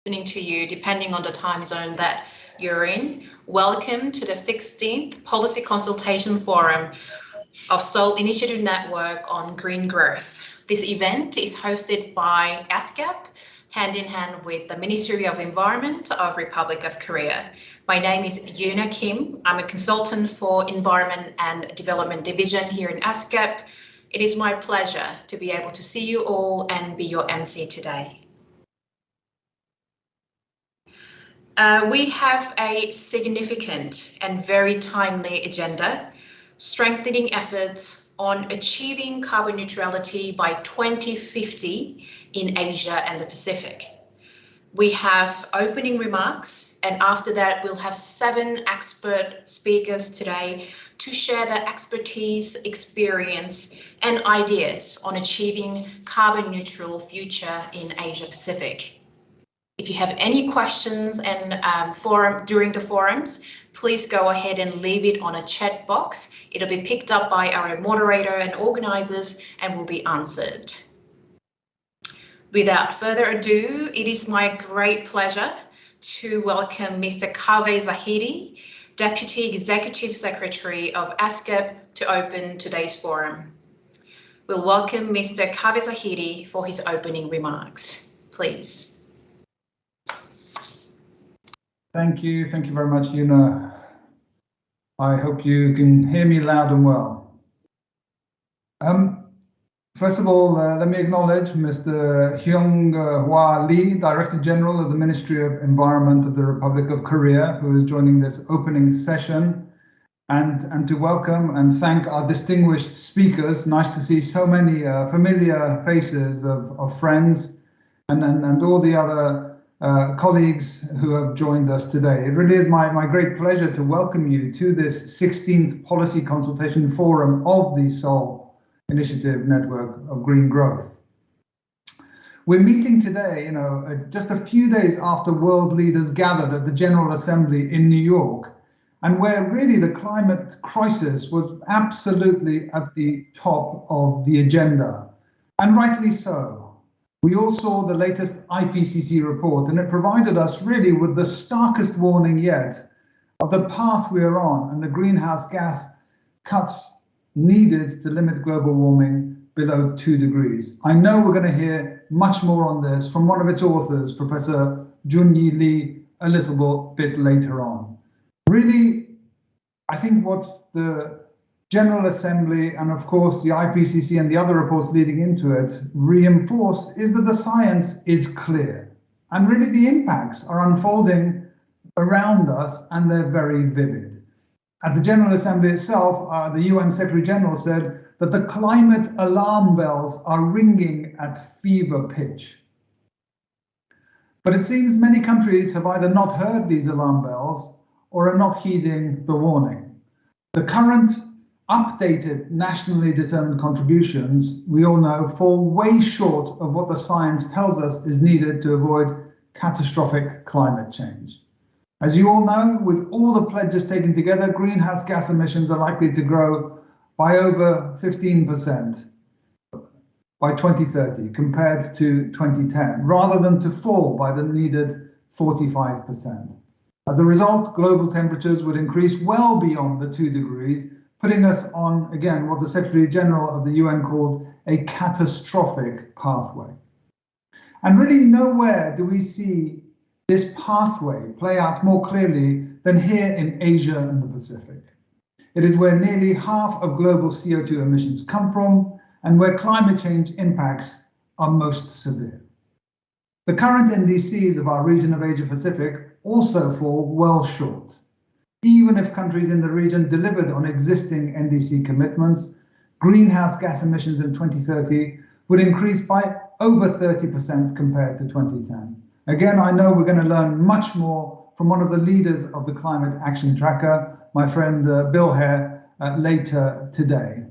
to you, depending on the time zone that you're in. Welcome to the 16th Policy Consultation Forum of Salt Initiative Network on Green Growth. This event is hosted by ESCAP, hand in hand with the Ministry of Environment of Republic of Korea. My name is Yuna Kim. I'm a consultant for Environment and Development Division here in ESCAP. It is my pleasure to be able to see you all and be your MC today. We have a significant and very timely agenda, strengthening efforts on achieving carbon neutrality by 2050 in Asia and the Pacific. We have opening remarks, and after that we'll have 7 expert speakers today to share their expertise, experience and ideas on achieving carbon neutral future in Asia Pacific. If you have any questions and during the forums, please go ahead and leave it on a chat box. It'll be picked up by our moderator and organizers and will be answered. Without further ado, it is my great pleasure to welcome Mr. Kaveh Zahidi, Deputy Executive Secretary of ESCAP, to open today's forum. We'll welcome Mr. Kaveh Zahidi for his opening remarks. Please. Thank you very much, Yuna. I hope you can hear me loud and well. First of all, let me acknowledge Mr. Hyung-Hwa Lee, Director General of the Ministry of Environment of the Republic of Korea, who is joining this opening session, and to welcome and thank our distinguished speakers. Nice to see so many familiar faces of friends and all the other colleagues who have joined us today. It really is my great pleasure to welcome you to this 16th Policy Consultation Forum of the Seoul Initiative Network of Green Growth. We're meeting today, just a few days after world leaders gathered at the General Assembly in New York, and where really the climate crisis was absolutely at the top of the agenda, and rightly so. We all saw the latest IPCC report, and it provided us really with the starkest warning yet of the path we are on and the greenhouse gas cuts needed to limit global warming below 2 degrees. I know we're going to hear much more on this from one of its authors, Professor Junyi Lee, a little bit later on. Really, I think what the General Assembly and of course the IPCC and the other reports leading into it reinforce is that the science is clear, and really the impacts are unfolding around us and they're very vivid. At the General Assembly itself, the UN Secretary General said that the climate alarm bells are ringing at fever pitch. But it seems many countries have either not heard these alarm bells or are not heeding the warning. The current updated nationally determined contributions, we all know, fall way short of what the science tells us is needed to avoid catastrophic climate change. As you all know, with all the pledges taken together, greenhouse gas emissions are likely to grow by over 15% by 2030 compared to 2010, rather than to fall by the needed 45%. As a result, global temperatures would increase well beyond the 2 degrees, putting us on, again, what the Secretary General of the UN called a catastrophic pathway. And really nowhere do we see this pathway play out more clearly than here in Asia and the Pacific. It is where nearly half of global CO2 emissions come from and where climate change impacts are most severe. The current NDCs of our region of Asia Pacific also fall well short. Even if countries in the region delivered on existing NDC commitments, greenhouse gas emissions in 2030 would increase by over 30% compared to 2010. Again, I know we're going to learn much more from one of the leaders of the Climate Action Tracker, my friend Bill Hare, later today.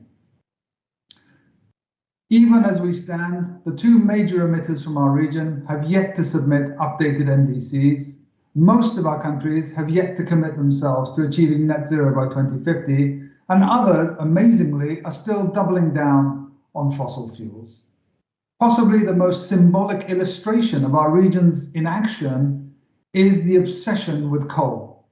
Even as we stand, the 2 major emitters from our region have yet to submit updated NDCs. Most of our countries have yet to commit themselves to achieving net zero by 2050, and others, amazingly, are still doubling down on fossil fuels. Possibly the most symbolic illustration of our region's inaction is the obsession with coal.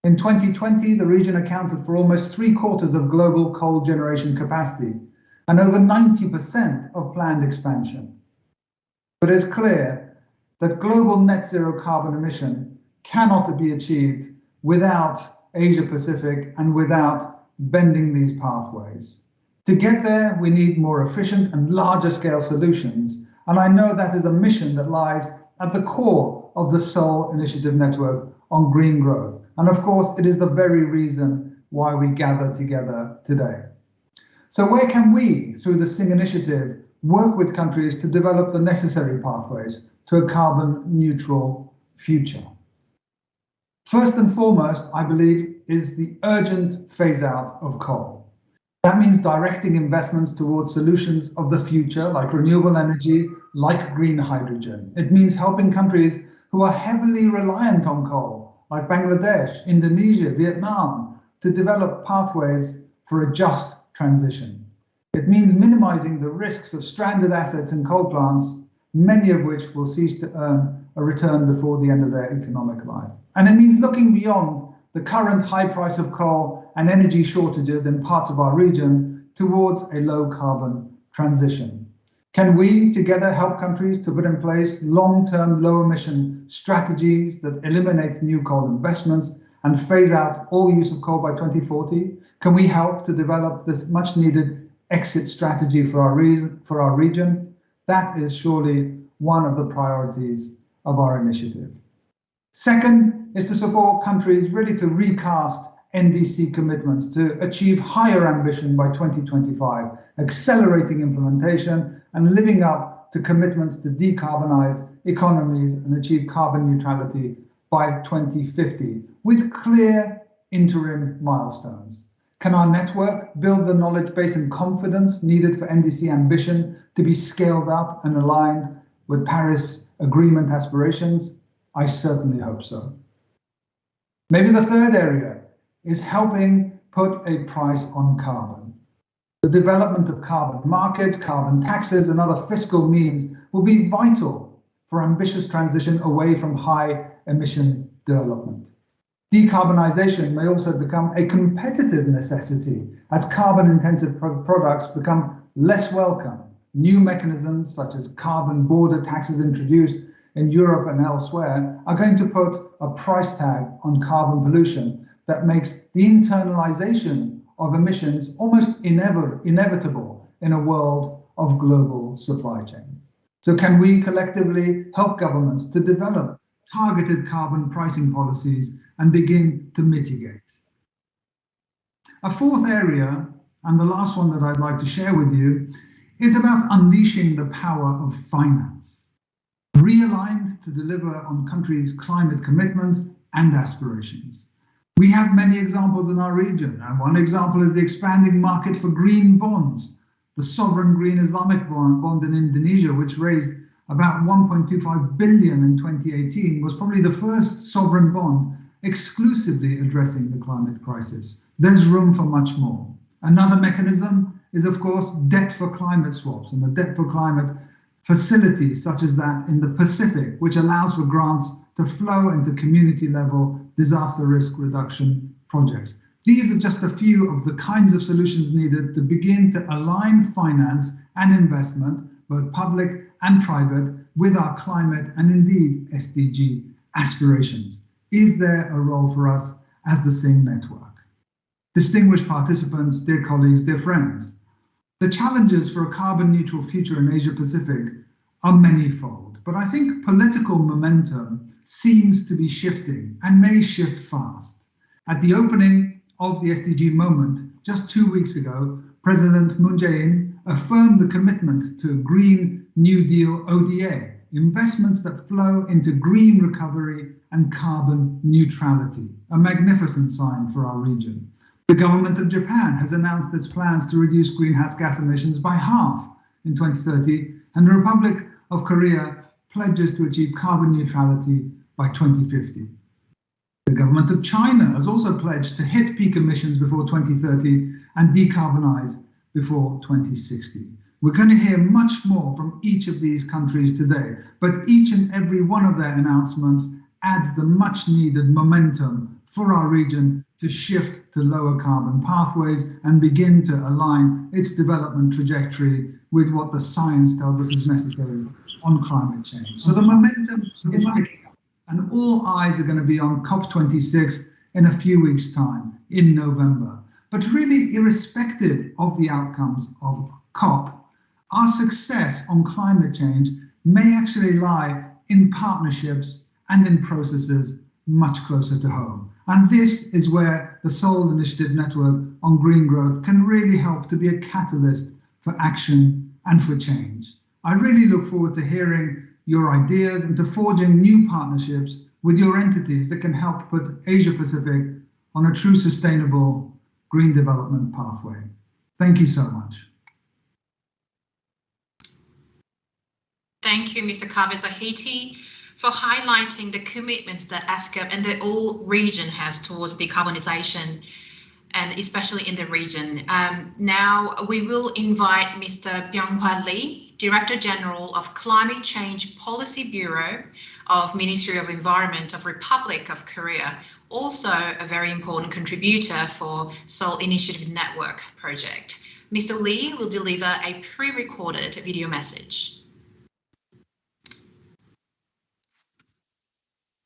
In 2020, the region accounted for almost 3/4 of global coal generation capacity and over 90% of planned expansion. But it's clear that global net zero carbon emission cannot be achieved without Asia Pacific and without bending these pathways. To get there, we need more efficient and larger scale solutions. And I know that is a mission that lies at the core of the Seoul Initiative Network on green growth. And of course, it is the very reason why we gather together today. So where can we, through the SINGG initiative, work with countries to develop the necessary pathways to a carbon neutral future? First and foremost, I believe, is the urgent phase out of coal. That means directing investments towards solutions of the future, like renewable energy, like green hydrogen. It means helping countries who are heavily reliant on coal, like Bangladesh, Indonesia, Vietnam, to develop pathways for a just transition. It means minimizing the risks of stranded assets in coal plants, many of which will cease to earn a return before the end of their economic life. And it means looking beyond the current high price of coal and energy shortages in parts of our region towards a low carbon transition. Can we together help countries to put in place long-term low emission strategies that eliminate new coal investments and phase out all use of coal by 2040? Can we help to develop this much needed exit strategy for our region? That is surely one of the priorities of our initiative. Second is to support countries really to recast NDC commitments to achieve higher ambition by 2025, accelerating implementation and living up to commitments to decarbonize economies and achieve carbon neutrality by 2050 with clear interim milestones. Can our network build the knowledge base and confidence needed for NDC ambition to be scaled up and aligned with Paris Agreement aspirations? I certainly hope so. Maybe the third area is helping put a price on carbon. The development of carbon markets, carbon taxes, and other fiscal means will be vital for ambitious transition away from high emission development. Decarbonization may also become a competitive necessity as carbon intensive products become less welcome. New mechanisms such as carbon border taxes introduced in Europe and elsewhere are going to put a price tag on carbon pollution that makes the internalization of emissions almost inevitable in a world of global supply chains. So can we collectively help governments to develop targeted carbon pricing policies and begin to mitigate? A fourth area, and the last one that I'd like to share with you, is about unleashing the power of finance, realigned to deliver on countries' climate commitments and aspirations. We have many examples in our region, and one example is the expanding market for green bonds. The sovereign green Islamic bond in Indonesia, which raised about 1.25 billion in 2018, was probably the first sovereign bond exclusively addressing the climate crisis. There's room for much more. Another mechanism is, of course, debt for climate swaps and the debt for climate facilities such as that in the Pacific, which allows for grants to flow into community level disaster risk reduction projects. These are just a few of the kinds of solutions needed to begin to align finance and investment, both public and private, with our climate and indeed SDG aspirations. Is there a role for us as the SINGG network? Distinguished participants, dear colleagues, dear friends, the challenges for a carbon neutral future in Asia Pacific are manifold, but I think political momentum seems to be shifting and may shift fast. At the opening of the SDG moment just 2 weeks ago, President Moon Jae-in affirmed the commitment to a Green New Deal ODA, investments that flow into green recovery and carbon neutrality, a magnificent sign for our region. The government of Japan has announced its plans to reduce greenhouse gas emissions by half in 2030, and the Republic of Korea pledges to achieve carbon neutrality by 2050. The government of China has also pledged to hit peak emissions before 2030 and decarbonize before 2060. We're going to hear much more from each of these countries today, but each and every one of their announcements adds the much needed momentum for our region to shift to lower carbon pathways and begin to align its development trajectory with what the science tells us is necessary on climate change. So the momentum is picking up, and all eyes are going to be on COP26 in a few weeks' time in November. But really, irrespective of the outcomes of COP, our success on climate change may actually lie in partnerships and in processes much closer to home. And this is where the Seoul Initiative Network on Green Growth can really help to be a catalyst for action and for change. I really look forward to hearing your ideas and to forging new partnerships with your entities that can help put Asia Pacific on a true sustainable green development pathway. Thank you so much. Thank you, Mr. Kabe-Zahiti, for highlighting the commitments that ESCAP and the whole region has towards decarbonization, and especially in the region. Now we will invite Mr. Byung-Hwa Lee, Director General of Climate Change Policy Bureau of Ministry of Environment of Republic of Korea, also a very important contributor for Seoul Initiative Network project. Mr. Lee will deliver a pre-recorded video message.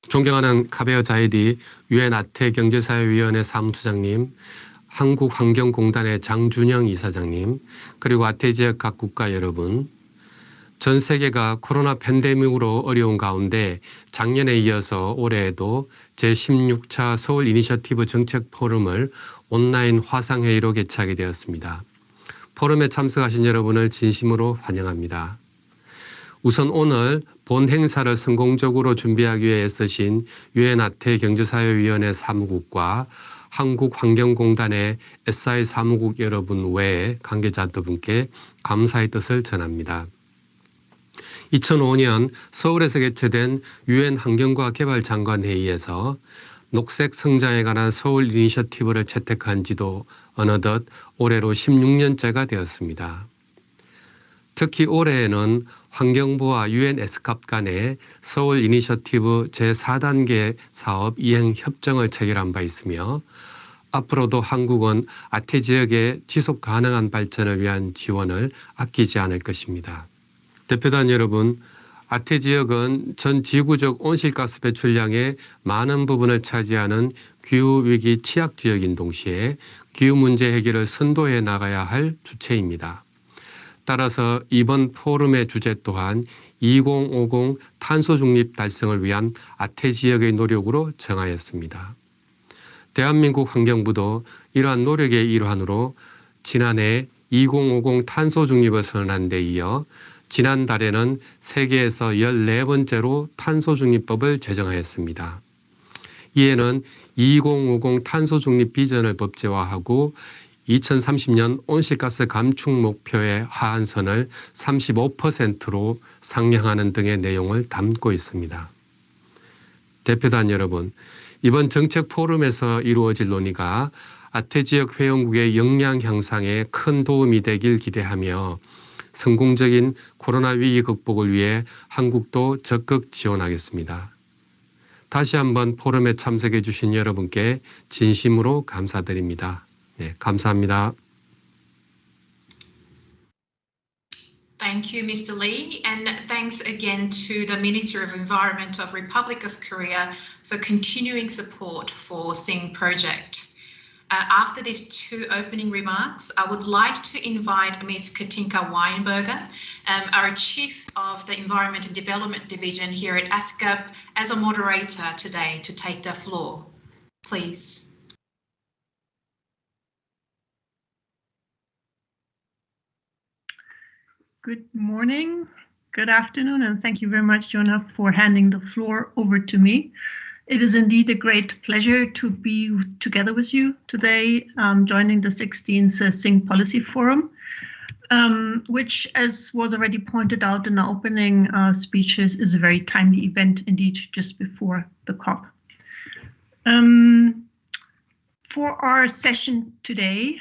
존경하는 카베어자이디 유엔 아태 경제사회위원회 사무처장님, 한국환경공단의 장준영 이사장님, 그리고 아태 지역 각 국가 여러분, 전 세계가 코로나 팬데믹으로 어려운 가운데 작년에 이어서 올해에도 제16차 서울 이니셔티브 정책 포럼을 온라인 화상회의로 개최하게 되었습니다. 포럼에 참석하신 여러분을 진심으로 환영합니다. 우선 오늘 본 행사를 성공적으로 준비하기 위해 애쓰신 유엔 아태 경제사회위원회 사무국과 한국환경공단의 SI 사무국 여러분 외에 관계자분께 감사의 뜻을 전합니다. 2005년 서울에서 개최된 유엔 환경과 개발 장관 회의에서 녹색 성장에 관한 서울 이니셔티브를 채택한 지도 어느덧 올해로 16년째가 되었습니다. 특히 올해에는 환경부와 유엔 에스캅 간의 서울 이니셔티브 제4단계 사업 이행 협정을 체결한 바 있으며 앞으로도 한국은 아태 지역의 지속 가능한 발전을 위한 지원을 아끼지 않을 것입니다. 대표단 여러분, 아태 지역은 전 지구적 온실가스 배출량의 많은 부분을 차지하는 기후위기 취약지역인 동시에 기후 문제 해결을 선도해 나가야 할 주체입니다. 따라서 이번 포럼의 주제 또한 2050 탄소 중립 달성을 위한 아태 지역의 노력으로 정하였습니다. 대한민국 환경부도 이러한 노력의 일환으로 지난해 2050 탄소 중립을 선언한 데 이어 지난달에는 세계에서 14번째로 탄소 중립법을 제정하였습니다. 이에는 2050 탄소 중립 비전을 법제화하고 2030년 온실가스 감축 목표의 하한선을 35%로 상향하는 등의 내용을 담고 있습니다. 대표단 여러분, 이번 정책 포럼에서 이루어질 논의가 아태 지역 회원국의 역량 향상에 큰 도움이 되길 기대하며 성공적인 코로나 위기 극복을 위해 한국도 적극 지원하겠습니다. 다시 한번 포럼에 참석해 주신 여러분께 진심으로 감사드립니다. 네, 감사합니다. Thank you, Mr. Lee, and thanks again to the Ministry of Environment of Republic of Korea for continuing support for SINGG project. After these two opening remarks, I would like to invite Ms. Katinka Weinberger, our Chief of the Environment and Development Division here at ESCAP, as a moderator today to take the floor. Please. Good morning, good afternoon, and thank you very much, Jonah, for handing the floor over to me. It is indeed a great pleasure to be together with you today, joining the 16th SINGG Policy Forum, which, as was already pointed out in the opening speeches, is a very timely event indeed just before the COP. For our session today,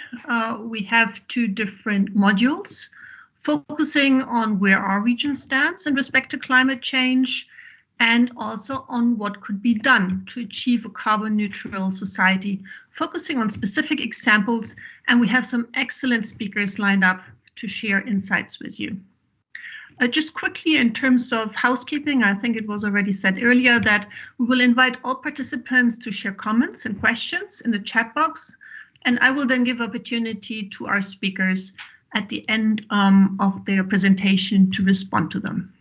we have two different modules. focusing on where our region stands in respect to climate change, and also on what could be done to achieve a carbon neutral society, focusing on specific examples. And we have some excellent speakers lined up to share insights with you. Just quickly, in terms of housekeeping, I think it was already said earlier that we will invite all participants to share comments and questions in the chat box, and I will then give opportunity to our speakers at the end of their presentation to respond to them.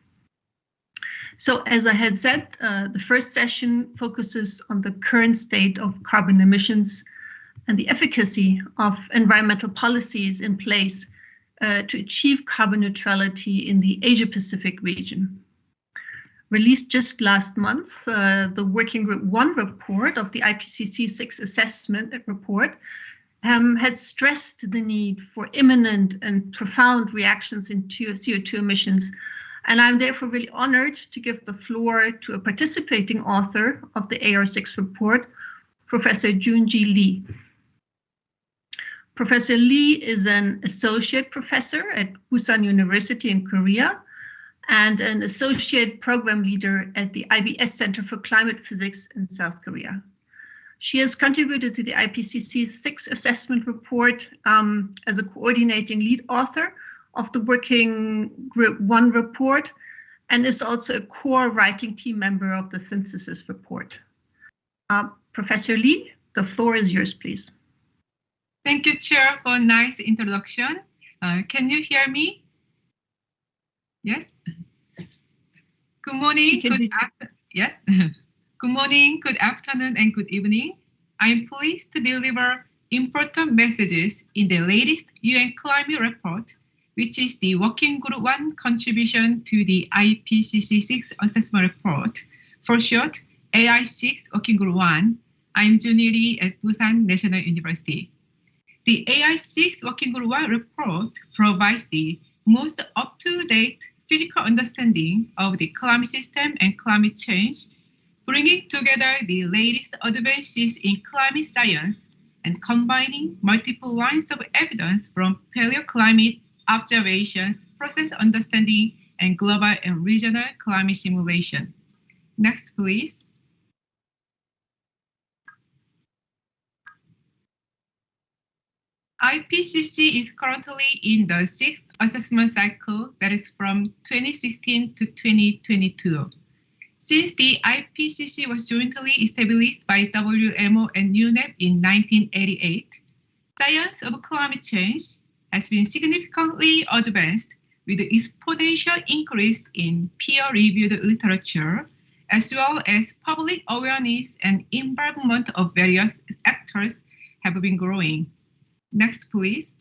So as I had said, the first session focuses on the current state of carbon emissions and the efficacy of environmental policies in place to achieve carbon neutrality in the Asia-Pacific region. Released just last month, the Working Group 1 report of the IPCC 6 assessment report had stressed the need for imminent and profound reactions in CO2 emissions. And I'm therefore really honored to give the floor to a participating author of the AR6 report, Professor Joon-Ji Lee. Professor Lee is an associate professor at Busan University in Korea and an associate program leader at the IBS Center for Climate Physics in South Korea. She has contributed to the IPCC 6 assessment report as a coordinating lead author of the Working Group 1 report and is also a core writing team member of the synthesis report. Professor Lee, the floor is yours, please. Thank you, Chair, for a nice introduction. Can you hear me? Yes? Good morning, yes. Good morning, good afternoon, and good evening. I'm pleased to deliver important messages in the latest UN climate report, which is the Working Group 1 contribution to the IPCC 6 assessment report. For short, AI6 Working Group 1. I'm Joon-Ji Lee at Busan National University. The AI6 Working Group 1 report provides the most up-to-date physical understanding of the climate system and climate change, bringing together the latest advances in climate science and combining multiple lines of evidence from paleoclimate observations, process understanding, and global and regional climate simulation. Next, please. IPCC is currently in the 6th assessment cycle, that is from 2016 to 2022. Since the IPCC was jointly established by WMO and UNEP in 1988, science of climate change has been significantly advanced with the exponential increase in peer-reviewed literature, as well as public awareness and involvement of various actors have been growing. Next, please.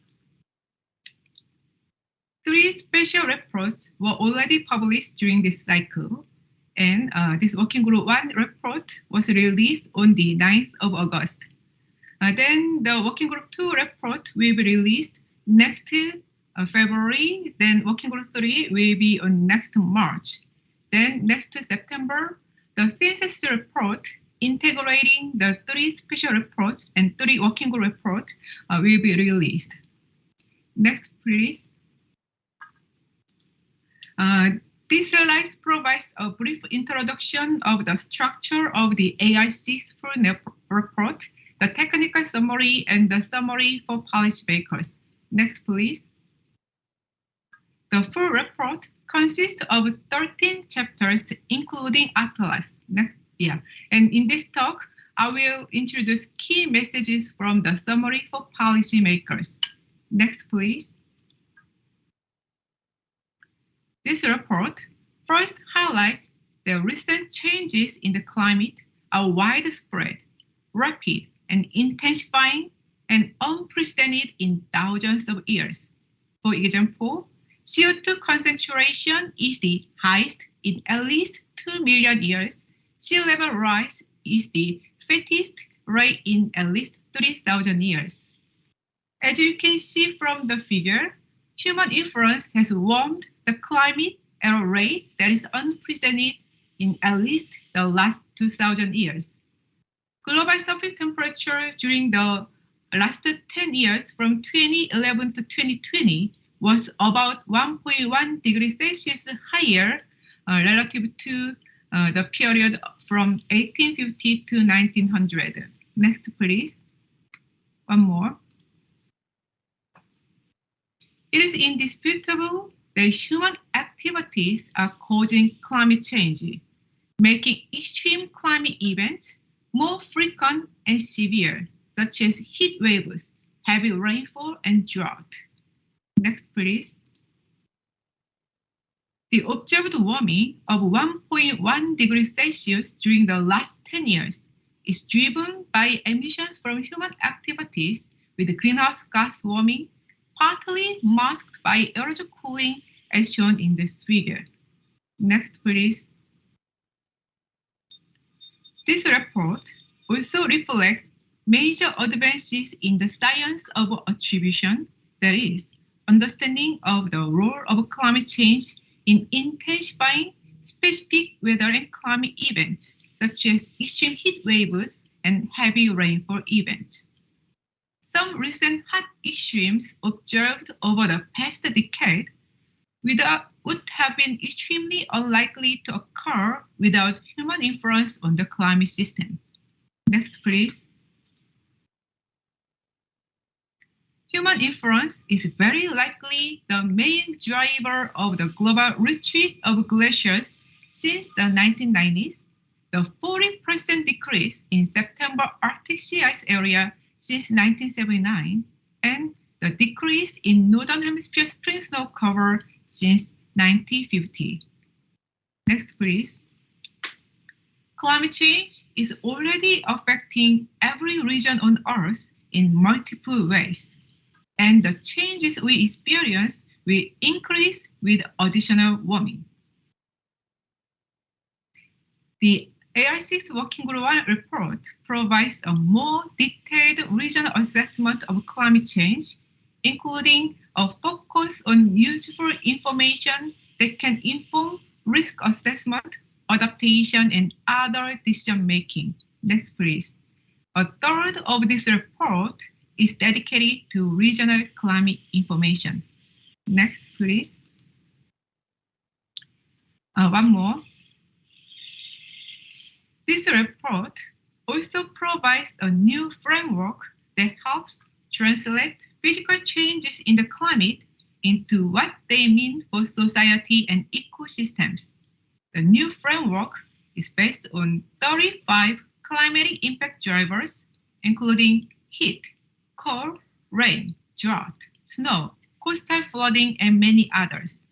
3 special reports were already published during this cycle, and this Working Group 1 report was released on the 9th of August. Then the Working Group 2 report will be released next February, then Working Group 3 will be on next March. Then next September, the synthesis report integrating the 3 special reports and 3 working group reports will be released. Next, please. This slide provides a brief introduction of the structure of the AI6 full report, the technical summary, and the summary for policymakers. Next, please. The full report consists of 13 chapters, including Atlas. Next. Yeah, and in this talk, I will introduce key messages from the summary for policymakers. Next, please. This report first highlights the recent changes in the climate are widespread, rapid, and intensifying, and unprecedented in thousands of years. For example, CO2 concentration is the highest in at least 2 million years. Sea level rise is the fastest rate in at least 3,000 years. As you can see from the figure, human influence has warmed the climate at a rate that is unprecedented in at least the last 2,000 years. Global surface temperature during the last 10 years from 2011 to 2020 was about 1.1 degrees Celsius higher relative to the period from 1850 to 1900. Next, please. One more. It is indisputable that human activities are causing climate change, making extreme climate events more frequent and severe, such as heat waves, heavy rainfall, and drought. Next, please. The observed warming of 1.1 degrees Celsius during the last 10 years is driven by emissions from human activities with greenhouse gas warming, partly masked by aerosol cooling as shown in this figure. Next, please. This report also reflects major advances in the science of attribution, that is, understanding of the role of climate change in intensifying specific weather and climate events, such as extreme heat waves and heavy rainfall events. Some recent hot extremes observed over the past decade would have been extremely unlikely to occur without human influence on the climate system. Next, please. Human influence is very likely the main driver of the global retreat of glaciers since the 1990s, the 40% decrease in September Arctic sea ice area since 1979, and the decrease in Northern Hemisphere spring snow cover since 1950. Next, please. Climate change is already affecting every region on Earth in multiple ways, and the changes we experience will increase with additional warming. The AR6 Working Group 1 report provides a more detailed regional assessment of climate change, including a focus on useful information that can inform risk assessment, adaptation, and other decision-making. Next, please. A third of this report is dedicated to regional climate information. Next, please. One more. This report also provides a new framework that helps translate physical changes in the climate into what they mean for society and ecosystems. The new framework is based on 35 climatic impact drivers, including heat, cold, rain, drought, snow, coastal flooding, and many others.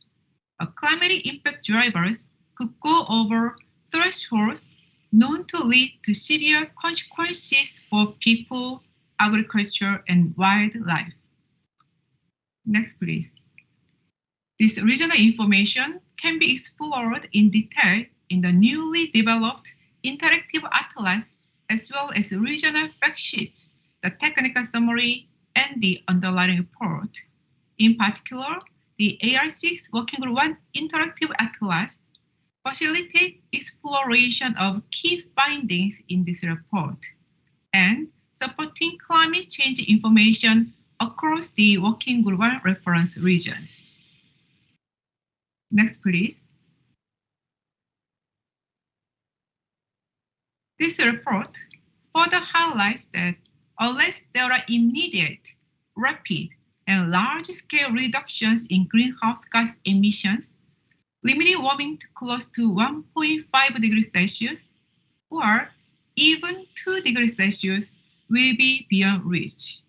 Climatic impact drivers could go over thresholds known to lead to severe consequences for people, agriculture, and wildlife. Next, please. This regional information can be explored in detail in the newly developed interactive atlas, as well as regional fact sheets, the technical summary, and the underlying report. In particular, the AR6 Working Group 1 interactive atlas facilitates exploration of key findings in this report and supporting climate change information across the Working Group 1 reference regions. Next, please. This report further highlights that unless there are immediate, rapid, and large-scale reductions in greenhouse gas emissions, limiting warming to close to 1.5 degrees Celsius or even 2 degrees Celsius will be beyond reach.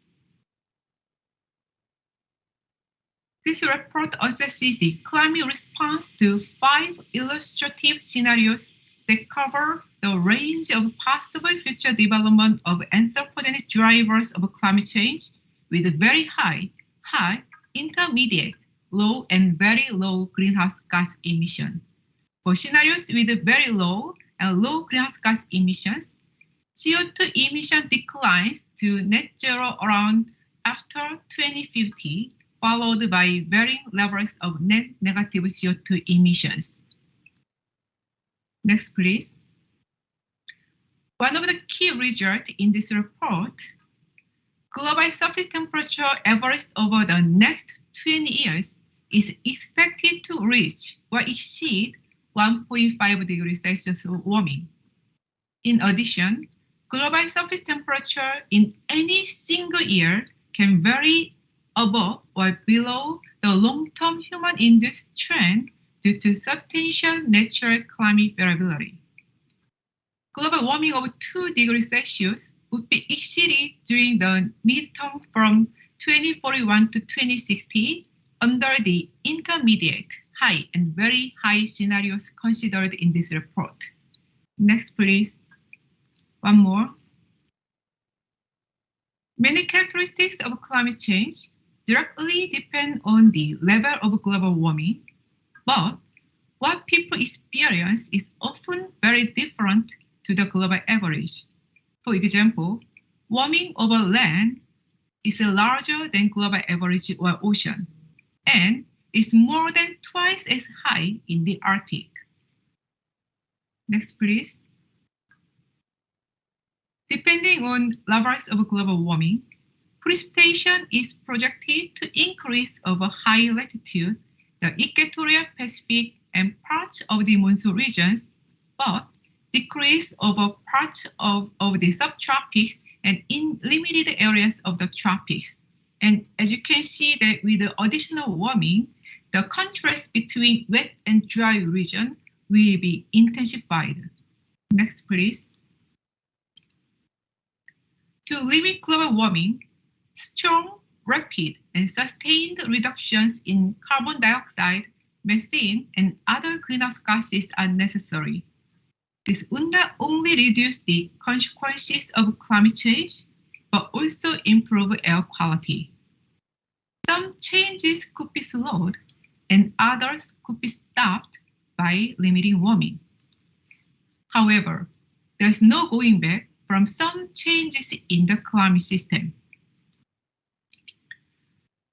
This report assesses the climate response to 5 illustrative scenarios that cover the range of possible future development of anthropogenic drivers of climate change with very high, intermediate, low, and very low greenhouse gas emission. For scenarios with very low and low greenhouse gas emissions, CO2 emission declines to net zero around after 2050, followed by varying levels of net negative CO2 emissions. Next, please. One of the key results in this report global surface temperature averaged over the next 20 years is expected to reach or exceed 1.5 degrees Celsius warming. In addition, global surface temperature in any single year can vary above or below the long-term human-induced trend due to substantial natural climate variability. Global warming of 2 degrees Celsius would be exceeded during the midterm from 2041 to 2060 under the intermediate, high, and very high scenarios considered in this report. Next, please. One more. Many characteristics of climate change directly depend on the level of global warming, but what people experience is often very different to the global average. For example, warming over land is larger than global average or ocean, and is more than twice as high in the Arctic. Next, please. Depending on levels of global warming, precipitation is projected to increase over high latitude, the equatorial Pacific and parts of the monsoon regions, but decrease over parts of the subtropics and in limited areas of the tropics. And as you can see that with the additional warming, the contrast between wet and dry region will be intensified. Next, please. To limit global warming, strong, rapid, and sustained reductions in carbon dioxide, methane, and other greenhouse gases are necessary. This would not only reduce the consequences of climate change, but also improve air quality. Some changes could be slowed, and others could be stopped by limiting warming. However, there's no going back from some changes in the climate system.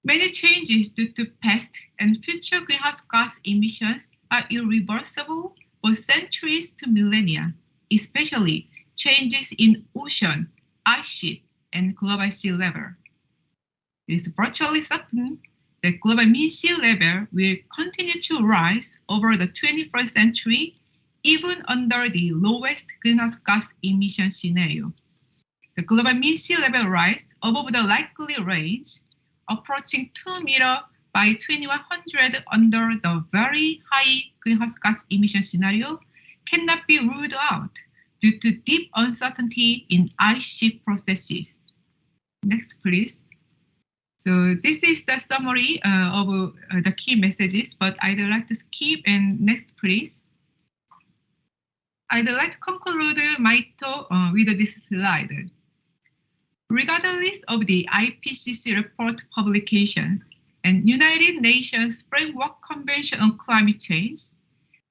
Many changes due to past and future greenhouse gas emissions are irreversible for centuries to millennia, especially changes in ocean, ice sheet, and global sea level. It is virtually certain that global mean sea level will continue to rise over the 21st century, even under the lowest greenhouse gas emission scenario. The global mean sea level rise above the likely range, approaching 2 meters by 2100 under the very high greenhouse gas emission scenario, cannot be ruled out due to deep uncertainty in ice sheet processes. Next, please. So this is the summary of the key messages, but I'd like to skip and next, please. I'd like to conclude my talk with this slide. Regardless of the IPCC report publications and United Nations Framework Convention on Climate Change,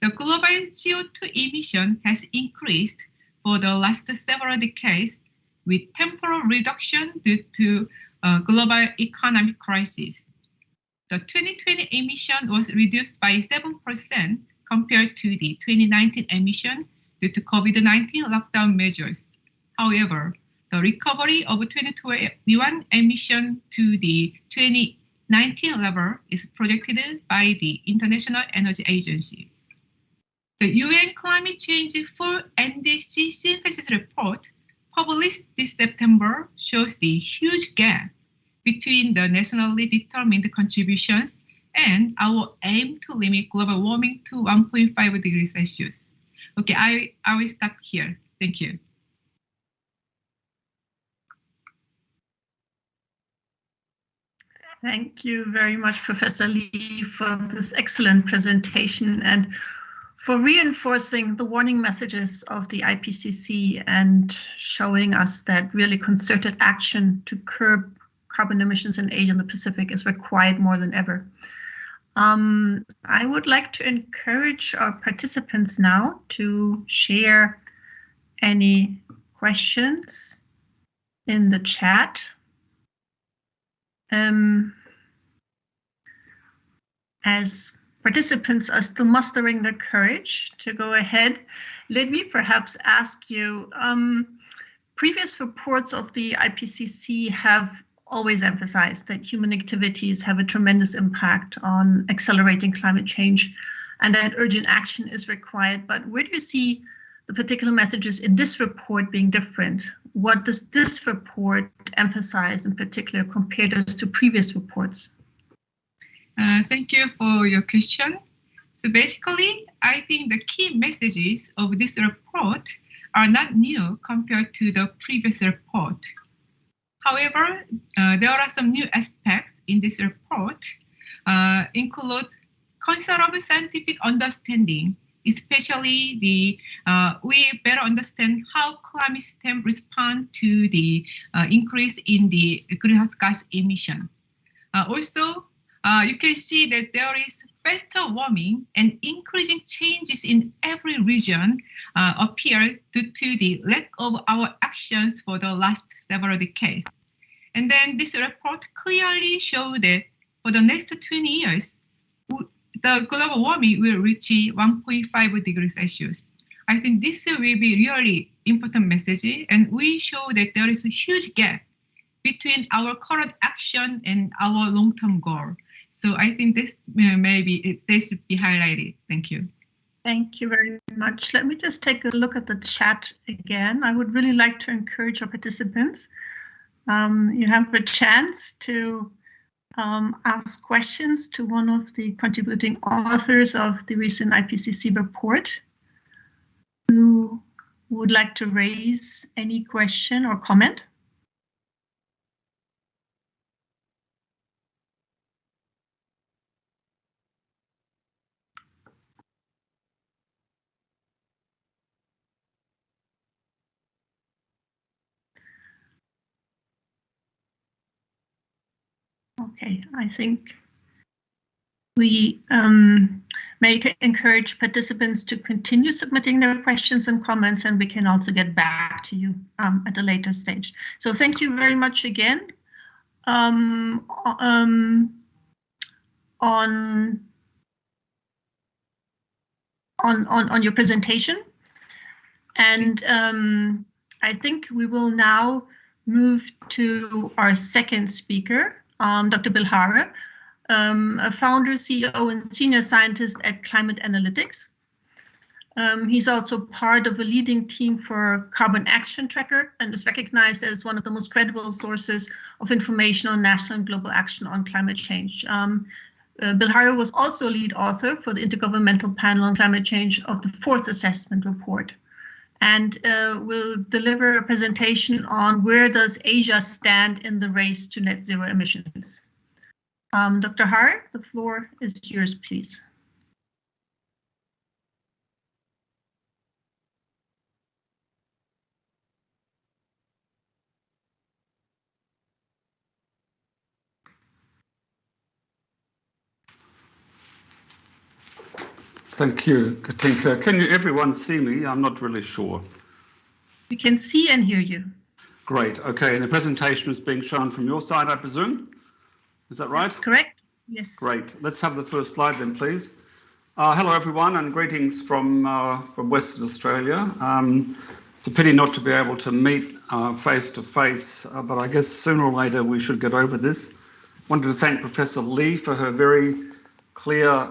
the global CO2 emission has increased for the last several decades with temporal reduction due to global economic crisis. The 2020 emission was reduced by 7% compared to the 2019 emission due to COVID-19 lockdown measures. However, the recovery of 2021 emission to the 2019 level is projected by the International Energy Agency. The UN Climate Change Full NDC Synthesis Report published this September shows the huge gap between the nationally determined contributions and our aim to limit global warming to 1.5 degrees Celsius. Okay, I will stop here. Thank you. Thank you very much, Professor Lee, for this excellent presentation and for reinforcing the warning messages of the IPCC and showing us that really concerted action to curb carbon emissions in Asia and the Pacific is required more than ever. I would like to encourage our participants now to share any questions in the chat. As participants are still mustering their courage to go ahead, let me perhaps ask you, previous reports of the IPCC have always emphasized that human activities have a tremendous impact on accelerating climate change and that urgent action is required. But where do you see the particular messages in this report being different? What does this report emphasize in particular compared to previous reports? Thank you for your question. So basically, I think the key messages of this report are not new compared to the previous report. However, there are some new aspects in this report, include considerable scientific understanding, especially we better understand how climate systems respond to the increase in the greenhouse gas emission. Also, you can see that there is faster warming and increasing changes in every region appears due to the lack of our actions for the last several decades. And then this report clearly shows that for the next 20 years, the global warming will reach 1.5 degrees Celsius. I think this will be really important message, and we show that there is a huge gap between our current action and our long-term goal. So I think this this should be highlighted. Thank you. Thank you very much. Let me just take a look at the chat again. I would really like to encourage our participants. You have a chance to ask questions to one of the contributing authors of the recent IPCC report who would like to raise any question or comment. Okay, I think we may encourage participants to continue submitting their questions and comments, and we can also get back to you at a later stage. So thank you very much again on your presentation. And I think we will now move to our second speaker, Dr. Bill Hare, a founder, CEO, and senior scientist at Climate Analytics. He's also part of a leading team for Carbon Action Tracker and is recognized as one of the most credible sources of information on national and global action on climate change. Bill Hare was also lead author for the Intergovernmental Panel on Climate Change of the fourth assessment report, and will deliver a presentation on where does Asia stand in the race to net zero emissions. Dr. Hare, the floor is yours, please. Thank you, Katinka. Can everyone see me? I'm not really sure. We can see and hear you. Great. Okay, and the presentation is being shown from your side, I presume? Is that right? That's correct. Yes. Great. Let's have the first slide then, please. Hello, everyone, and greetings from Western Australia. It's a pity not to be able to meet face to face, but I guess sooner or later we should get over this. Wanted to thank Professor Lee for her very clear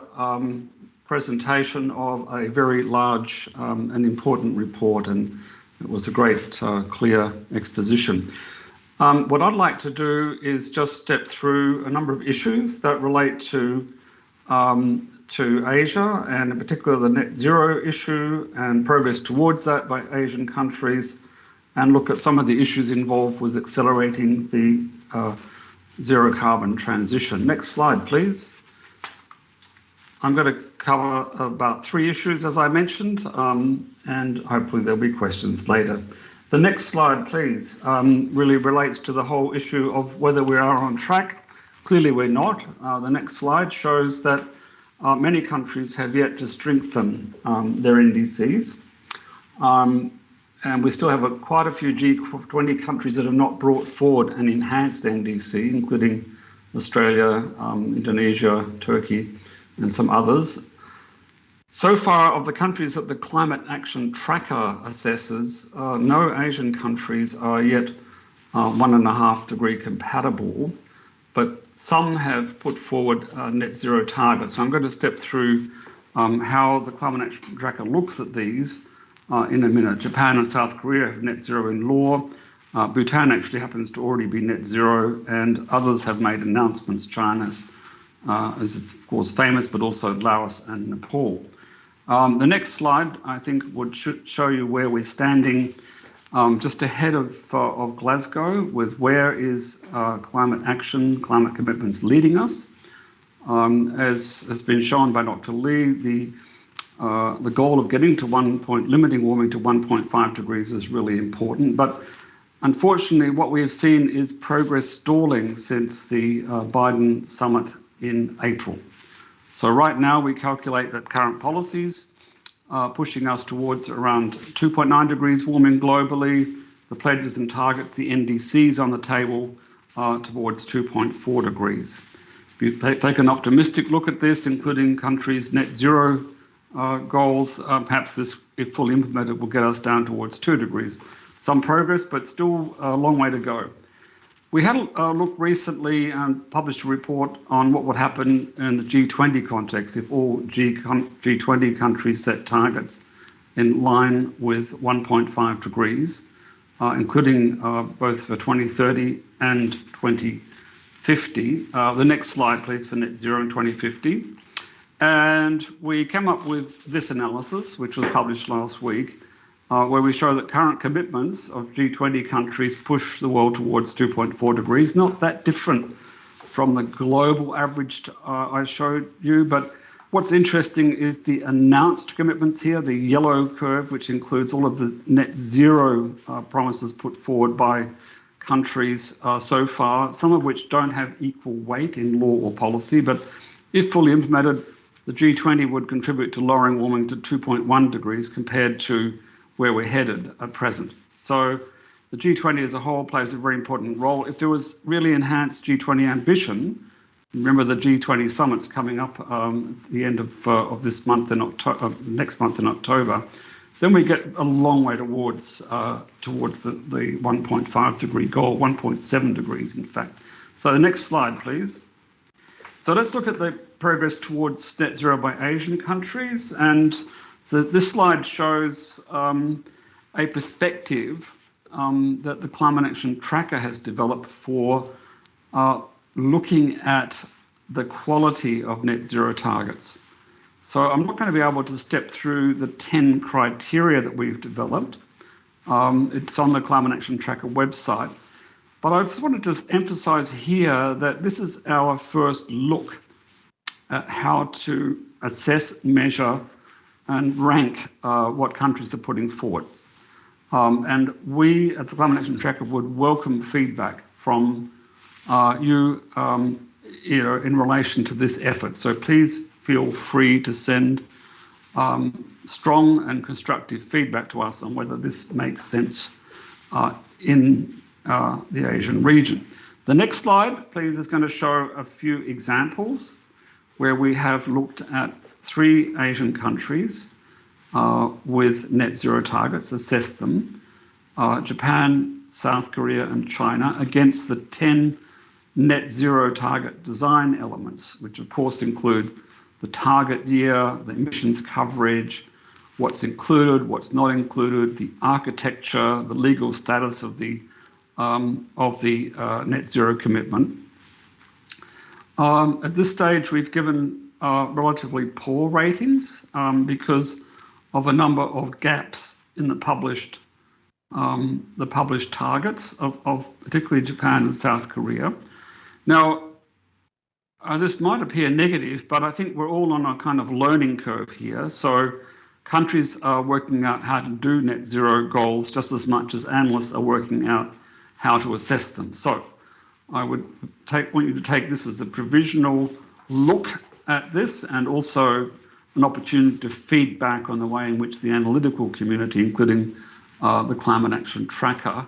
presentation of a very large and important report, and it was a great clear exposition. What I'd like to do is just step through a number of issues that relate to Asia, and in particular the net zero issue and progress towards that by Asian countries, and look at some of the issues involved with accelerating the zero carbon transition. Next slide, please. I'm going to cover about 3 issues, as I mentioned, and hopefully there'll be questions later. The next slide, please, really relates to the whole issue of whether we are on track. Clearly we're not. The next slide shows that many countries have yet to strengthen their NDCs. And we still have quite a few G20 countries that have not brought forward an enhanced NDC, including Australia, Indonesia, Turkey, and some others. So far, of the countries that the Climate Action Tracker assesses, no Asian countries are yet 1.5 degree compatible, but some have put forward net zero targets. So I'm going to step through how the Climate Action Tracker looks at these in a minute. Japan and South Korea have net zero in law. Bhutan actually happens to already be net zero, and others have made announcements. China is of course famous, but also Laos and Nepal. The next slide, I think, would show you where we're standing just ahead of Glasgow with where is climate action, climate commitments leading us. As has been shown by Dr. Lee, the goal of getting to limiting warming to 1.5 degrees is really important. But unfortunately, what we have seen is progress stalling since the Biden summit in April. So right now we calculate that current policies are pushing us towards around 2.9 degrees warming globally. The pledges and targets, the NDCs on the table, towards 2.4 degrees. If you take an optimistic look at this, including countries' net zero goals, perhaps this, if fully implemented, will get us down towards 2 degrees. Some progress, but still a long way to go. We had a look recently and published a report on what would happen in the G20 context if all G20 countries set targets in line with 1.5 degrees, including both for 2030 and 2050. The next slide, please, for net zero in 2050. And we came up with this analysis, which was published last week, where we show that current commitments of G20 countries push the world towards 2.4 degrees, not that different from the global average I showed you. But what's interesting is the announced commitments here, the yellow curve, which includes all of the net zero promises put forward by countries so far, some of which don't have equal weight in law or policy. But if fully implemented, the G20 would contribute to lowering warming to 2.1 degrees compared to where we're headed at present. So the G20 as a whole plays a very important role. If there was really enhanced G20 ambition, remember the G20 summit's coming up at the end of this month in October, next month in October, then we get a long way towards the 1.5 degree goal, 1.7 degrees in fact. So the next slide, please. So let's look at the progress towards net zero by Asian countries, and this slide shows a perspective that the Climate Action Tracker has developed for looking at the quality of net zero targets. So I'm not going to be able to step through the 10 criteria that we've developed. It's on the Climate Action Tracker website. But I just wanted to emphasize here that this is our first look at how to assess, measure, and rank what countries are putting forward. And we at the Climate Action Tracker would welcome feedback from you know, in relation to this effort. So please feel free to send strong and constructive feedback to us on whether this makes sense in the Asian region. The next slide, please, is going to show a few examples where we have looked at 3 Asian countries with net zero targets, assessed them, Japan, South Korea and China, against the 10 net zero target design elements, which of course include the target year, the emissions coverage, what's included, what's not included, the architecture, the legal status of the net zero commitment. At this stage, we've given relatively poor ratings because of a number of gaps in the published targets of particularly Japan and South Korea. Now, this might appear negative, but I think we're all on a kind of learning curve here. So countries are working out how to do net zero goals just as much as analysts are working out how to assess them. So I would want you to take this as a provisional look at this, and also an opportunity to feed back on the way in which the analytical community, including the Climate Action Tracker,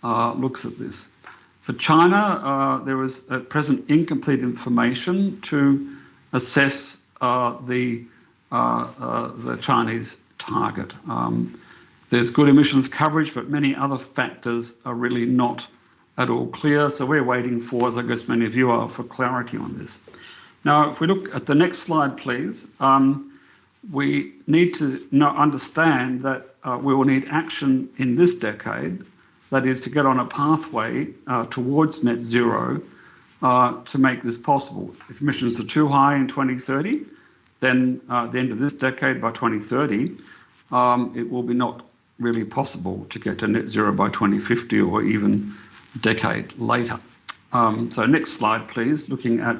looks at this. For China, there is at present incomplete information to assess the the Chinese target. There's good emissions coverage, but many other factors are really not at all clear. So we're waiting for, as I guess many of you are, for clarity on this. Now, if we look at the next slide, please, we need to understand that we will need action in this decade, that is to get on a pathway towards net zero to make this possible. If emissions are too high in 2030, then at the end of this decade, by 2030, it will be not really possible to get to net zero by 2050 or even a decade later. So next slide, please, looking at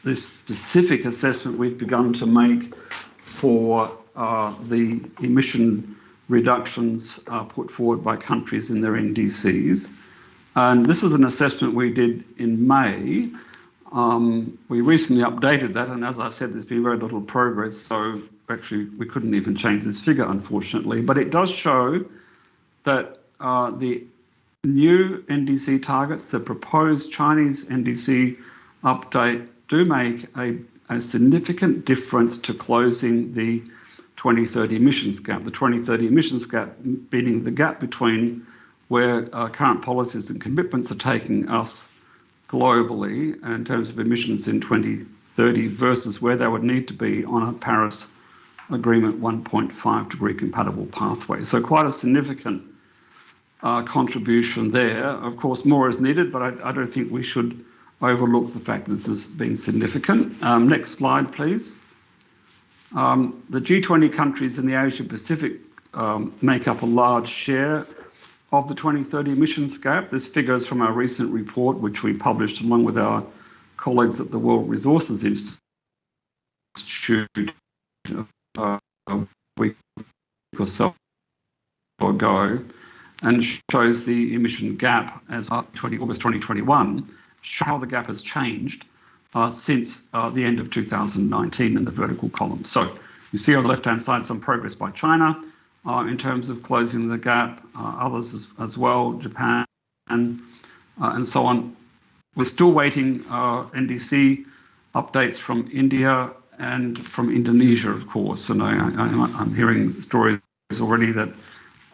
this specific assessment we've begun to make for the emission reductions put forward by countries in their NDCs. And this is an assessment we did in May. We recently updated that, and as I've said, there's been very little progress, so actually we couldn't even change this figure, unfortunately. But it does show that the new NDC targets, the proposed Chinese NDC update, do make a significant difference to closing the 2030 emissions gap. The 2030 emissions gap being the gap between where current policies and commitments are taking us globally in terms of emissions in 2030 versus where they would need to be on a Paris Agreement 1.5 degree compatible pathway. So quite a significant contribution there. Of course, more is needed, but I don't think we should overlook the fact that this has been significant. Next slide, please. The G20 countries in the Asia Pacific make up a large share of the 2030 emissions gap. This figure is from our recent report, which we published along with our colleagues at the World Resources Institute a week or so ago, and shows the emission gap as August 2021, how the gap has changed since the end of 2019 in the vertical column. So you see on the left-hand side some progress by China in terms of closing the gap, others as well, Japan, and so on. We're still waiting NDC updates from India and from Indonesia, of course, and I'm hearing stories already that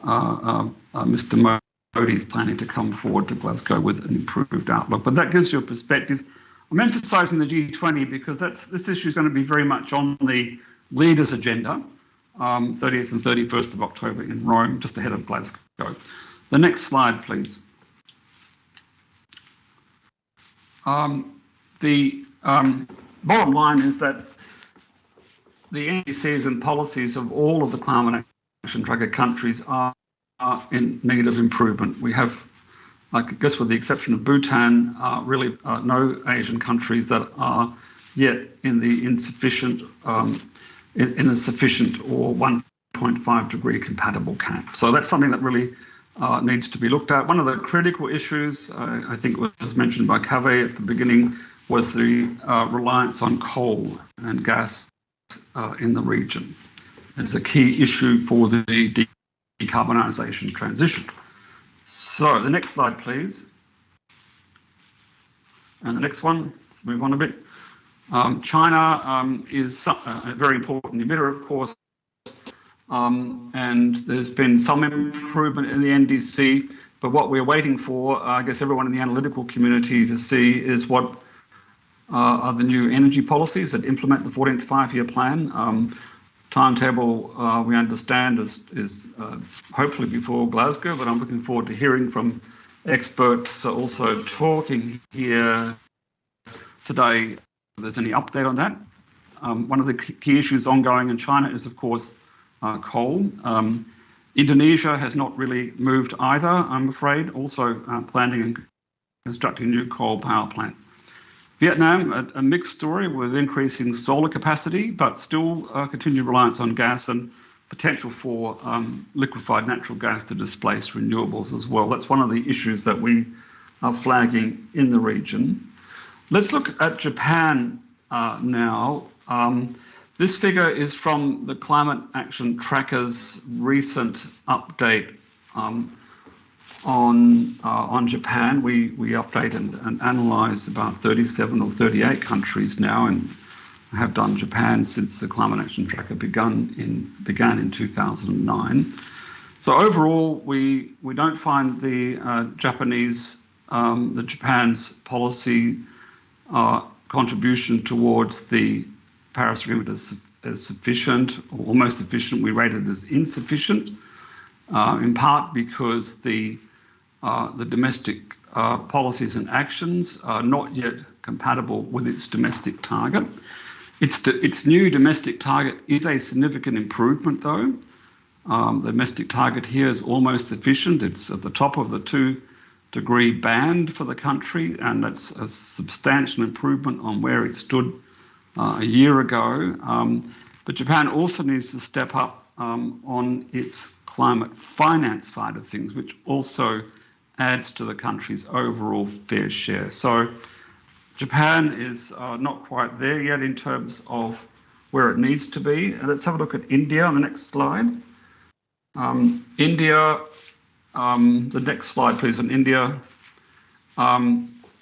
Mr. Modi is planning to come forward to Glasgow with an improved outlook. But that gives you a perspective. I'm emphasising the G20 because this issue is going to be very much on the leaders' agenda, 30th and 31st of October in Rome, just ahead of Glasgow. The next slide, please. The bottom line is that the NDCs and policies of all of the climate action tracker countries are in need of improvement. We have, I guess with the exception of Bhutan, really no Asian countries that are yet in the insufficient, in a sufficient or 1.5 degree compatible cap. So that's something that really needs to be looked at. One of the critical issues, I think was mentioned by Kaveh at the beginning, was the reliance on coal and gas in the region. It's a key issue for the decarbonisation transition. So the next slide, please. And the next one, let's move on a bit. China is a very important emitter, of course, and there's been some improvement in the NDC, but what we're waiting for, I guess everyone in the analytical community to see is what are the new energy policies that implement the 14th five-year plan. Timetable, we understand, is hopefully before Glasgow, but I'm looking forward to hearing from experts also talking here today. If there's any update on that. One of the key issues ongoing in China is, of course, coal. Indonesia has not really moved either, I'm afraid, also planning and constructing a new coal power plant. Vietnam, a mixed story with increasing solar capacity, but still continued reliance on gas and potential for liquefied natural gas to displace renewables as well. That's one of the issues that we are flagging in the region. Let's look at Japan now. This figure is from the Climate Action Tracker's recent update on Japan. We update and analyse about 37 or 38 countries now, and have done Japan since the Climate Action Tracker began in 2009. So overall, we don't find the Japan's policy contribution towards the Paris Agreement as sufficient, or almost sufficient. We rate it as insufficient, in part because the domestic policies and actions are not yet compatible with its domestic target. Its new domestic target is a significant improvement, though. The domestic target here is almost sufficient. It's at the top of the 2-degree band for the country, and that's a substantial improvement on where it stood a year ago. But Japan also needs to step up on its climate finance side of things, which also adds to the country's overall fair share. So Japan is not quite there yet in terms of where it needs to be. And let's have a look at India on the next slide. India, the next slide, please, on India.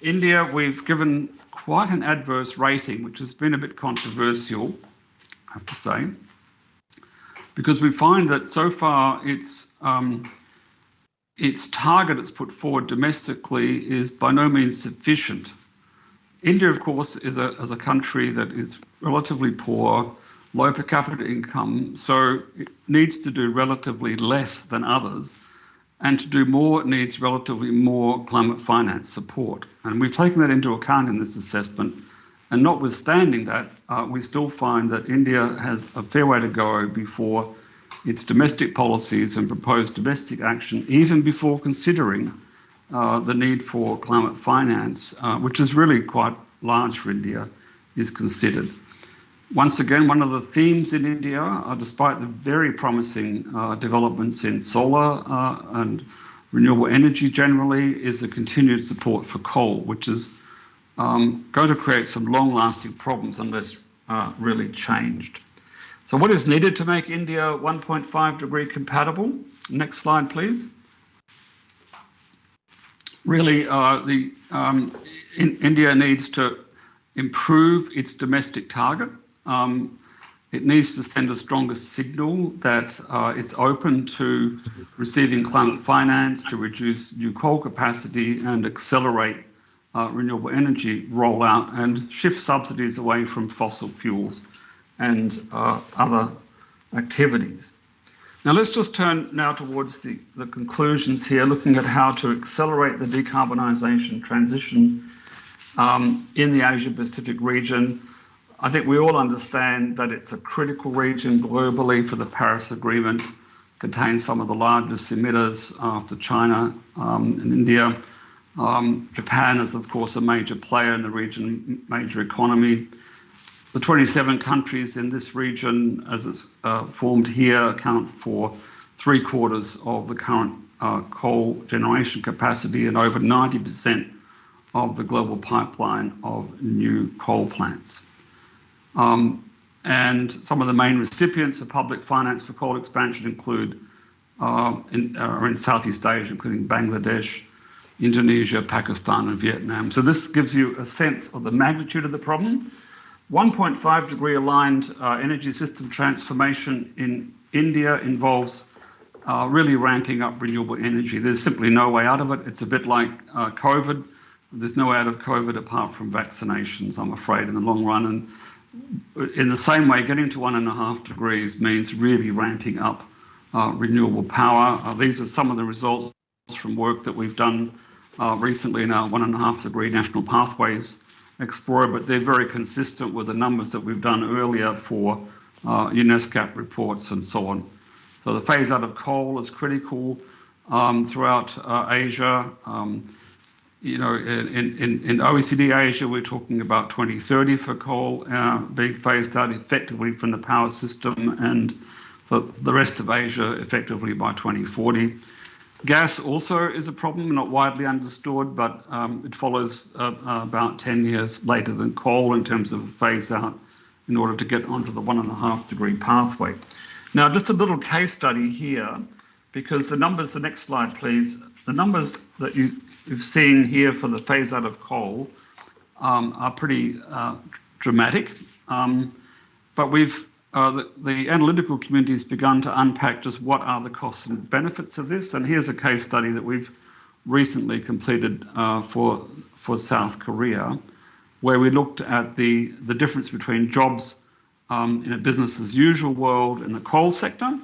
India, we've given quite an adverse rating, which has been a bit controversial, I have to say, because we find that so far its target it's put forward domestically is by no means sufficient. India, of course, is a country that is relatively poor, low per capita income, so it needs to do relatively less than others, and to do more it needs relatively more climate finance support. And we've taken that into account in this assessment, and notwithstanding that, we still find that India has a fair way to go before its domestic policies and proposed domestic action, even before considering the need for climate finance, which is really quite large for India, is considered. Once again, one of the themes in India, despite the very promising developments in solar and renewable energy generally, is the continued support for coal, which is going to create some long-lasting problems unless really changed. So what is needed to make India 1.5 degree compatible? Next slide, please. Really, India needs to improve its domestic target. It needs to send a stronger signal that it's open to receiving climate finance to reduce new coal capacity and accelerate renewable energy rollout and shift subsidies away from fossil fuels and other activities. Now let's just turn now towards the conclusions here, looking at how to accelerate the decarbonisation transition in the Asia-Pacific region. I think we all understand that it's a critical region globally for the Paris Agreement, contains some of the largest emitters after China and India. Japan is, of course, a major player in the region, major economy. The 27 countries in this region, as it's formed here, account for 3/4 of the current coal generation capacity and over 90% of the global pipeline of new coal plants. And some of the main recipients of public finance for coal expansion include in Southeast Asia, including Bangladesh, Indonesia, Pakistan, and Vietnam. So this gives you a sense of the magnitude of the problem. 1.5 degree aligned energy system transformation in India involves really ramping up renewable energy. There's simply no way out of it. It's a bit like COVID. There's no way out of COVID apart from vaccinations, I'm afraid, in the long run. And in the same way, getting to 1.5 degrees means really ramping up renewable power. These are some of the results from work that we've done recently in our 1.5 degree National Pathways Explorer, but they're very consistent with the numbers that we've done earlier for ESCAP reports and so on. So the phase out of coal is critical throughout Asia. You know, in OECD Asia, we're talking about 2030 for coal being phased out effectively from the power system, and for the rest of Asia effectively by 2040. Gas also is a problem, not widely understood, but it follows about 10 years later than coal in terms of phase out in order to get onto the 1.5 degree pathway. Now, just a little case study here, because the numbers, the next slide, please. The numbers that you've seen here for the phase out of coal are pretty dramatic. but the analytical community has begun to unpack just what are the costs and benefits of this. And here's a case study that we've recently completed for South Korea, where we looked at the difference between jobs in a business as usual world in the coal sector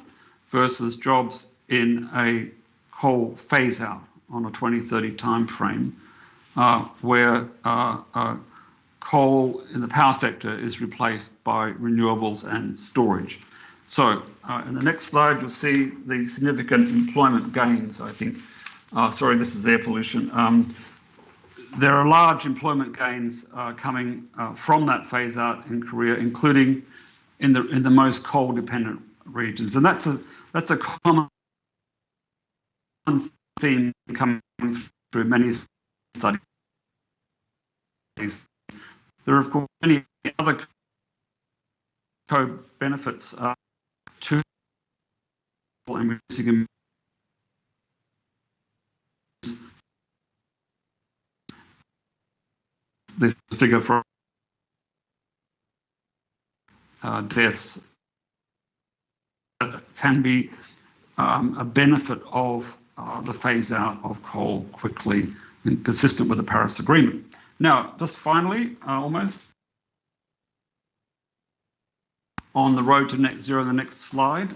versus jobs in a coal phase out on a 2030 timeframe, where coal in the power sector is replaced by renewables and storage. So in the next slide, you'll see the significant employment gains, I think. Sorry, this is air pollution. There are large employment gains coming from that phase out in Korea, including in the most coal dependent regions. And that's a common theme coming through many studies. There are, of course, many other co-benefits to and reducing this figure for deaths can be a benefit of the phase out of coal quickly and consistent with the Paris Agreement. Now, just finally, almost on the road to net zero, the next slide,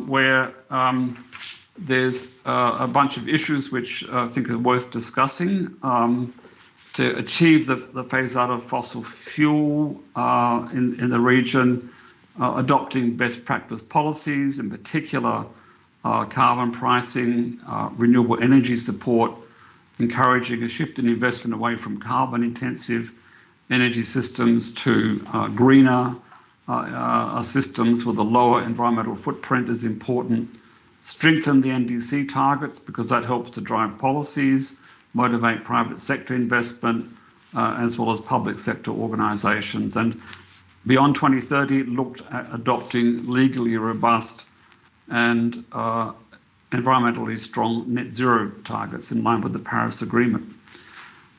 where there's a bunch of issues which I think are worth discussing. To achieve the phase out of fossil fuel in the region, adopting best practice policies, in particular carbon pricing, renewable energy support, encouraging a shift in investment away from carbon intensive energy systems to greener systems with a lower environmental footprint is important. Strengthen the NDC targets because that helps to drive policies, motivate private sector investment, as well as public sector organisations. And beyond 2030, looked at adopting legally robust and environmentally strong net zero targets in line with the Paris Agreement.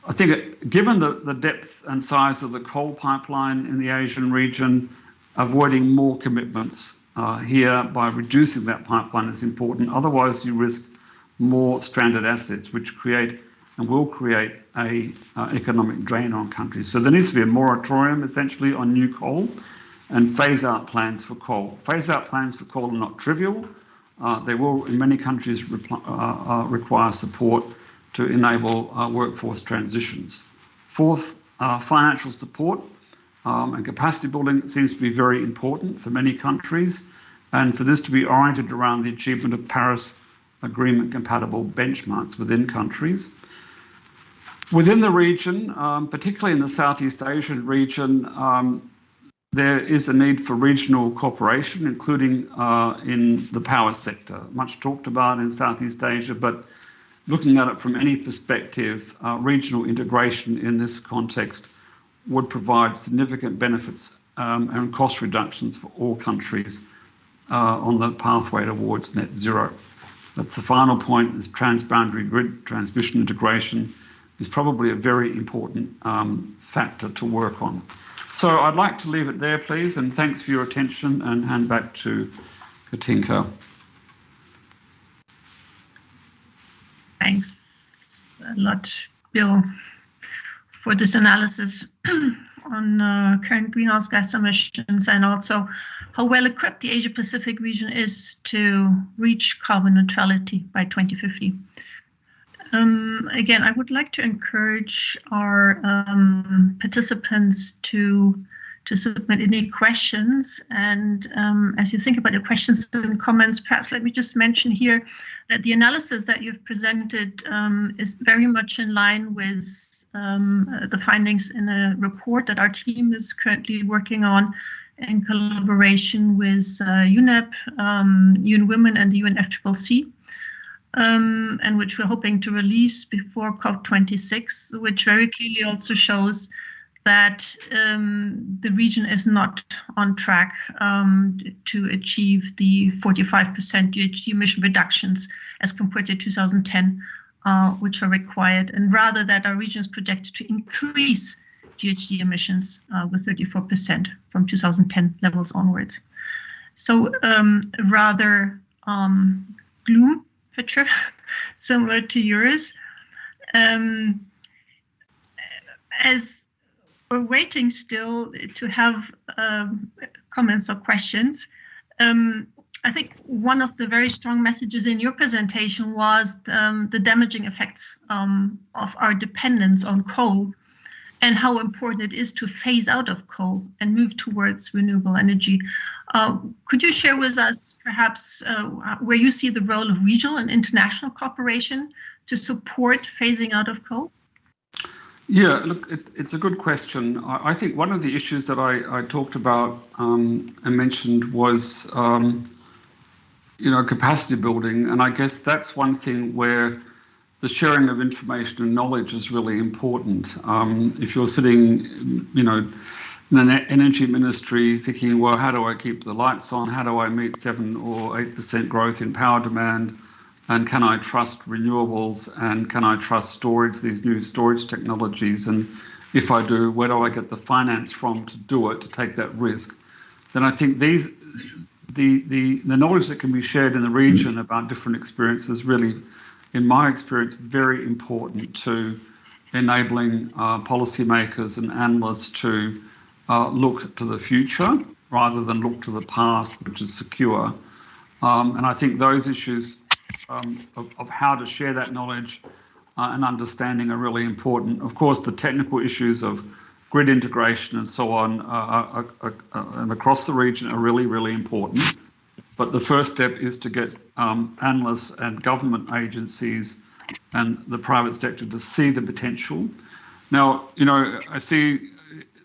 I think given the depth and size of the coal pipeline in the Asian region, avoiding more commitments here by reducing that pipeline is important. Otherwise, you risk more stranded assets, which create and will create a economic drain on countries. So there needs to be a moratorium essentially on new coal and phase out plans for coal. Phase out plans for coal are not trivial. They will, in many countries, require support to enable workforce transitions. Fourth, financial support and capacity building seems to be very important for many countries, and for this to be oriented around the achievement of Paris Agreement compatible benchmarks within countries. Within the region, particularly in the Southeast Asian region, there is a need for regional cooperation, including in the power sector. Much talked about in Southeast Asia, but looking at it from any perspective, regional integration in this context would provide significant benefits and cost reductions for all countries on the pathway towards net zero. That's the final point, is transboundary grid transmission integration is probably a very important factor to work on. So I'd like to leave it there, please, and thanks for your attention, and hand back to Katinka. Thanks a lot, Bill, for this analysis on current greenhouse gas emissions and also how well equipped the Asia Pacific region is to reach carbon neutrality by 2050. Again, I would like to encourage our participants to submit any questions. And as you think about your questions and comments, perhaps let me just mention here that the analysis that you've presented is very much in line with the findings in a report that our team is currently working on in collaboration with UNEP, UN Women, and the UNFCCC. And which we're hoping to release before COP26, which very clearly also shows that the region is not on track to achieve the 45% GHG emission reductions as compared to 2010, which are required, and rather that our region is projected to increase GHG emissions with 34% from 2010 levels onwards. So a rather gloom picture, similar to yours. As we're waiting still to have comments or questions, I think one of the very strong messages in your presentation was the damaging effects of our dependence on coal and how important it is to phase out of coal and move towards renewable energy. Could you share with us perhaps where you see the role of regional and international cooperation to support phasing out of coal? Yeah, look, it's a good question. I think one of the issues that I talked about and mentioned was, capacity building. And I guess that's one thing where the sharing of information and knowledge is really important. If you're sitting, in the energy ministry thinking, well, how do I keep the lights on? How do I meet 7 or 8% growth in power demand? And can I trust renewables? And can I trust storage, these new storage technologies? And if I do, where do I get the finance from to do it, to take that risk? Then I think the knowledge that can be shared in the region about different experiences really, in my experience, very important to enabling policymakers and analysts to look to the future rather than look to the past, which is secure. And I think those issues of how to share that knowledge and understanding are really important. Of course, the technical issues of grid integration and so on and across the region are really, really important. But the first step is to get analysts and government agencies and the private sector to see the potential. Now, I see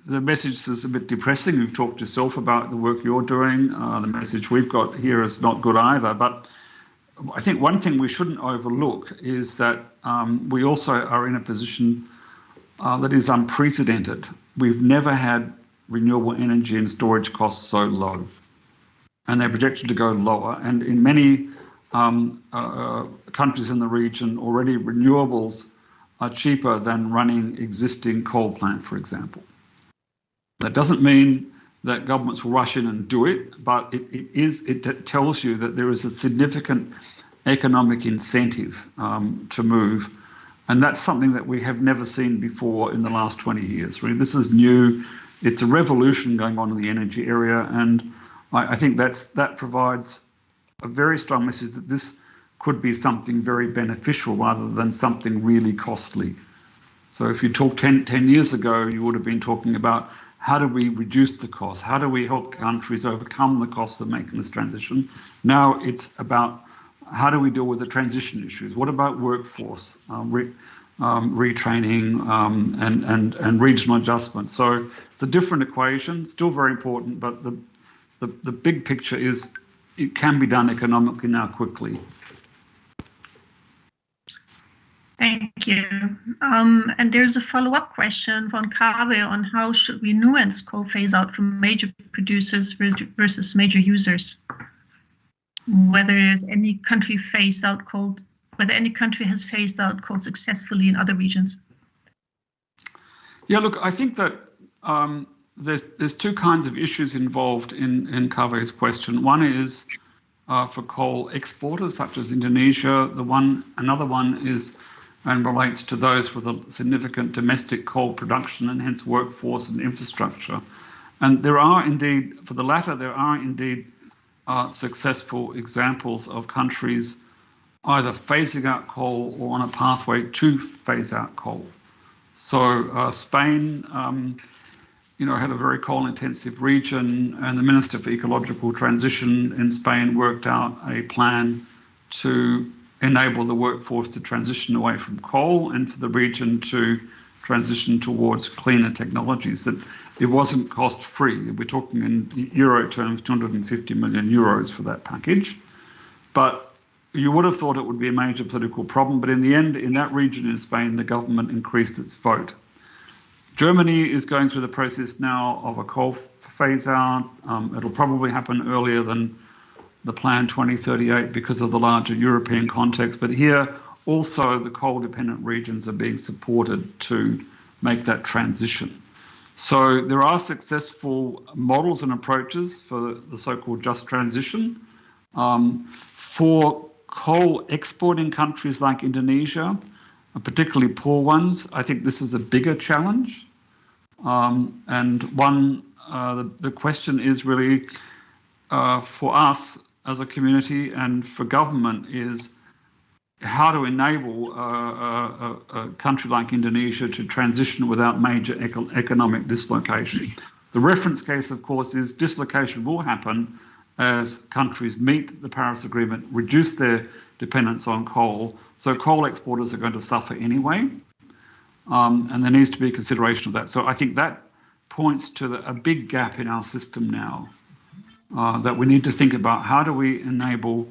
the message is a bit depressing. You've talked yourself about the work you're doing. The message we've got here is not good either. But I think one thing we shouldn't overlook is that we also are in a position that is unprecedented. We've never had renewable energy and storage costs so low, and they're projected to go lower. And in many countries in the region already, renewables are cheaper than running existing coal plant, for example. That doesn't mean that governments will rush in and do it, but it tells you that there is a significant economic incentive to move. And that's something that we have never seen before in the last 20 years. Really, this is new. It's a revolution going on in the energy area. And I think that provides a very strong message that this could be something very beneficial rather than something really costly. So if you talked 10 years ago, you would have been talking about how do we reduce the cost? How do we help countries overcome the costs of making this transition? Now it's about how do we deal with the transition issues? What about workforce, retraining and regional adjustment? So it's a different equation, still very important, but the big picture is it can be done economically now quickly. Thank you. And there's a follow-up question from Kaveh on how should we nuance coal phase out from major producers versus major users? Whether there's any country phased out coal, whether any country has phased out coal successfully in other regions. Yeah, look, I think that there's two kinds of issues involved in Kaveh's question. One is for coal exporters such as Indonesia. Another one is and relates to those with a significant domestic coal production and hence workforce and infrastructure. And there are indeed, for the latter, there are indeed successful examples of countries either phasing out coal or on a pathway to phase out coal. So Spain, had a very coal-intensive region, and the Minister for Ecological Transition in Spain worked out a plan to enable the workforce to transition away from coal and for the region to transition towards cleaner technologies. That it wasn't cost-free. We're talking in euro terms, 250 million euros for that package. But you would have thought it would be a major political problem. But in the end, in that region in Spain, the government increased its vote. Germany is going through the process now of a coal phase-out. It'll probably happen earlier than the plan 2038 because of the larger European context. But here also the coal-dependent regions are being supported to make that transition. So there are successful models and approaches for the so-called just transition. For coal exporting countries like Indonesia, particularly poor ones, I think this is a bigger challenge. And the question is really for us as a community and for government is how to enable a country like Indonesia to transition without major economic dislocation. The reference case, of course, is dislocation will happen as countries meet the Paris Agreement, reduce their dependence on coal. So coal exporters are going to suffer anyway. And there needs to be consideration of that. So I think that points to a big gap in our system now, that we need to think about how do we enable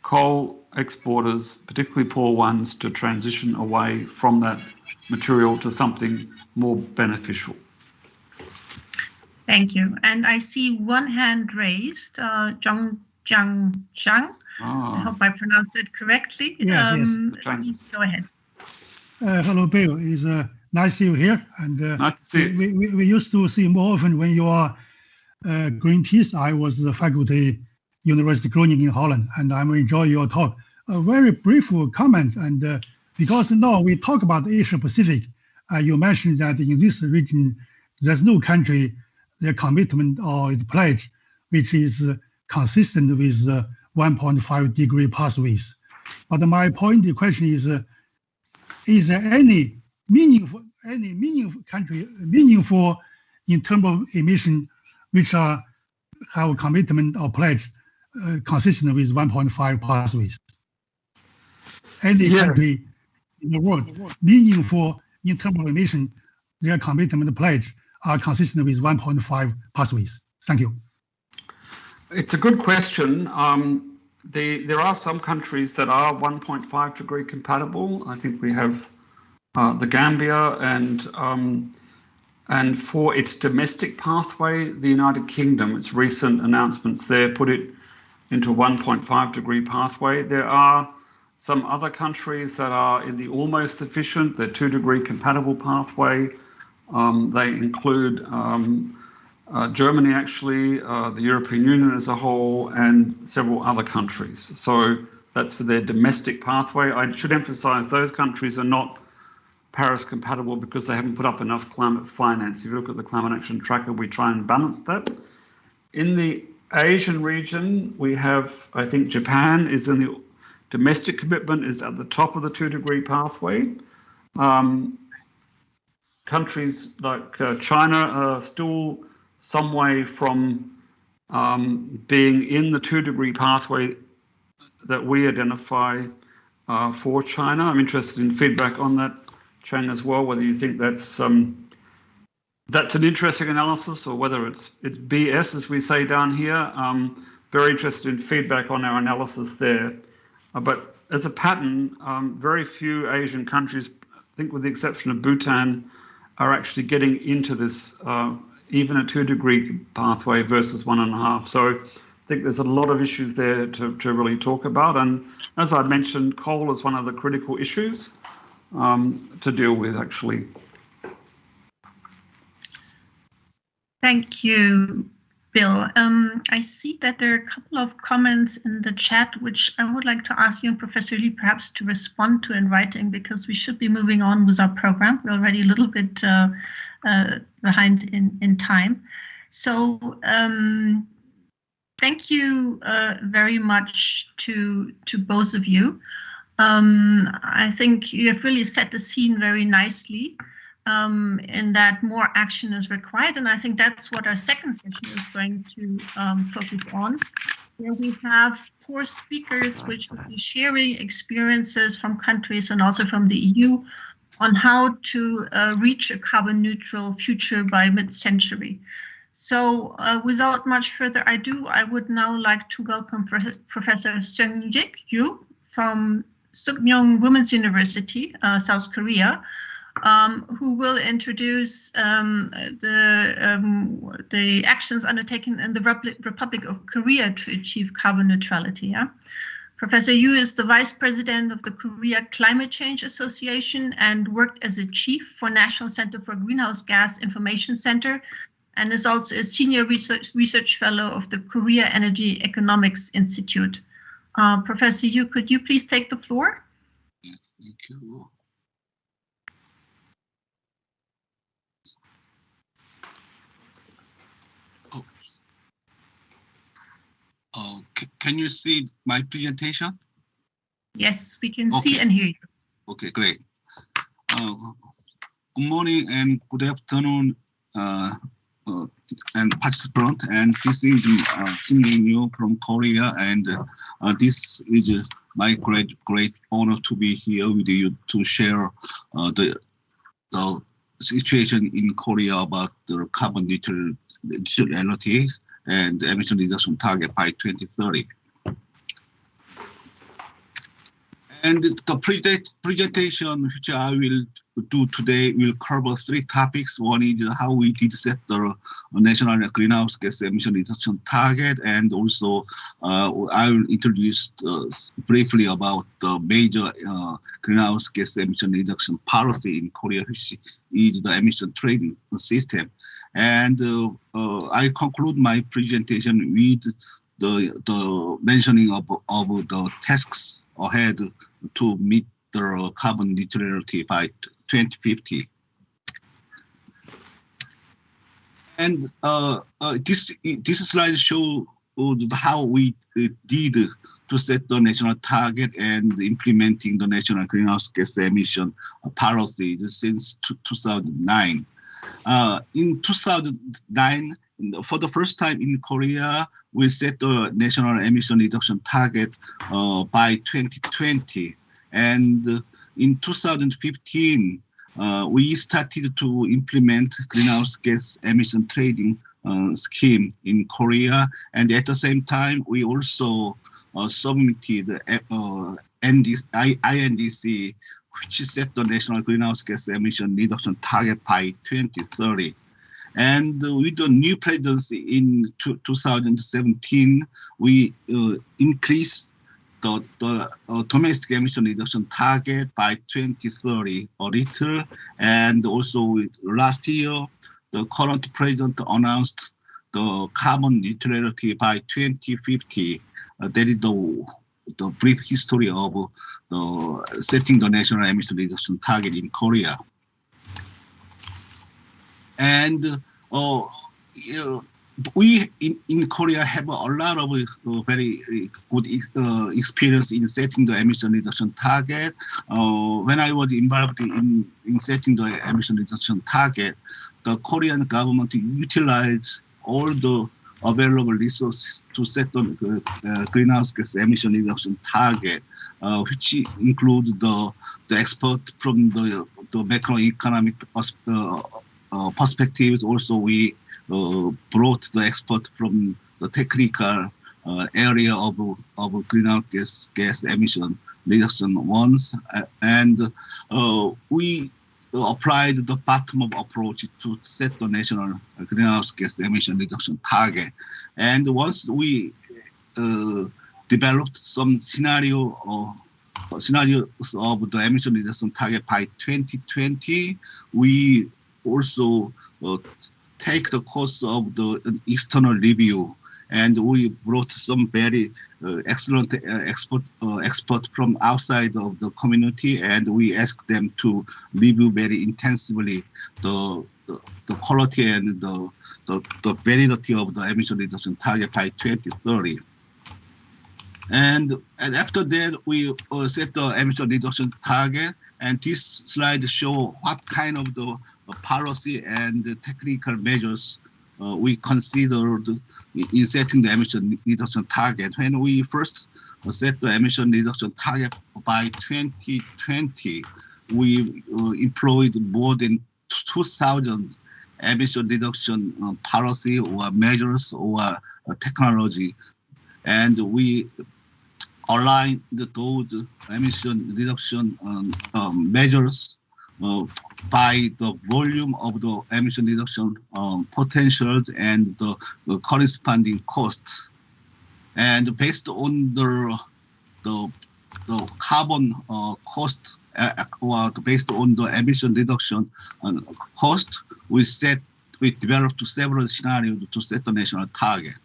coal exporters, particularly poor ones, to transition away from that material to something more beneficial. Thank you. And I see one hand raised, Zhang Zhang. I hope I pronounced it correctly. Yes, Please go ahead. Hello, Bill. It's nice to see you here. And nice to see you. We used to see more often when you are Greenpeace. I was the faculty University Groningen in Holland, and I enjoy your talk. A very brief comment, and because now we talk about Asia Pacific, you mentioned that in this region, there's no country, their commitment or its pledge, which is consistent with 1.5 degree pathways. But my point, the question is there any meaningful country, meaningful in terms of emission, which have a commitment or pledge consistent with 1.5 pathways? Any country in the world meaningful in terms of emission, their commitment pledge are consistent with 1.5 pathways? Thank you. It's a good question. There are some countries that are 1.5 degree compatible. I think we have the Gambia, and for its domestic pathway, the United Kingdom, its recent announcements there put it into a 1.5 degree pathway. There are some other countries that are in the almost sufficient, the 2 degree compatible pathway. They include Germany, actually, the European Union as a whole, and several other countries. So that's for their domestic pathway. I should emphasize those countries are not Paris compatible because they haven't put up enough climate finance. If you look at the Climate Action Tracker, we try and balance that. In the Asian region, we have, I think Japan is in the domestic commitment is at the top of the 2 degree pathway. Countries like China are still some way from being in the 2 degree pathway that we identify for China. I'm interested in feedback on that, Chang, as well, whether you think that's an interesting analysis or whether it's BS, as we say down here. Very interested in feedback on our analysis there. But as a pattern, very few Asian countries, I think with the exception of Bhutan, are actually getting into this even a 2 degree pathway versus 1.5. So I think there's a lot of issues there to really talk about. And as I mentioned, coal is one of the critical issues to deal with, actually. Thank you, Bill. I see that there are a couple of comments in the chat, which I would like to ask you and Professor Lee perhaps to respond to in writing, because we should be moving on with our program. We're already a little bit behind in time. So thank you very much to both of you. I think you have really set the scene very nicely. In that more action is required. And I think that's what our second session is going to focus on, where we have 4 speakers which will be sharing experiences from countries and also from the EU on how to reach a carbon neutral future by mid-century. So without much further ado, I would now like to welcome Professor SINGG Yu from Sukmyung Women's University, South Korea, who will introduce the actions undertaken in the Republic of Korea to achieve carbon neutrality. Yeah? Professor Yu is the Vice President of the Korea Climate Change Association and worked as a Chief for National Center for Greenhouse Gas Information Center, and is also a Senior Research Fellow of the Korea Energy Economics Institute. Professor Yu, could you please take the floor? Yes, thank you. Can you see my presentation? Yes, we can see and hear you. Okay, great. Good morning and good afternoon, and participant. And this is SINGG from Korea, and this is my great honor to be here with you to share the situation in Korea about the carbon neutrality and emission reduction target by 2030. And the presentation which I will do today will cover three topics. One is how we did set the national greenhouse gas emission reduction target, and also I will introduce briefly about the major greenhouse gas emission reduction policy in Korea, which is the emission trading system. And I conclude my presentation with the mentioning of the tasks ahead to meet the carbon neutrality by 2050. And this slide shows how we did to set the national target and implementing the national greenhouse gas emission policy since 2009. In 2009, for the first time in Korea, we set the national emission reduction target by 2020. And in 2015, we started to implement greenhouse gas emission trading scheme in Korea. And at the same time, we also submitted INDC, which set the national greenhouse gas emission reduction target by 2030. And with the new presidency in 2017, we increased the domestic emission reduction target by 2030 a little. And also last year, the current president announced the carbon neutrality by 2050. That is the brief history of setting the national emission reduction target in Korea. And we in Korea have a lot of very good experience in setting the emission reduction target. When I was involved in setting the emission reduction target, the Korean government utilized all the available resources to set the greenhouse gas emission reduction target, which include the expert from the macroeconomic perspectives. Also, we brought the expert from the technical area of greenhouse gas emission reduction ones, and we applied the bottom-up approach to set the national greenhouse gas emission reduction target. And once we developed some scenarios of the emission reduction target by 2020, we also take the course of the external review, and we brought some very excellent expert from outside of the community, and we asked them to review very intensively the quality and the validity of the emission reduction target by 2030. And after that, we set the emission reduction target. And this slide shows what kind of the policy and the technical measures we considered in setting the emission reduction target. When we first set the emission reduction target by 2020, we employed more than 2,000 emission reduction policy or measures or technology, and we align those emission reduction measures by the volume of the emission reduction potentials and the corresponding costs. And based on the the carbon cost or based on the emission reduction cost, we developed several scenarios to set the national target.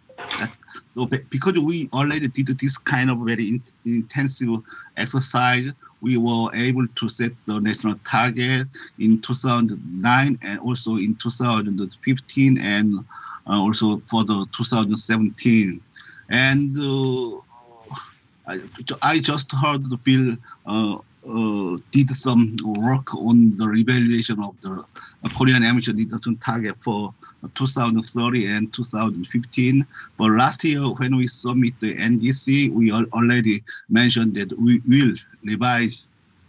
So because we already did this kind of very intensive exercise, we were able to set the national target in 2009 and also in 2015 and also for the 2017. And I just heard the bill did some work on the evaluation of the Korean emission reduction target for 2030 and 2015. But last year, when we submit the NDC, we already mentioned that we will revise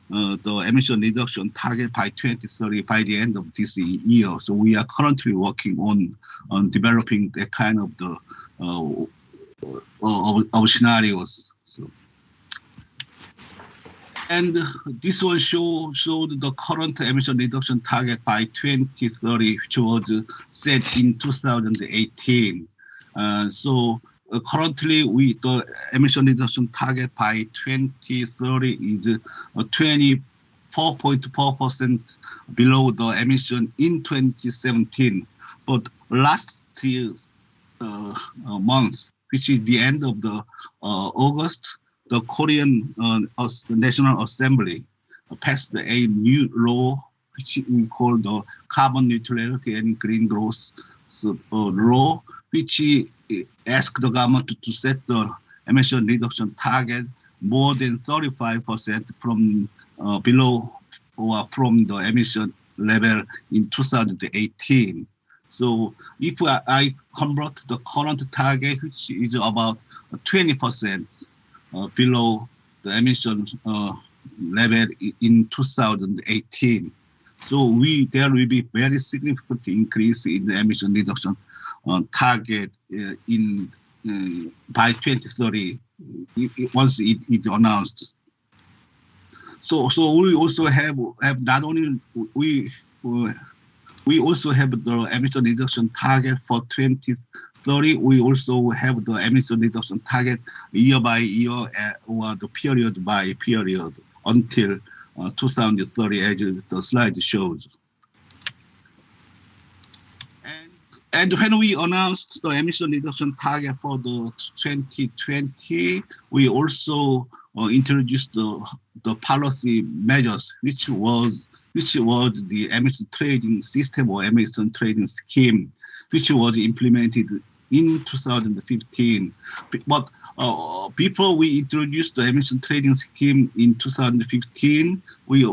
the emission reduction target by 2030 by the end of this year. So we are currently working on developing that kind of the of scenarios. So. And this one showed the current emission reduction target by 2030, which was set in 2018. So currently, the emission reduction target by 2030 is 24.4% below the emission in 2017. But last year's month, which is the end of the August, the Korean National Assembly passed a new law, which we call the Carbon Neutrality and Green Growth law, which asked the government to set the emission reduction target more than 35% from below or from the emission level in 2018. So if I convert the current target, which is about 20%, below the emission level in 2018. So there will be very significant increase in the emission reduction target by 2030 once it announced. So we also have not only we also have the emission reduction target for 2030. We also have the emission reduction target year by year or the period by period until 2030, as the slide shows. And when we announced the emission reduction target for the 2020, we also introduced the policy measures, which was the emission trading system or emission trading scheme, which was implemented in 2015. But before we introduced the emission trading scheme in 2015, we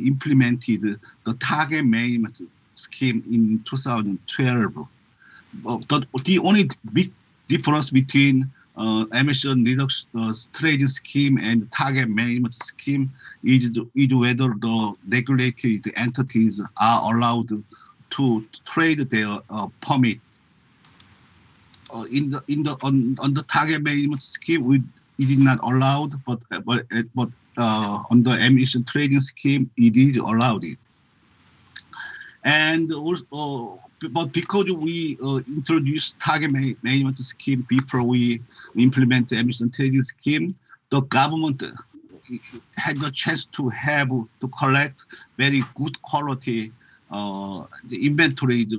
implemented the target management scheme in 2012. The only big difference between emission reduction trading scheme and target management scheme is whether the regulatory entities are allowed to trade their permit. On the target management scheme, it is not allowed, but on the emission trading scheme, it is allowed. And also, but because we introduced target management scheme before we implement the emission trading scheme, the government had the chance to collect very good quality the inventory at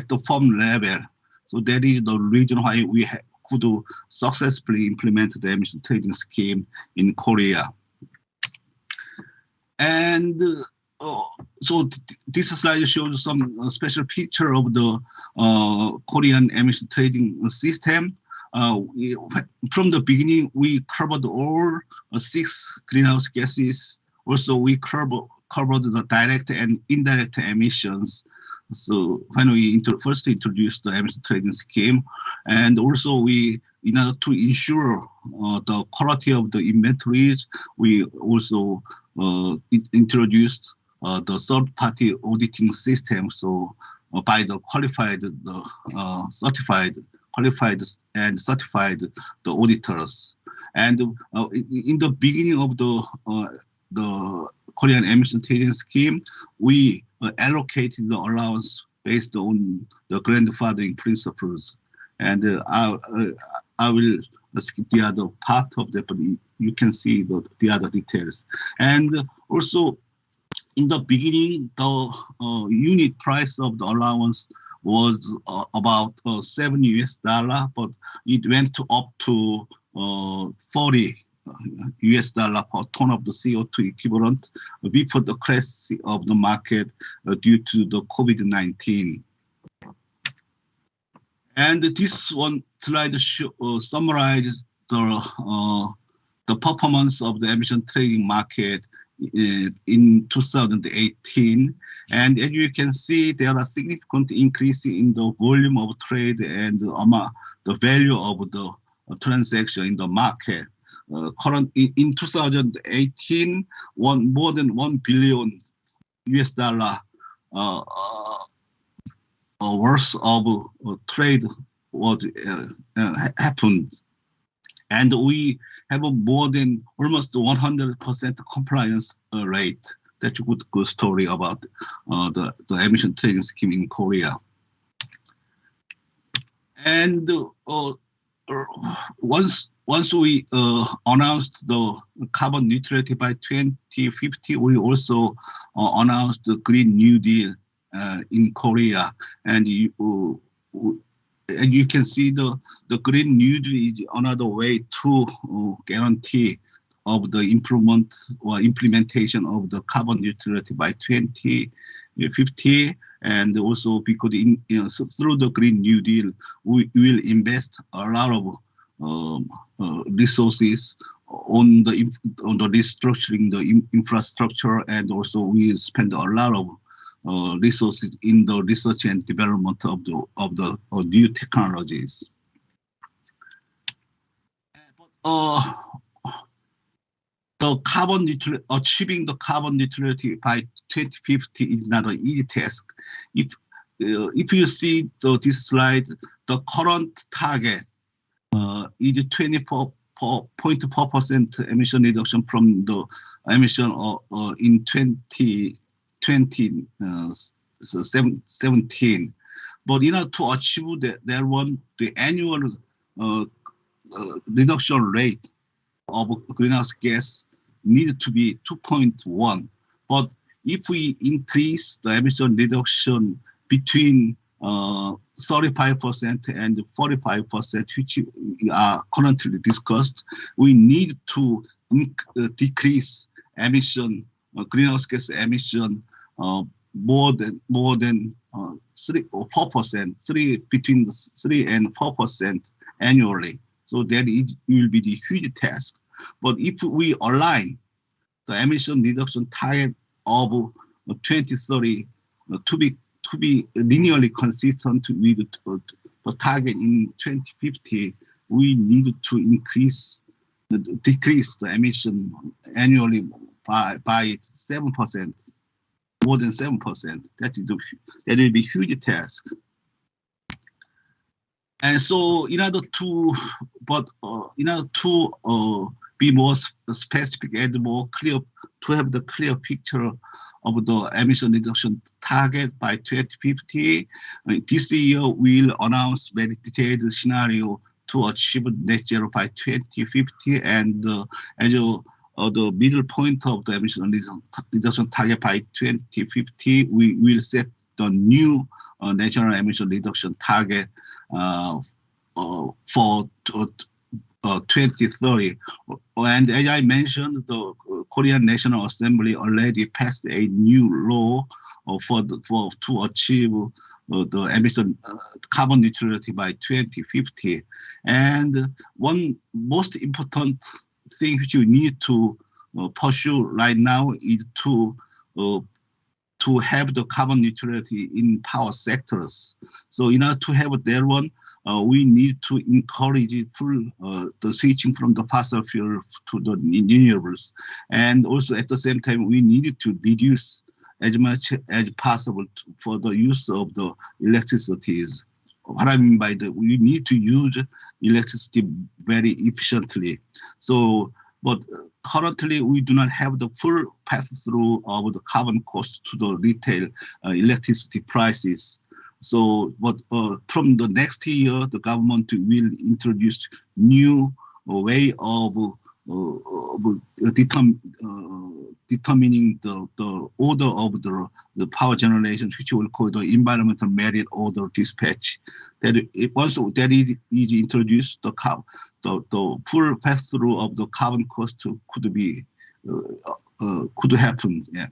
the farm level. So that is the reason why we could successfully implement the emission trading scheme in Korea. And so this slide shows some special picture of the Korean emission trading system. From the beginning, we covered all 6 greenhouse gases. Also, we covered the direct and indirect emissions. So when we first introduced the emission trading scheme, and also in order to ensure the quality of the inventories, we also introduced the third-party auditing system. So by the qualified and certified the auditors. And in the beginning of the Korean emission trading scheme, we allocated the allowance based on the grandfathering principles. And I will the other part of that, but you can see the other details. And also, in the beginning, the unit price of the allowance was about $7 US, but it went up to $40 US per ton of the CO2 equivalent before the crash of the market due to the COVID-19. And this one slide summarizes the performance of the emission trading market in 2018. And as you can see, there are significant increase in the volume of trade and the value of the transaction in the market. In 2018, more than $1 billion US worth of trade was happened. And we have more than almost 100% compliance rate. That's a good story about the emission trading scheme in Korea. And once we announced the carbon neutrality by 2050, we also announced the Green New Deal in Korea. And you can see the Green New Deal is another way to guarantee of the improvement or implementation of the carbon neutrality by 2050. And also because through the Green New Deal, we will invest a lot of resources on the restructuring the infrastructure, and also we spend a lot of resources in the research and development of the new technologies. Achieving the carbon neutrality by 2050 is not an easy task. If you see this slide, the current target is 24.4% emission reduction from the emission in 2017. But to achieve that one, the annual reduction rate of greenhouse gas needed to be 2.1. But if we increase the emission reduction between 35% and 45%, which are currently discussed, we need to decrease emission, greenhouse gas emission more than 3 or 4%, between 3 and 4% annually. So that will be the huge task. But if we align the emission reduction target of 2030 to be linearly consistent with the target in 2050, we need to decrease the emission annually by 7%, more than 7%. That will be a huge task. And so, in order to be more specific and more clear, to have the clear picture of the emission reduction target by 2050, this year we'll announce very detailed scenario to achieve net zero by 2050, and as the middle point of the emission reduction target by 2050, we will set the new national emission reduction target for 2030. And as I mentioned, the Korean National Assembly already passed a new law to achieve the emission carbon neutrality by 2050. And one most important thing which you need to pursue right now is to have the carbon neutrality in power sectors. So in order to have that one, we need to encourage the switching from the fossil fuel to the renewables. And also at the same time, we need to reduce as much as possible for the use of the electricities. What I mean by that, we need to use electricity very efficiently. So, but currently we do not have the full pass-through of the carbon cost to the retail electricity prices. So, but from the next year, the government will introduce new way of determining the order of the power generation, which we call the environmental merit order dispatch. That also that it is introduced, the full pass through of the carbon cost could happen. Yeah.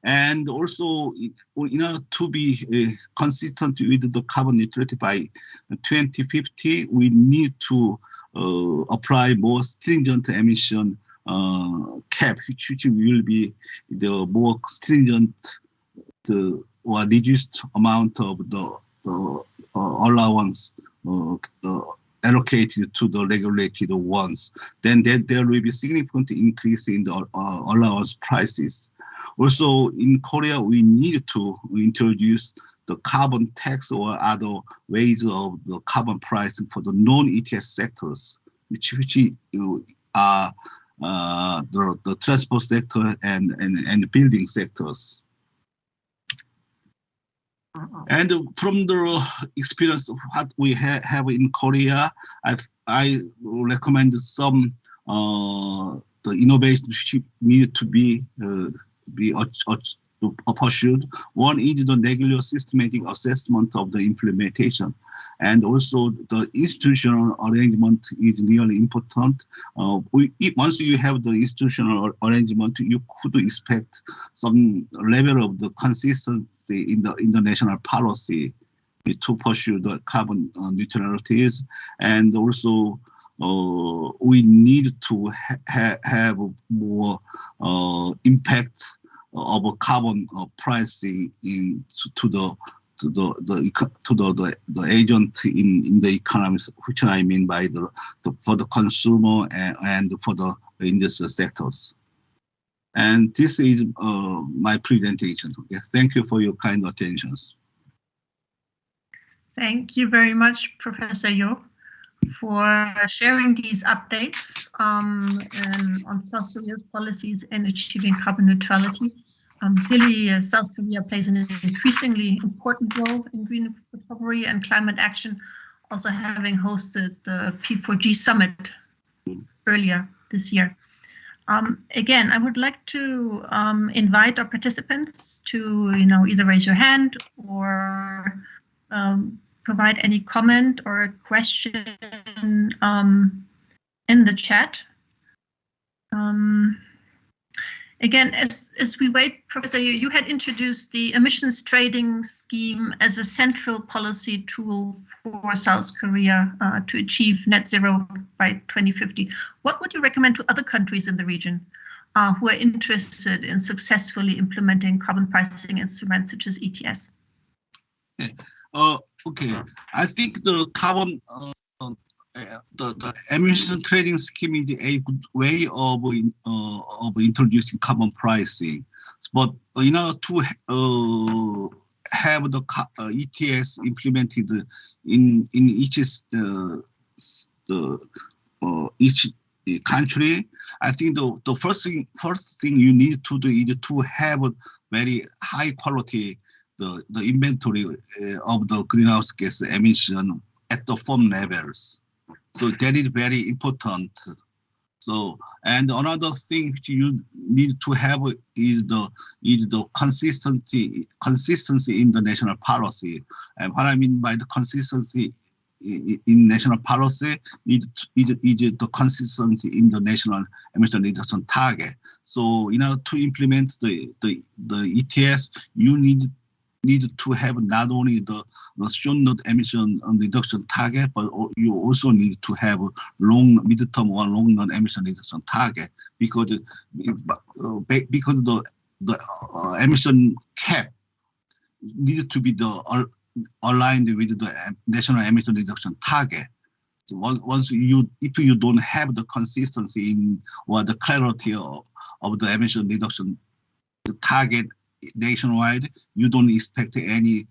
And also, to be consistent with the carbon neutrality by 2050, we need to apply more stringent emission cap, which will be the more stringent or reduced amount of the allowance allocated to the regulated ones. Then there will be significant increase in the allowance prices. Also, in Korea, we need to introduce the carbon tax or other ways of the carbon pricing for the non-ETS sectors, which are the transport sector and building sectors. And from the experience of what we have in Korea, I recommend some the innovation which need to be pursued. One is the regular systematic assessment of the implementation, and also the institutional arrangement is really important. Once you have the institutional arrangement, you could expect some level of the consistency in the national policy to pursue the carbon neutralities, and also we need to have more impact of carbon pricing to the agent in the economy, which I mean by for the consumer and for the industrial sectors. And this is my presentation. Okay, thank you for your kind attention. Thank you very much, Professor Yo, for sharing these updates on South Korea's policies in achieving carbon neutrality. Clearly, South Korea plays an increasingly important role in green recovery and climate action, also having hosted the P4G summit earlier this year. Again, I would like to invite our participants to either raise your hand or provide any comment or question in the chat. Again, as we wait, Professor, you had introduced the emissions trading scheme as a central policy tool for South Korea to achieve net zero by 2050. What would you recommend to other countries in the region who are interested in successfully implementing carbon pricing instruments such as ETS? Okay, I think the carbon the emission trading scheme is a good way of introducing carbon pricing, but to have the ETS implemented in each country, I think the first thing you need to do is to have a very high quality the inventory of the greenhouse gas emission at the firm levels. So that is very important. So, and another thing which you need to have is the consistency in the national policy. And what I mean by the consistency in national policy is the consistency in the national emission reduction target. So, to implement the ETS, you need to have not only the short emission reduction target, but you also need to have midterm or long-run emission reduction target, because the emission cap needs to be aligned with the national emission reduction target. So if you don't have the consistency or the clarity of the emission reduction target nationwide, you don't expect any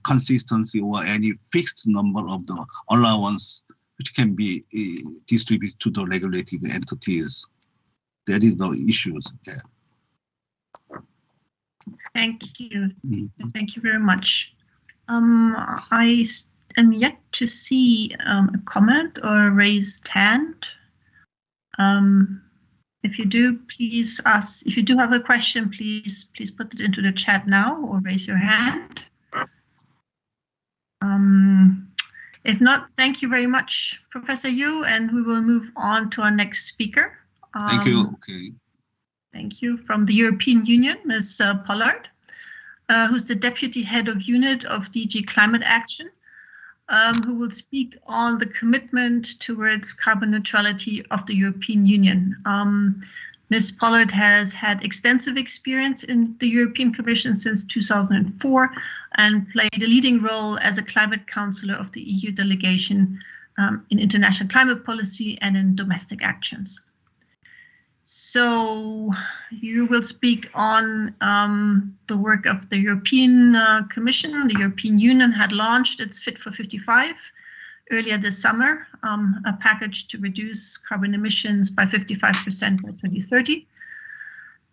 consistency or any fixed number of the allowance which can be distributed to the regulated entities. That is the issues there. Thank you. Thank you very much. I am yet to see a comment or a raised hand. If you do, please ask. If you do have a question, please put it into the chat now or raise your hand. If not, thank you very much, Professor Yu, and we will move on to our next speaker. Thank you. Okay. Thank you. From the European Union, Ms. Pollard, who's the Deputy Head of Unit of DG Climate Action, who will speak on the commitment towards carbon neutrality of the European Union. Ms. Pollard has had extensive experience in the European Commission since 2004 and played a leading role as a climate counselor of the EU delegation in international climate policy and in domestic actions. So you will speak on the work of the European Commission. The European Union had launched its Fit for 55 earlier this summer, a package to reduce carbon emissions by 55% by 2030.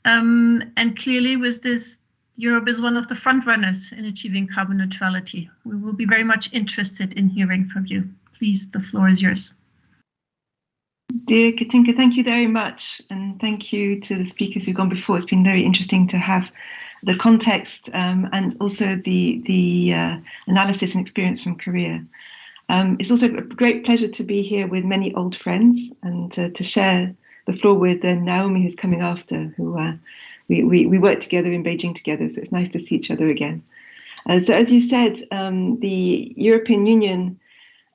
And clearly with this, Europe is one of the front runners in achieving carbon neutrality. We will be very much interested in hearing from you. Please, the floor is yours. Dear Katinka, thank you very much. And thank you to the speakers who've gone before. It's been very interesting to have the context and also the analysis and experience from Korea. It's also a great pleasure to be here with many old friends and to share the floor with Naomi, who's coming after, who we worked together in Beijing together, so it's nice to see each other again. So as you said, the European Union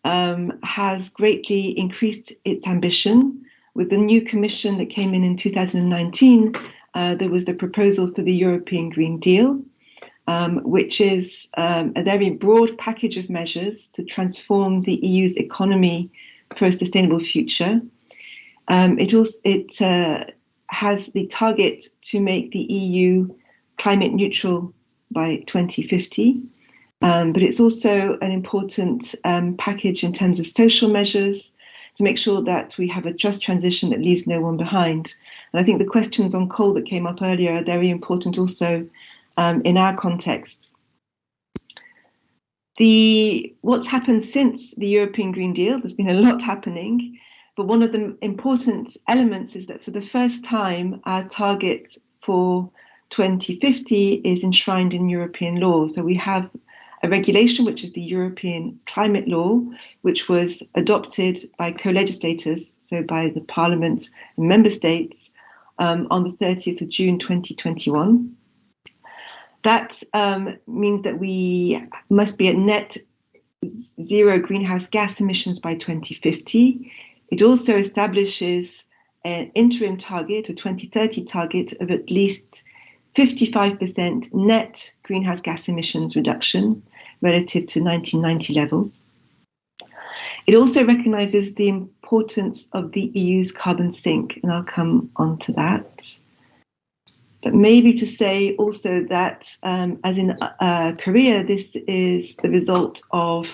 has greatly increased its ambition. With the new Commission that came in 2019, there was the proposal for the European Green Deal, which is a very broad package of measures to transform the EU's economy for a sustainable future. It has the target to make the EU climate neutral by 2050. But it's also an important package in terms of social measures to make sure that we have a just transition that leaves no one behind. And I think the questions on coal that came up earlier are very important also in our context. What's happened since the European Green Deal, there's been a lot happening, but one of the important elements is that for the first time, our target for 2050 is enshrined in European law. So we have a regulation, which is the European Climate Law, which was adopted by co-legislators, so by the Parliament and Member States, on the 30th of June 2021. That means that we must be at net zero greenhouse gas emissions by 2050. It also establishes an interim target, a 2030 target of at least 55% net greenhouse gas emissions reduction relative to 1990 levels. It also recognises the importance of the EU's carbon sink, and I'll come on to that. But maybe to say also that, as in Korea, this is the result of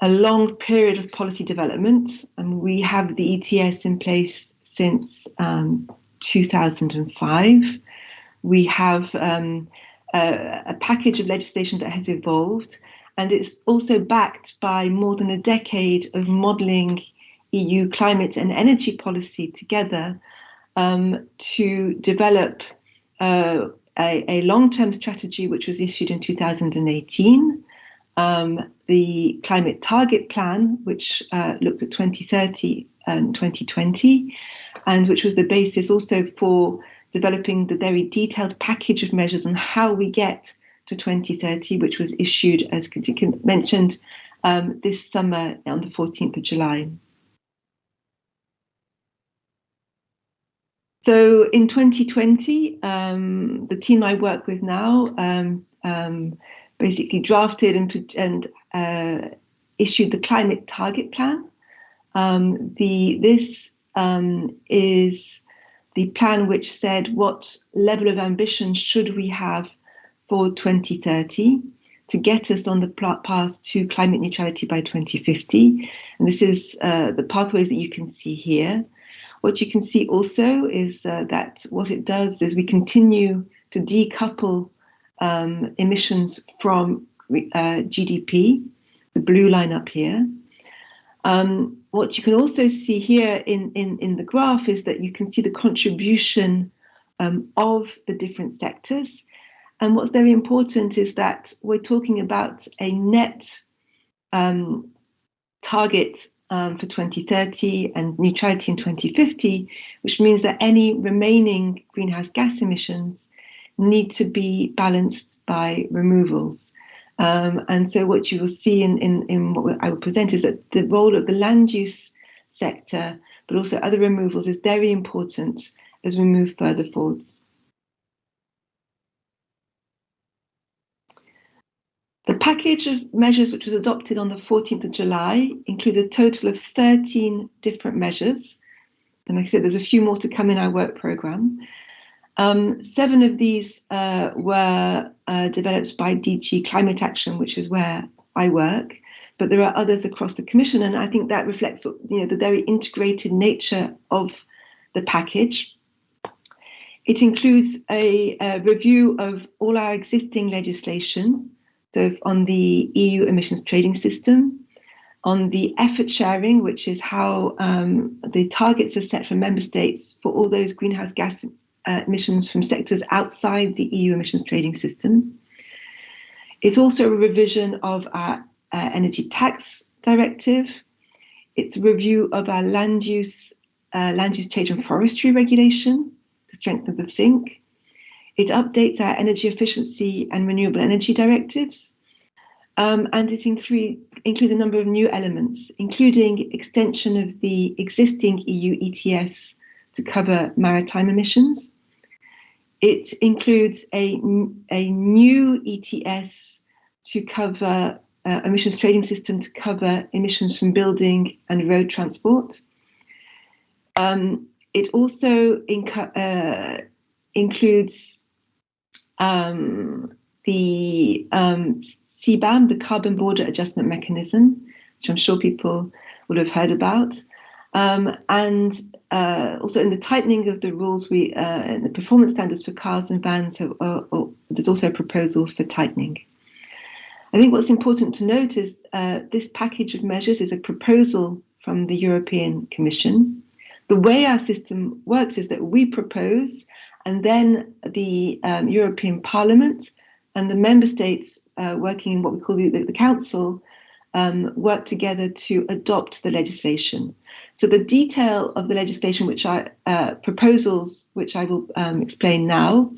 a long period of policy development, and we have the ETS in place since 2005. We have a package of legislation that has evolved, and it's also backed by more than a decade of modelling EU climate and energy policy together to develop a long-term strategy which was issued in 2018, the Climate Target Plan, which looked at 2030 and 2020, and which was the basis also for developing the very detailed package of measures on how we get to 2030, which was issued, as Katinka mentioned, this summer on the 14th of July. So in 2020, the team I work with now basically drafted and issued the Climate Target Plan. This is the plan which said what level of ambition should we have for 2030 to get us on the path to climate neutrality by 2050. And this is the pathways that you can see here. What you can see also is that what it does is we continue to decouple emissions from GDP. the blue line up here. What you can also see here in the graph is that you can see the contribution of the different sectors. And what's very important is that we're talking about a net target for 2030 and neutrality in 2050, which means that any remaining greenhouse gas emissions need to be balanced by removals. And so what you will see in what I will present is that the role of the land use sector, but also other removals, is very important as we move further forwards. The package of measures which was adopted on the 14th of July includes a total of 13 different measures. And like I said, there's a few more to come in our work programme. 7 of these were developed by DG Climate Action, which is where I work, but there are others across the Commission, and I think that reflects, the very integrated nature of the package. It includes a review of all our existing legislation, so on the EU emissions trading system, on the effort sharing, which is how the targets are set for member states for all those greenhouse gas emissions from sectors outside the EU emissions trading system. It's also a revision of our Energy Tax Directive. It's a review of our land use change and forestry regulation to strengthen the SINGG. It updates our energy efficiency and renewable energy directives. And it includes a number of new elements, including extension of the existing EU ETS to cover maritime emissions. It includes a new ETS to cover emissions trading system to cover emissions from building and road transport. It also includes the CBAM, the Carbon Border Adjustment Mechanism, which I'm sure people would have heard about. And also in the tightening of the rules, in the performance standards for cars and vans, there's also a proposal for tightening. I think what's important to note is this package of measures is a proposal from the European Commission. The way our system works is that we propose, and then the European Parliament and the member states working in what we call the Council work together to adopt the legislation. So the detail of the legislation, proposals, which I will explain now,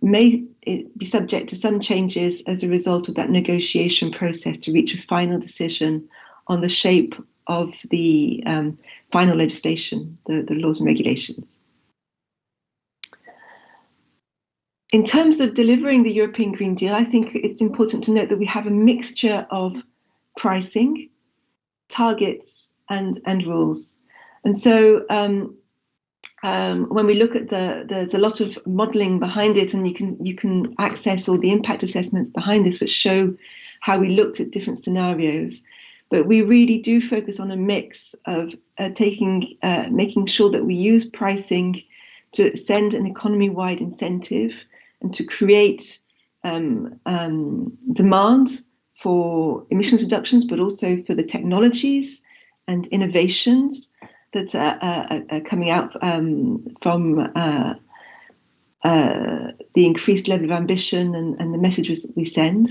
may be subject to some changes as a result of that negotiation process to reach a final decision on the shape of the final legislation, the laws and regulations. In terms of delivering the European Green Deal, I think it's important to note that we have a mixture of pricing, targets, and rules. And so when we look at there's a lot of modelling behind it, and you can access all the impact assessments behind this, which show how we looked at different scenarios. But we really do focus on a mix of making sure that we use pricing to send an economy-wide incentive and to create demand for emissions reductions, but also for the technologies and innovations that are coming out from the increased level of ambition and the messages that we send,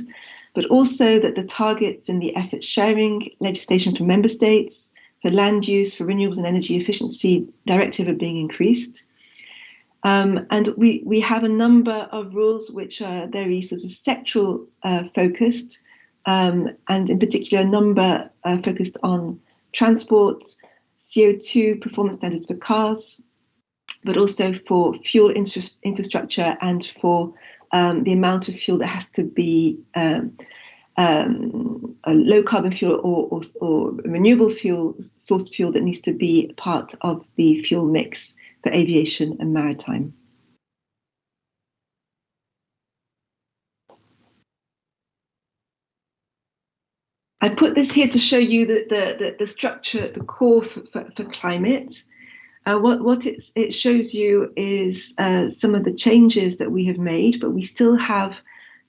but also that the targets in the effort sharing legislation for member states, for land use, for renewables and energy efficiency directive are being increased. And we have a number of rules which are very sort of sectoral focused, and in particular a number focused on transport, CO2 performance standards for cars, but also for fuel infrastructure and for the amount of fuel that has to be a low carbon fuel or renewable fuel, sourced fuel that needs to be part of the fuel mix for aviation and maritime. I put this here to show you the structure at the core for climate. What it shows you is some of the changes that we have made, but we still have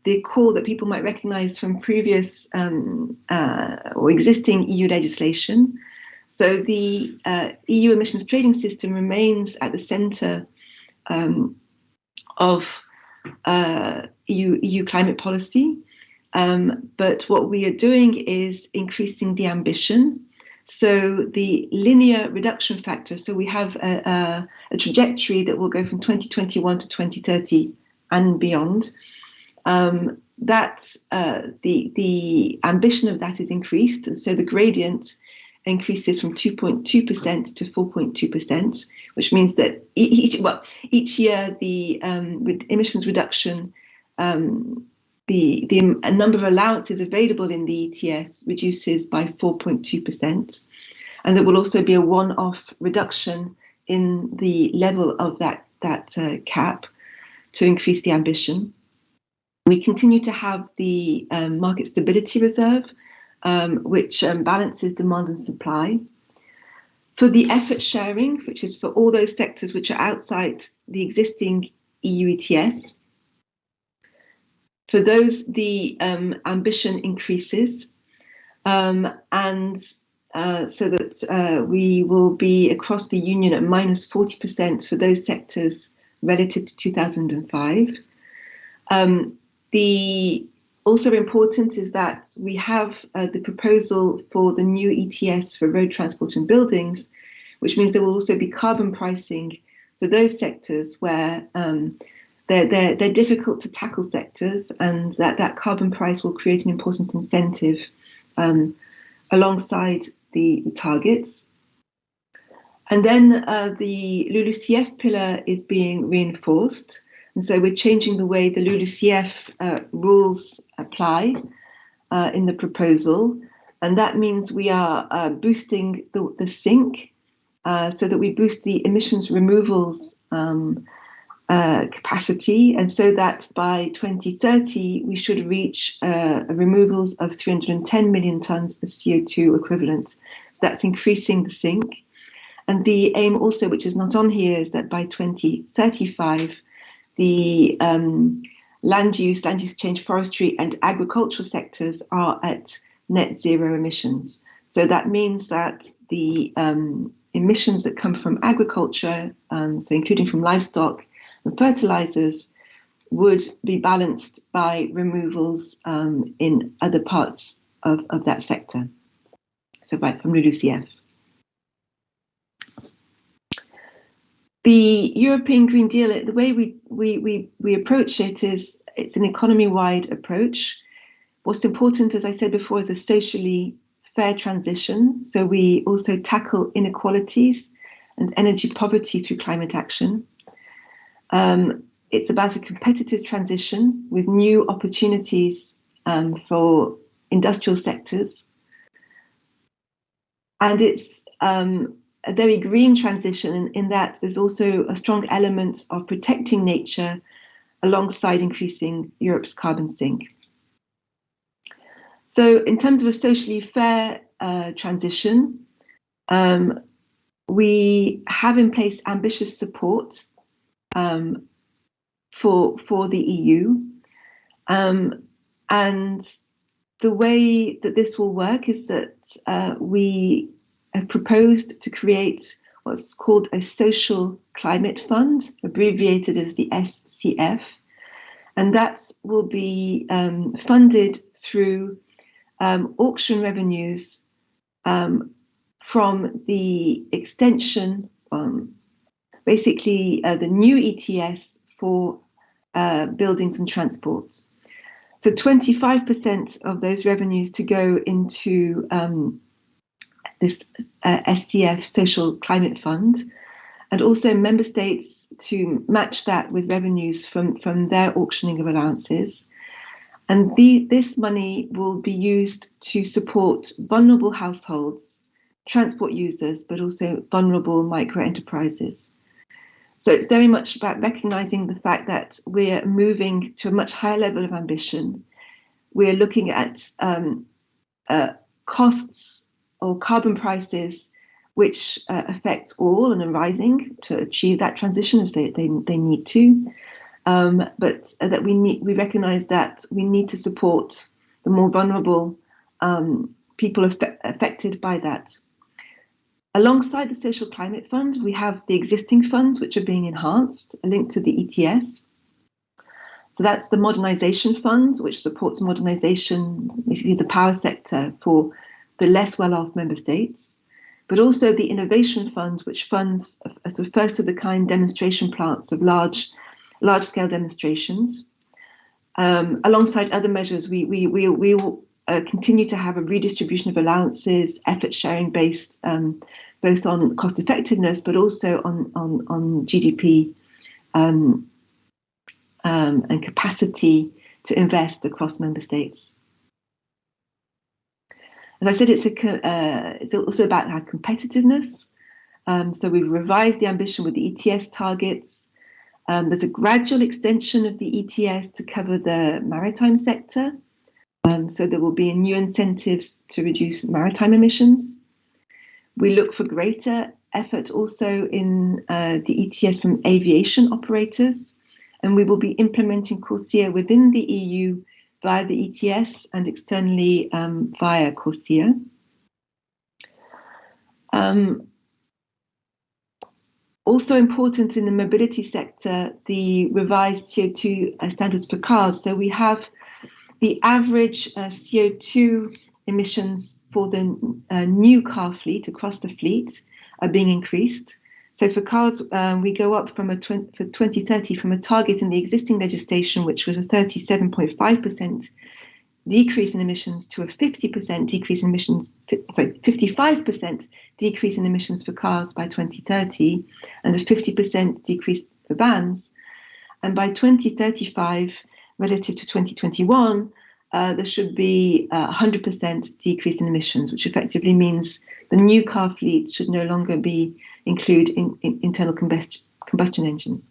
the call that people might recognize from previous or existing EU legislation. So the EU emissions trading system remains at the center of EU climate policy. But what we are doing is increasing the ambition. So the linear reduction factor, so we have a trajectory that will go from 2021 to 2030 and beyond. The ambition of that is increased. So the gradient increases from 2.2% to 4.2%, which means that each year the with emissions reduction, the number of allowances available in the ETS reduces by 4.2%, and there will also be a one-off reduction in the level of that cap to increase the ambition. We continue to have the market stability reserve, which balances demand and supply. For the effort sharing, which is for all those sectors which are outside the existing EU ETS, for those the ambition increases, so that we will be across the union at -40% for those sectors relative to 2005. Also important is that we have the proposal for the new ETS for road transport and buildings, which means there will also be carbon pricing for those sectors where they're difficult to tackle sectors, and that carbon price will create an important incentive alongside the targets. And then the LULUCF pillar is being reinforced. And so we're changing the way the LULUCF rules apply in the proposal. And that means we are boosting the SINGG so that we boost the emissions removals capacity. And so that by 2030, we should reach removals of 310 million tons of CO2 equivalent. So that's increasing the SINGG. And the aim also, which is not on here, is that by 2035, the land use change, forestry and agricultural sectors are at net zero emissions. So that means that the emissions that come from agriculture, so including from livestock and fertilizers, would be balanced by removals in other parts of that sector. So from LULUCF. The European Green Deal, the way we approach it is it's an economy-wide approach. What's important, as I said before, is a socially fair transition. So we also tackle inequalities and energy poverty through climate action. It's about a competitive transition with new opportunities for industrial sectors. And it's a very green transition in that there's also a strong element of protecting nature alongside increasing Europe's carbon sink. So in terms of a socially fair transition, we have in place ambitious support for the EU. And the way that this will work is that we have proposed to create what's called a social climate fund, abbreviated as the SCF, and that will be funded through auction revenues from the extension, basically the new ETS for buildings and transport. So 25% of those revenues to go into this SCF Social Climate Fund, and also member states to match that with revenues from their auctioning of allowances. And this money will be used to support vulnerable households, transport users, but also vulnerable micro enterprises. So it's very much about recognizing the fact that we're moving to a much higher level of ambition. We're looking at costs or carbon prices which affect all and are rising to achieve that transition as they need to. but that we recognise that we need to support the more vulnerable people affected by that. Alongside the Social Climate Fund, we have the existing funds which are being enhanced, linked to the ETS. So that's the Modernisation Fund, which supports modernisation, basically the power sector for the less well-off member states, but also the Innovation Fund, which funds sort of first-of-the-kind demonstration plants of large-scale demonstrations. Alongside other measures, we will continue to have a redistribution of allowances, effort sharing based both on cost effectiveness, but also on GDP and capacity to invest across member states. As I said, it's also about our competitiveness. So we've revised the ambition with the ETS targets. There's a gradual extension of the ETS to cover the maritime sector. So there will be new incentives to reduce maritime emissions. We look for greater effort also in the ETS from aviation operators, and we will be implementing CORSIA within the EU via the ETS and externally via CORSIA. Also important in the mobility sector, the revised CO2 standards for cars. So we have the average CO2 emissions for the new car fleet across the fleet are being increased. So for cars, we go up for 2030 from a target in the existing legislation, which was a 37.5% decrease in emissions, to a 50% decrease in emissions, 55% decrease in emissions for cars by 2030, and a 50% decrease for vans. And by 2035, relative to 2021, there should be a 100% decrease in emissions, which effectively means the new car fleet should no longer include internal combustion engines.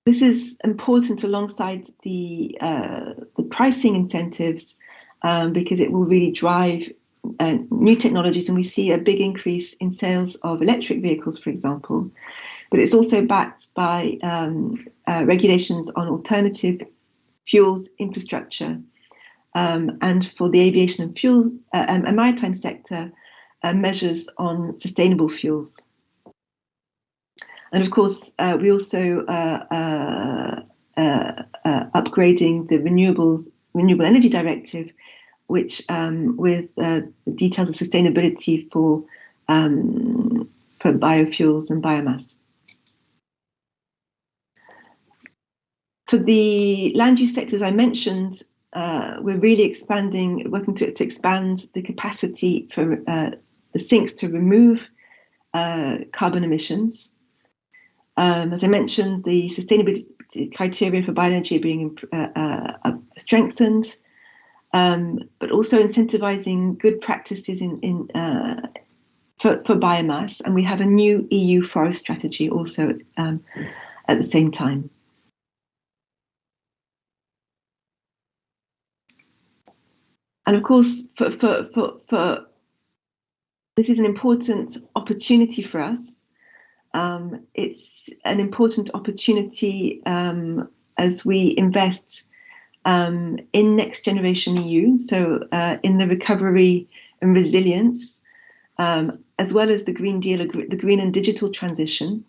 This is important alongside the pricing incentives because it will really drive new technologies, and we see a big increase in sales of electric vehicles, for example. But it's also backed by regulations on alternative fuels infrastructure, and for the aviation and fuel and maritime sector, measures on sustainable fuels. And of course, we also upgrading the Renewable Energy Directive, which with details of sustainability for biofuels and biomass. For the land use sector, as I mentioned, we're really working to expand the capacity for the sinks to remove carbon emissions. As I mentioned, the sustainability criteria for bioenergy are being strengthened, but also incentivizing good practices for biomass. And we have a new EU forest strategy also at the same time. And of course, for this is an important opportunity for us. It's an important opportunity as we invest in Next Generation EU, so in the recovery and resilience, as well as the Green Deal, the green and digital transition.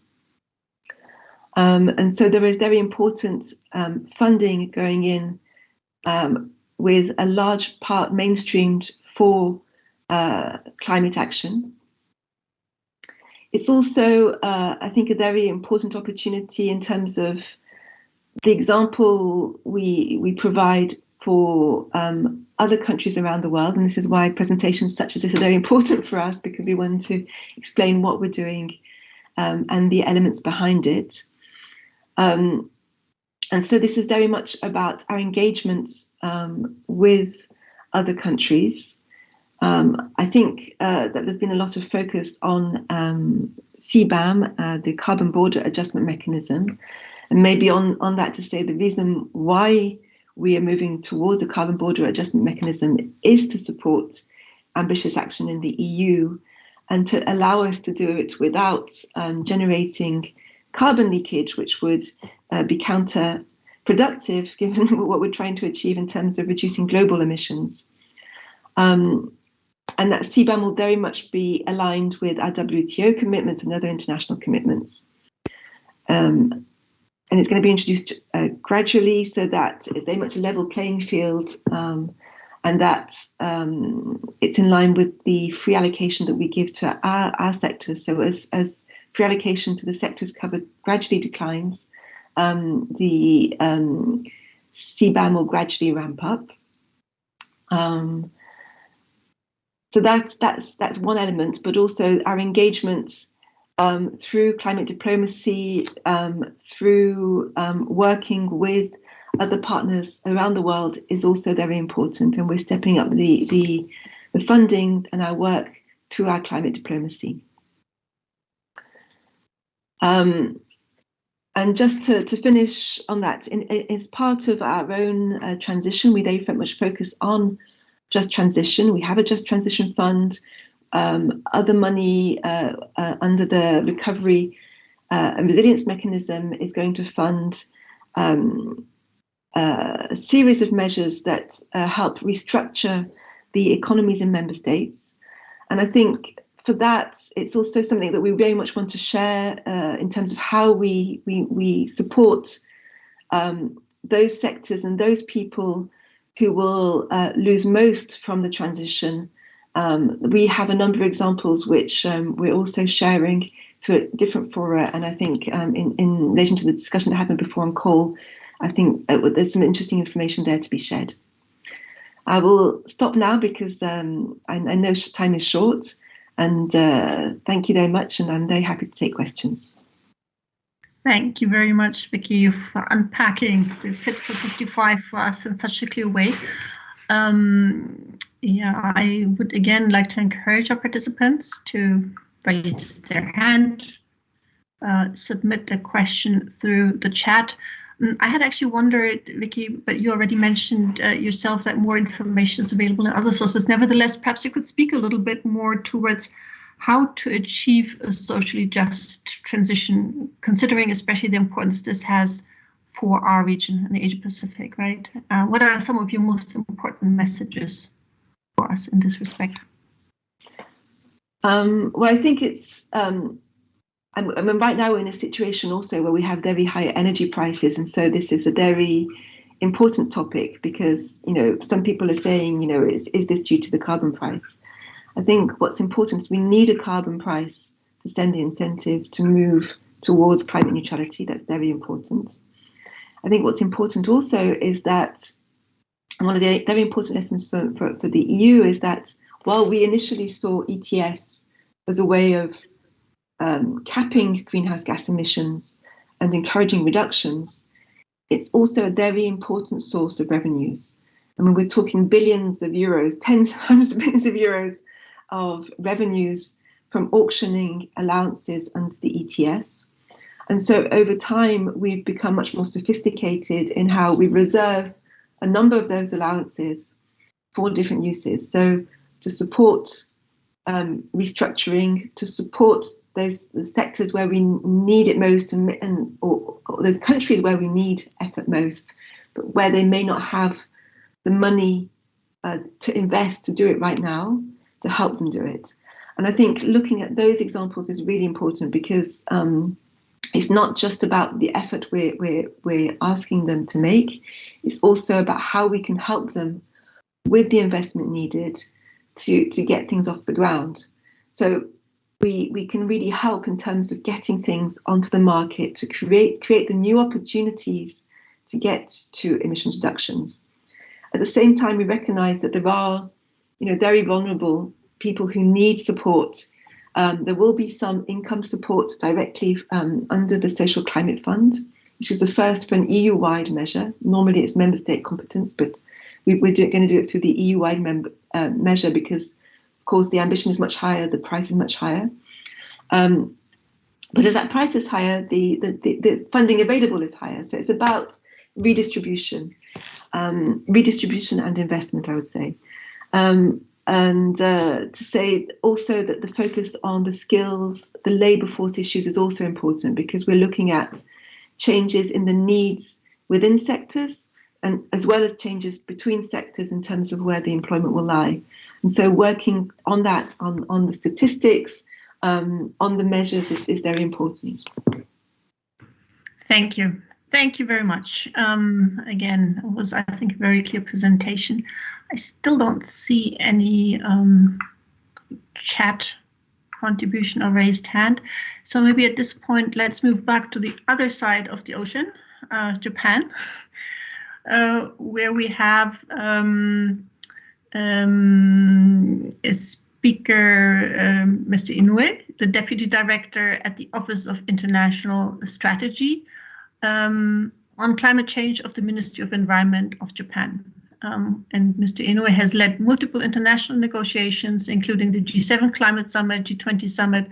And so there is very important funding going in with a large part mainstreamed for climate action. It's also, I think, a very important opportunity in terms of the example we provide for other countries around the world. And this is why presentations such as this are very important for us, because we want to explain what we're doing and the elements behind it. And so this is very much about our engagements with other countries. I think that there's been a lot of focus on CBAM, the Carbon Border Adjustment Mechanism, and maybe on that to say the reason why we are moving towards a Carbon Border Adjustment Mechanism is to support ambitious action in the EU and to allow us to do it without generating carbon leakage, which would be counterproductive given what we're trying to achieve in terms of reducing global emissions. And that CBAM will very much be aligned with our WTO commitments and other international commitments. And it's going to be introduced gradually so that it's very much a level playing field, and that it's in line with the free allocation that we give to our sectors. So as free allocation to the sectors covered gradually declines, the CBAM will gradually ramp up. So that's one element, but also our engagement through climate diplomacy, through working with other partners around the world is also very important, and we're stepping up the funding and our work through our climate diplomacy. And just to finish on that, as part of our own transition, we very much focus on just transition. We have a just transition fund. Other money under the recovery and resilience mechanism is going to fund a series of measures that help restructure the economies in member states. And I think for that, it's also something that we very much want to share in terms of how we support those sectors and those people who will lose most from the transition. We have a number of examples which we're also sharing through different fora, and I think in relation to the discussion that happened before on coal, I think there's some interesting information there to be shared. I will stop now because I know time is short, and thank you very much, and I'm very happy to take questions. Thank you very much, Vicky, for unpacking the Fit for 55 for us in such a clear way. Yeah, I would again like to encourage our participants to raise their hand, submit a question through the chat. I had actually wondered, Vicky, but you already mentioned yourself that more information is available in other sources. Nevertheless, perhaps you could speak a little bit more towards how to achieve a socially just transition, considering especially the importance this has for our region in the Asia Pacific, right? What are some of your most important messages for us in this respect? Well, I think it's, I mean, right now we're in a situation also where we have very high energy prices. And so this is a very important topic because, you know, some people are saying, you know, is this due to the carbon price? I think what's important is we need a carbon price to send the incentive to move towards climate neutrality. That's very important. I think what's important also is that one of the very important lessons for the EU is that while we initially saw ETS as a way of capping greenhouse gas emissions and encouraging reductions, it's also a very important source of revenues. I mean, we're talking billions of euros, tens, hundreds of billions of euros of revenues from auctioning allowances under the ETS. And so over time, we've become much more sophisticated in how we reserve a number of those allowances for different uses. So to support restructuring, to support those sectors where we need it most, or those countries where we need effort most, but where they may not have the money to invest to do it right now, to help them do it. And I think looking at those examples is really important because it's not just about the effort we're asking them to make, it's also about how we can help them with the investment needed to get things off the ground. So we can really help in terms of getting things onto the market to create the new opportunities to get to emissions reductions. At the same time, we recognise that there are, you know, very vulnerable people who need support. There will be some income support directly under the Social Climate Fund, which is the first for an EU-wide measure. Normally it's member state competence, but we're going to do it through the EU-wide measure because, of course, the ambition is much higher, the price is much higher. But as that price is higher, the funding available is higher. So it's about redistribution and investment, I would say. And to say also that the focus on the skills, the labour force issues is also important, because we're looking at changes in the needs within sectors, and as well as changes between sectors in terms of where the employment will lie. And so working on that, on the statistics, on the measures is very important. Thank you. Thank you very much. Again, it was, I think, a very clear presentation. I still don't see any chat contribution or raised hand. So maybe at this point, let's move back to the other side of the ocean, Japan, where we have a speaker, Mr. Inoue, the Deputy Director at the Office of International Strategy on climate change of the Ministry of Environment of Japan. And Mr. Inoue has led multiple international negotiations, including the G7 Climate Summit, G20 Summit,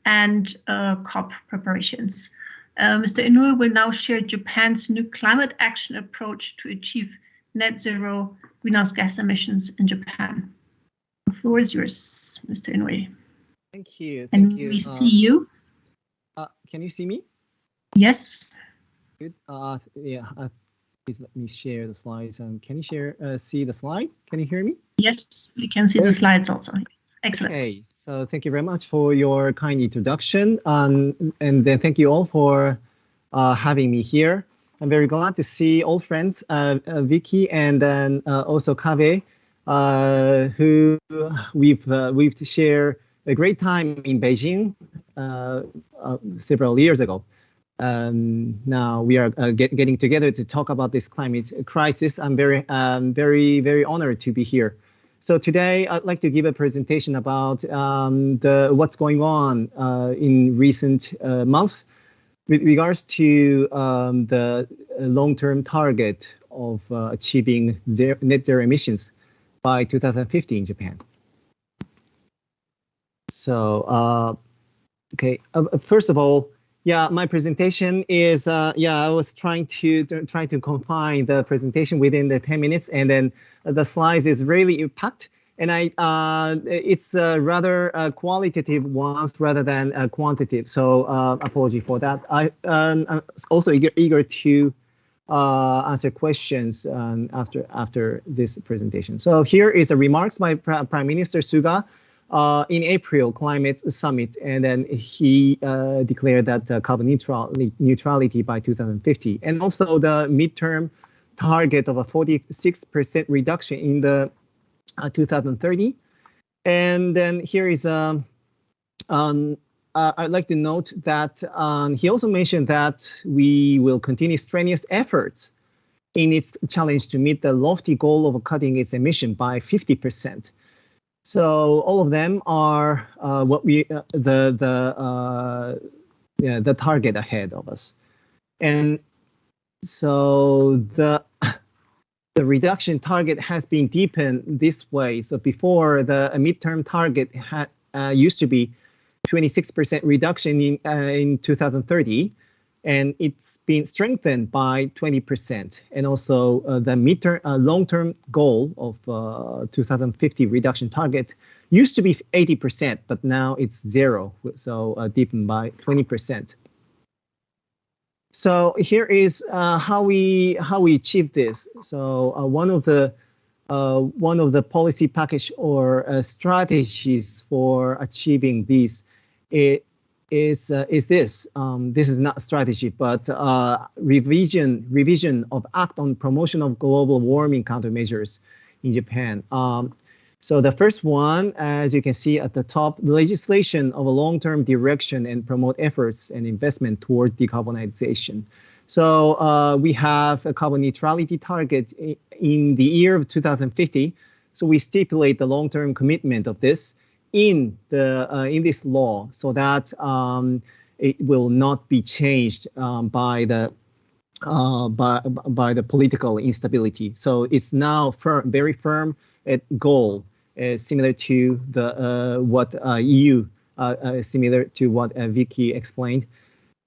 and COP preparations. Mr. Inoue will now share Japan's new climate action approach to achieve net zero greenhouse gas emissions in Japan. The floor is yours, Mr. Inoue. Thank you. And we see you. Can you see me? Yes. Good. Yeah. Please let me share the slides. And can you see the slide? Can you hear me? Yes, we can see the slides also. Yes. Excellent. Okay. So thank you very much for your kind introduction. And then thank you all for having me here. I'm very glad to see old friends, Vicky, and then also Kaveh, who we've shared a great time in Beijing several years ago. Now we are getting together to talk about this climate crisis. I'm very honored to be here. So today I'd like to give a presentation about what's going on in recent months with regards to the long-term target of achieving net zero emissions by 2050 in Japan. So, okay, first of all, yeah, my presentation is, I was trying to confine the presentation within the 10 minutes, and then the slides is really packed, and it's rather qualitative ones rather than quantitative. So apology for that. I'm also eager to answer questions after this presentation. So here is the remarks by Prime Minister Suga in April climate summit, and then he declared that carbon neutrality by 2050, and also the midterm target of a 46% reduction in the 2030. And then here is I'd like to note that he also mentioned that we will continue strenuous efforts in its challenge to meet the lofty goal of cutting its emission by 50%. So all of them are what we the target ahead of us, and so the reduction target has been deepened this way. So before, the midterm target had used to be 26% reduction in 2030, and it's been strengthened by 20%. And also the midterm long-term goal of 2050 reduction target used to be 80%, but now it's 0, so deepened by 20%. So here is how we achieve this. So one of the policy package or strategies for achieving these is this. This is not strategy, but revision of Act on Promotion of Global Warming Countermeasures in Japan. So the first one, as you can see at the top, legislation of a long-term direction and promote efforts and investment toward decarbonization. So we have a carbon neutrality target in the year of 2050. So we stipulate the long-term commitment of this in this law, so that it will not be changed by the political instability. So it's now very firm goal, similar to the what EU, similar to what Vicky explained.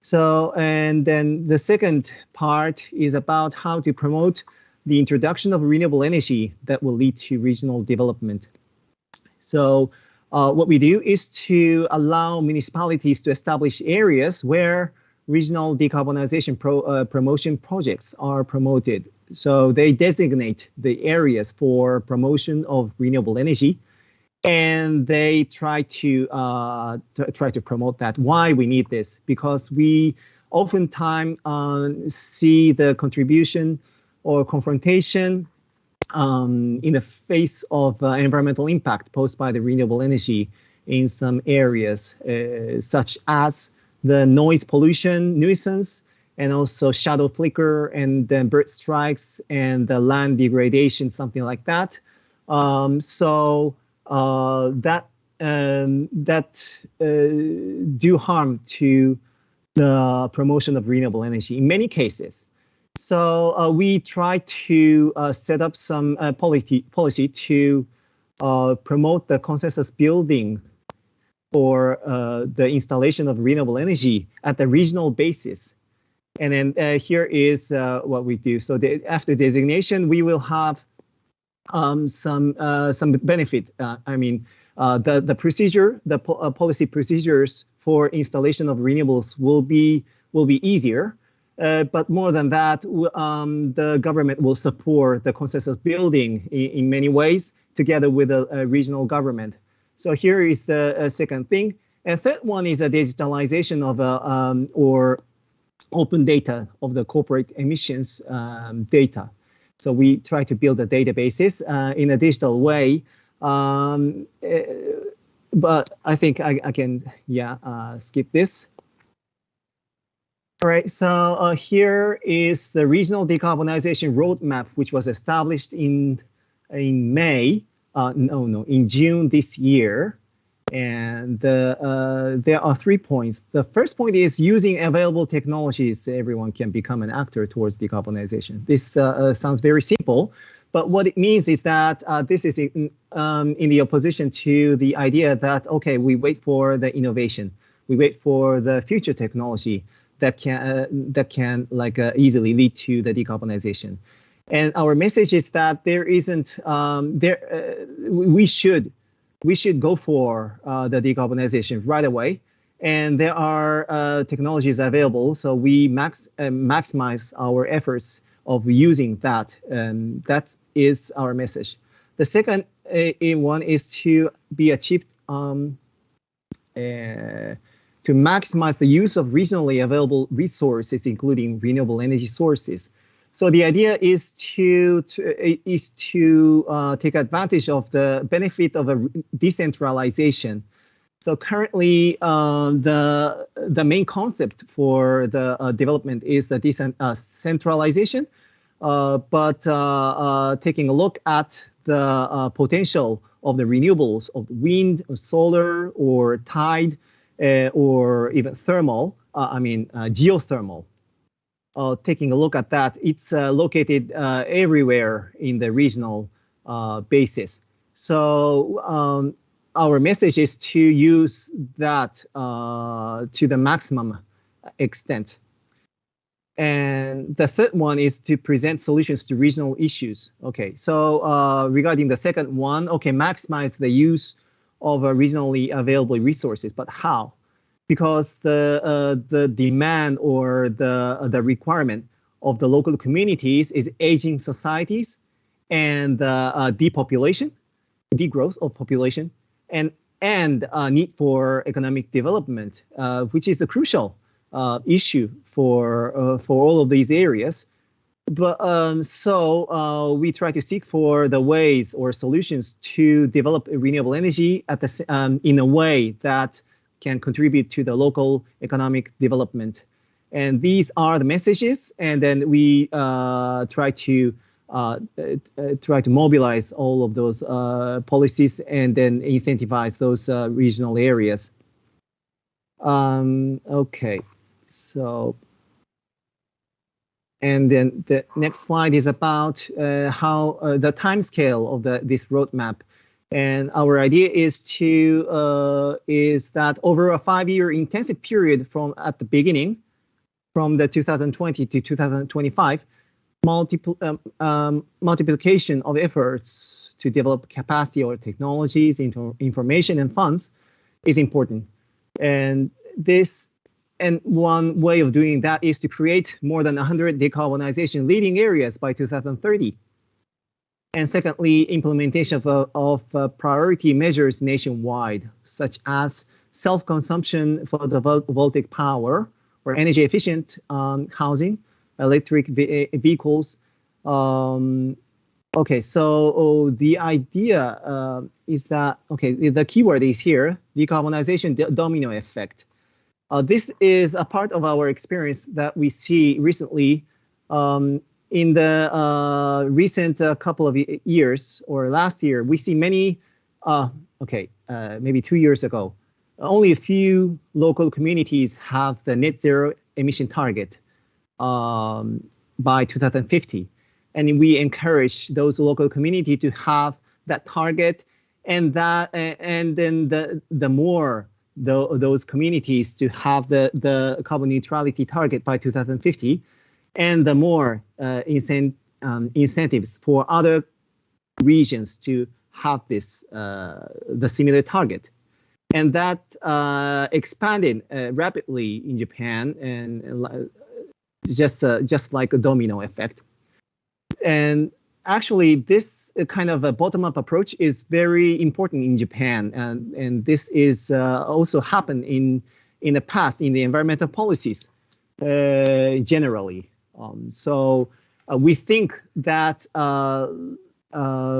So, and then the second part is about how to promote the introduction of renewable energy that will lead to regional development. So what we do is to allow municipalities to establish areas where regional decarbonization promotion projects are promoted. So they designate the areas for promotion of renewable energy, and they try to promote that. Why we need this? Because we oftentimes see the contribution or confrontation in the face of environmental impact posed by the renewable energy in some areas, such as the noise pollution nuisance, and also shadow flicker, and then bird strikes, and the land degradation, something like that. That do harm to the promotion of renewable energy in many cases. So we try to set up some policy to promote the consensus building for the installation of renewable energy at the regional basis. And then here is what we do. So after designation, we will have some benefit. The procedure, the policy procedures for installation of renewables will be easier. But more than that, the government will support the consensus building in many ways together with the regional government. So here is the second thing. And third one is a digitalization of or open data of the corporate emissions data. So we try to build the databases in a digital way. But I think I can skip this. All right, so here is the regional decarbonization roadmap, which was established in June this year. And there are 3 points. The first point is using available technologies, everyone can become an actor towards decarbonization. This sounds very simple, but what it means is that this is in the opposition to the idea that, okay, we wait for the innovation, we wait for the future technology that can easily lead to the decarbonization. And our message is that there isn't we should go for the decarbonization right away, and there are technologies available, so we maximize our efforts of using that. That is our message. The second one is to be achieved to maximize the use of regionally available resources, including renewable energy sources. So the idea is to take advantage of the benefit of a decentralization. So currently, the main concept for the development is the decentralization, but taking a look at the potential of the renewables of wind, or solar, or tide, or even thermal, geothermal. Taking a look at that, it's located everywhere in the regional basis. So our message is to use that to the maximum extent. And the third one is to present solutions to regional issues. Okay, so regarding the second one, okay, maximize the use of regionally available resources, but how? Because the demand or the requirement of the local communities is aging societies and depopulation, degrowth of population, and need for economic development, which is a crucial issue for all of these areas. But so we try to seek for the ways or solutions to develop renewable energy at the in a way that can contribute to the local economic development. And these are the messages, and then we try to mobilize all of those policies and then incentivize those regional areas. Okay, so, and then the next slide is about how the time scale of this roadmap. And our idea is that over a 5-year intensive period from at the beginning, from the 2020 to 2025, multiplication of efforts to develop capacity or technologies, information and funds is important. And one way of doing that is to create more than 100 decarbonization leading areas by 2030. And secondly, implementation of priority measures nationwide, such as self-consumption for the photovoltaic power or energy efficient housing, electric vehicles. Okay, so the idea is that, okay, the keyword is here, decarbonization domino effect. This is a part of our experience that we see recently in the recent couple of years, or last year. We see many, maybe 2 years ago, only a few local communities have the net zero emission target by 2050. And we encourage those local communities to have that target, and then the more those communities to have the carbon neutrality target by 2050, and the more incentives for other regions to have this the similar target. And that expanded rapidly in Japan, and just like a domino effect. And actually, this kind of a bottom-up approach is very important in Japan, and this is also happened in the past in the environmental policies generally. So we think that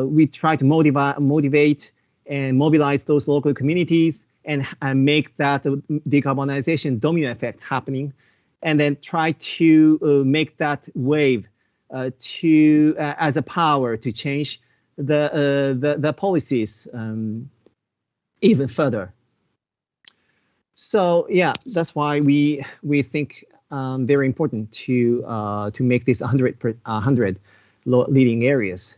we try to motivate and mobilize those local communities and make that decarbonization domino effect happening, and then try to make that wave as a power to change the policies even further. So yeah, that's why we think very important to make this 100 leading areas.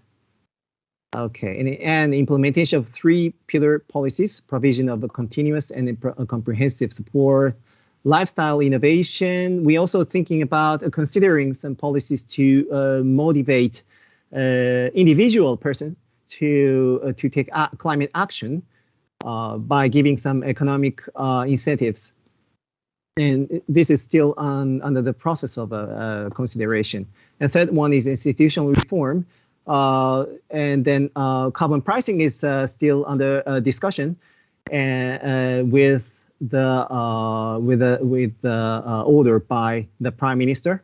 Okay, and implementation of 3 pillar policies: provision of a continuous and comprehensive support, lifestyle innovation. We also thinking about considering some policies to motivate individual person to take climate action by giving some economic incentives. And this is still under the process of consideration. And third one is institutional reform. And then carbon pricing is still under discussion, and with the order by the Prime Minister.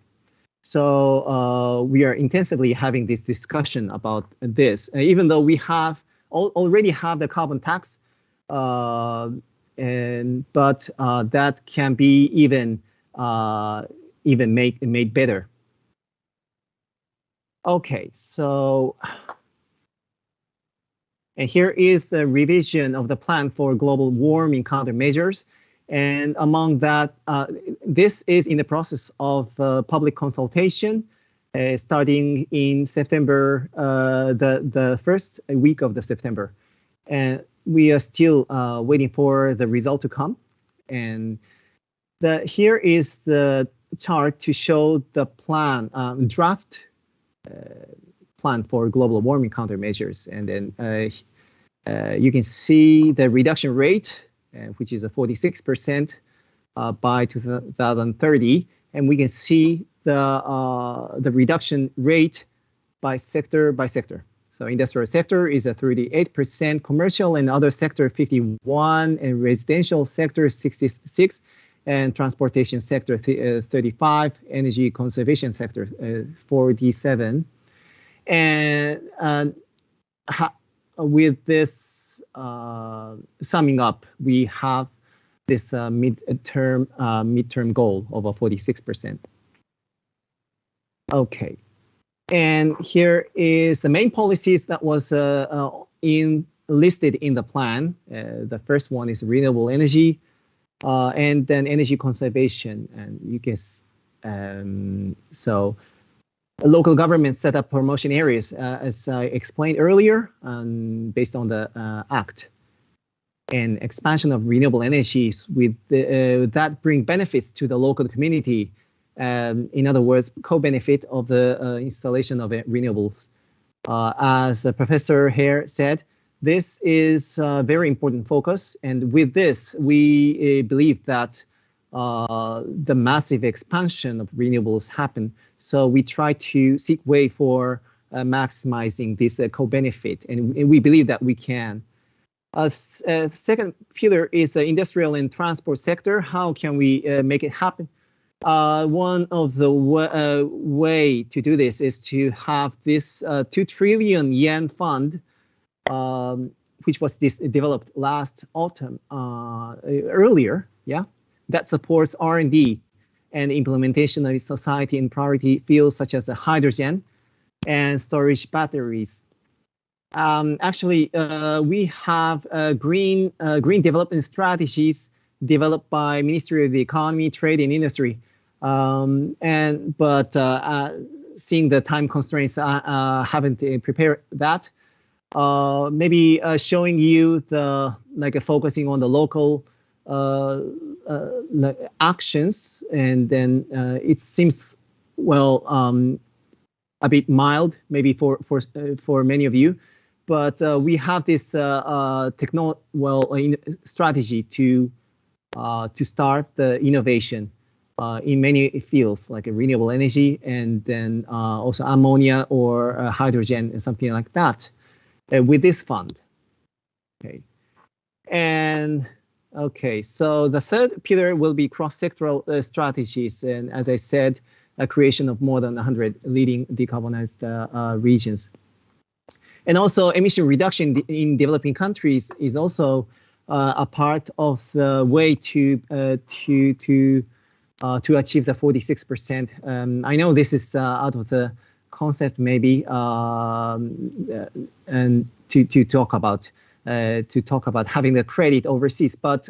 So we are intensively having this discussion about this, even though we have already have the carbon tax, but that can be even made better. Okay, so and here is the revision of the plan for global warming countermeasures. And among that, this is in the process of public consultation, starting in September, the first week of the September. And we are still waiting for the result to come. And here is the chart to show the plan, draft plan for global warming countermeasures. And then you can see the reduction rate, which is a 46% by 2030, and we can see the reduction rate by sector by sector. So industrial sector is a 38%, commercial and other sector 51%, and residential sector 66%, and transportation sector 35%, energy conservation sector 47%. And with this summing up, we have this midterm goal of a 46%. Okay, and here is the main policies that was listed in the plan. The first one is renewable energy, and then energy conservation, and you guess so. Local governments set up promotion areas, as I explained earlier, based on the Act, and expansion of renewable energies with that bring benefits to the local community. In other words, co-benefit of the installation of renewables. As Professor Hare said, this is a very important focus, and with this, we believe that the massive expansion of renewables happen. So we try to seek way for maximizing this co-benefit, and we believe that we can. Second pillar is the industrial and transport sector. How can we make it happen? One of the way to do this is to have this 2 trillion yen fund, which was developed last autumn, earlier, yeah, that supports R&D and implementation of society in priority fields such as hydrogen and storage batteries. Actually, we have green development strategies developed by Ministry of the Economy, Trade and Industry. Seeing the time constraints, I haven't prepared that. Maybe showing you the focusing on the local actions, and then it seems a bit mild maybe for many of you, but we have this strategy to start the innovation in many fields like renewable energy, and then also ammonia or hydrogen and something like that with this fund. Okay, and okay, so the third pillar will be cross-sectoral strategies, and as I said, a creation of more than 100 leading decarbonized regions. And also emission reduction in developing countries is also a part of the way to achieve the 46%. I know this is out of the concept maybe, and to talk about having the credit overseas, but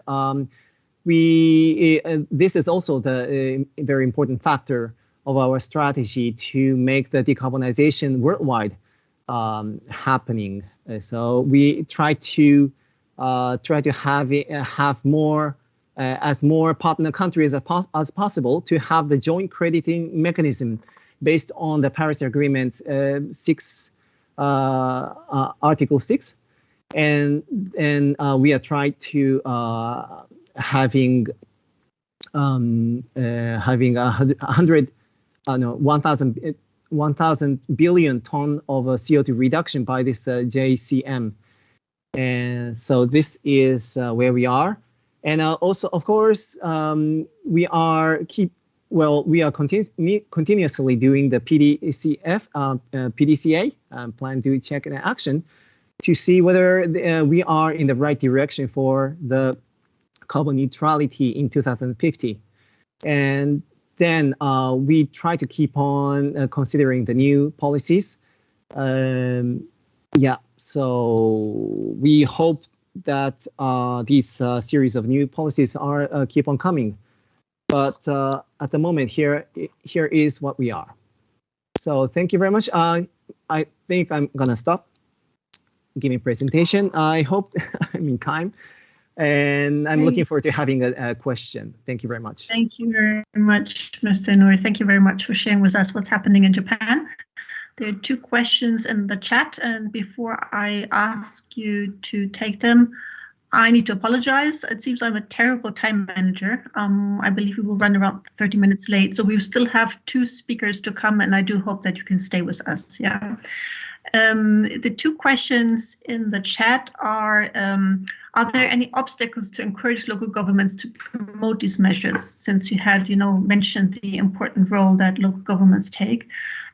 this is also the very important factor of our strategy to make the decarbonization worldwide happening. So we try to have more as more partner countries as possible to have the joint crediting mechanism based on the Paris Agreement Article 6, and we are trying to having 1,000 billion ton of CO2 reduction by this JCM. And so this is where we are. And also, of course, we are continuously doing the PDCA, plan, do, check, and action, to see whether we are in the right direction for the carbon neutrality in 2050. And then we try to keep on considering the new policies. Yeah, so we hope that these series of new policies are keep on coming. But at the moment, here is what we are. So thank you very much. I think I'm gonna stop giving presentation. I hope I'm in time. And I'm looking forward to having a question. Thank you very much. Thank you very much, Mr. Inoue. Thank you very much for sharing with us what's happening in Japan. There are 2 questions in the chat, and before I ask you to take them, I need to apologize. It seems I'm a terrible time manager. I believe we will run around 30 minutes late, so we still have 2 speakers to come, and I do hope that you can stay with us. Yeah. The 2 questions in the chat are there any obstacles to encourage local governments to promote these measures, since you had, mentioned the important role that local governments take?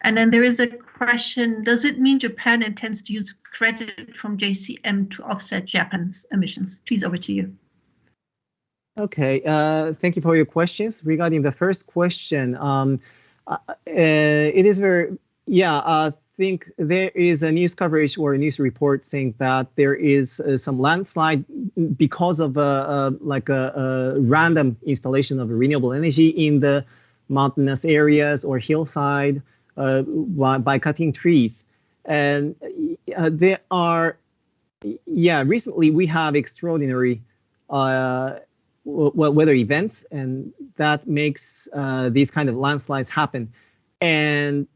And then there is a question, does it mean Japan intends to use credit from JCM to offset Japan's emissions? Please, over to you. Okay, thank you for your questions. Regarding the first question, it is very, I think there is a news coverage or a news report saying that there is some landslide because of a random installation of renewable energy in the mountainous areas or hillside by cutting trees. And there are, recently we have extraordinary weather events, and that makes these kind of landslides happen. And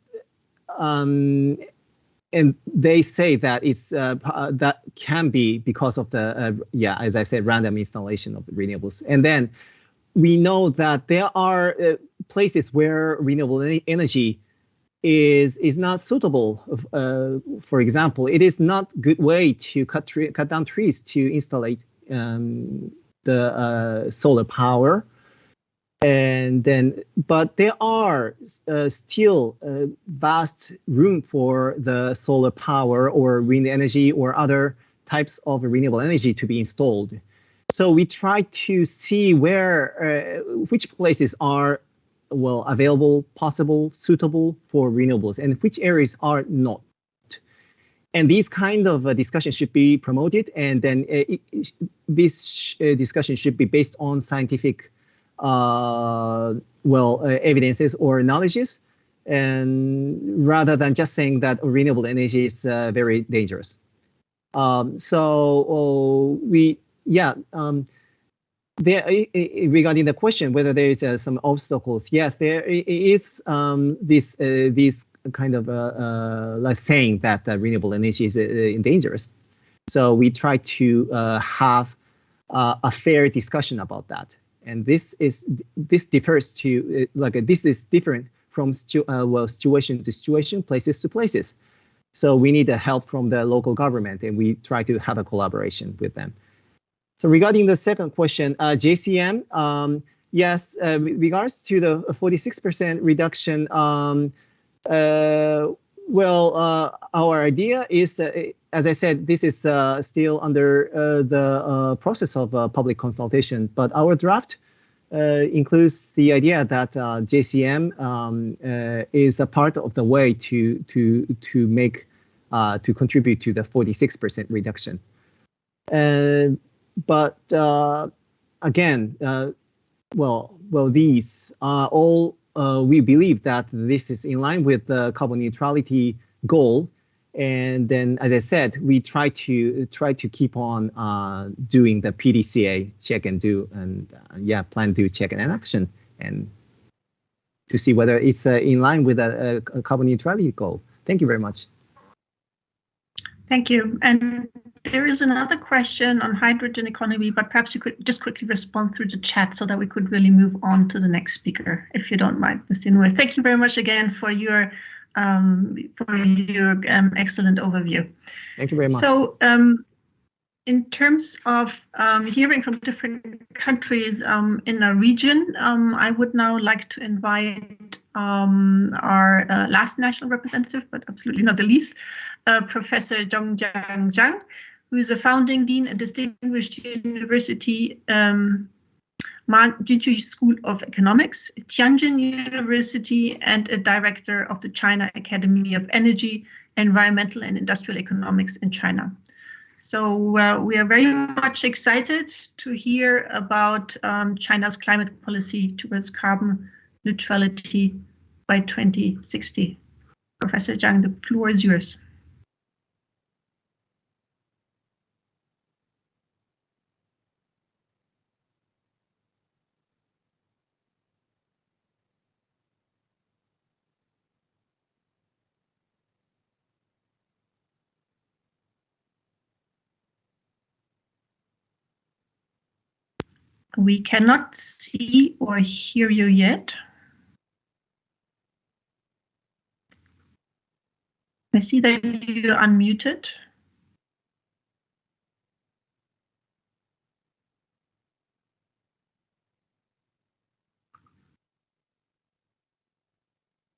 and they say that it's that can be because of the as I said, random installation of renewables. And then we know that there are places where renewable energy is not suitable. For example, it is not a good way to cut down trees to install the solar power. And then, but there are still vast room for the solar power or wind energy or other types of renewable energy to be installed. So we try to see where, which places are available, possible, suitable for renewables, and which areas are not. And these kind of discussions should be promoted, and then this discussion should be based on scientific evidences or knowledges, and rather than just saying that renewable energy is very dangerous. Regarding the question whether there is some obstacles, yes, there is this kind of like saying that renewable energy is dangerous. So we try to have a fair discussion about that. And this differs to this is different from situation to situation, places to places. So we need the help from the local government, and we try to have a collaboration with them. So regarding the second question, JCM, yes, with regards to the 46% reduction, our idea is, as I said, this is still under the process of public consultation, but our draft includes the idea that JCM is a part of the way to contribute to the 46% reduction. But again, these are all. We believe that this is in line with the carbon neutrality goal, and then, as I said, we try to keep on doing the PDCA check and do, and plan, do, check, and action, and to see whether it's in line with a carbon neutrality goal. Thank you very much. Thank you. And there is another question on hydrogen economy, but perhaps you could just quickly respond through the chat so that we could really move on to the next speaker, if you don't mind, Mr. Inoue. Thank you very much again for your excellent overview. Thank you very much. So in terms of hearing from different countries in our region, I would now like to invite our last national representative, but absolutely not the least, Professor Zhongjiang Zhang, who is a founding dean at Distinguished University Manjuju School of Economics, Tianjin University, and a director of the China Academy of Energy, Environmental and Industrial Economics in China. So we are very much excited to hear about China's climate policy towards carbon neutrality by 2060. Professor Zhang, the floor is yours. We cannot see or hear you yet. I see that you're unmuted.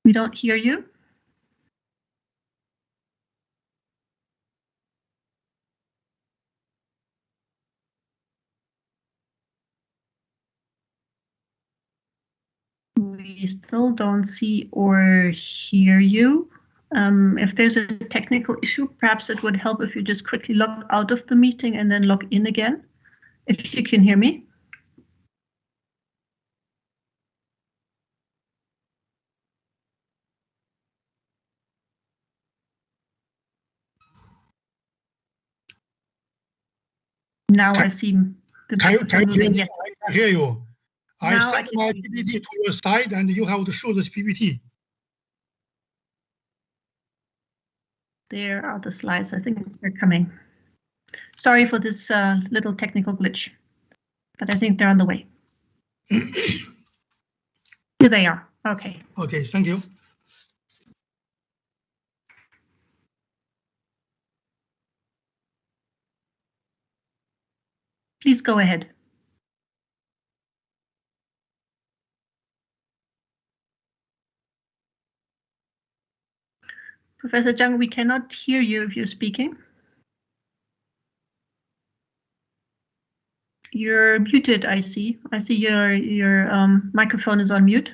We don't hear you. We still don't see or hear you. If there's a technical issue, perhaps it would help if you just quickly log out of the meeting and then log in again, if you can hear me. Now I see the Can you yes. I hear you. I Now sent my PPT to your side, and you have to show this PPT. There are the slides. I think they're coming. Sorry for this little technical glitch, but I think they're on the way. Here they are. Okay. Okay, thank you. Please go ahead. Professor Zhang, we cannot hear you if you're speaking. You're muted, I see. I see your microphone is on mute.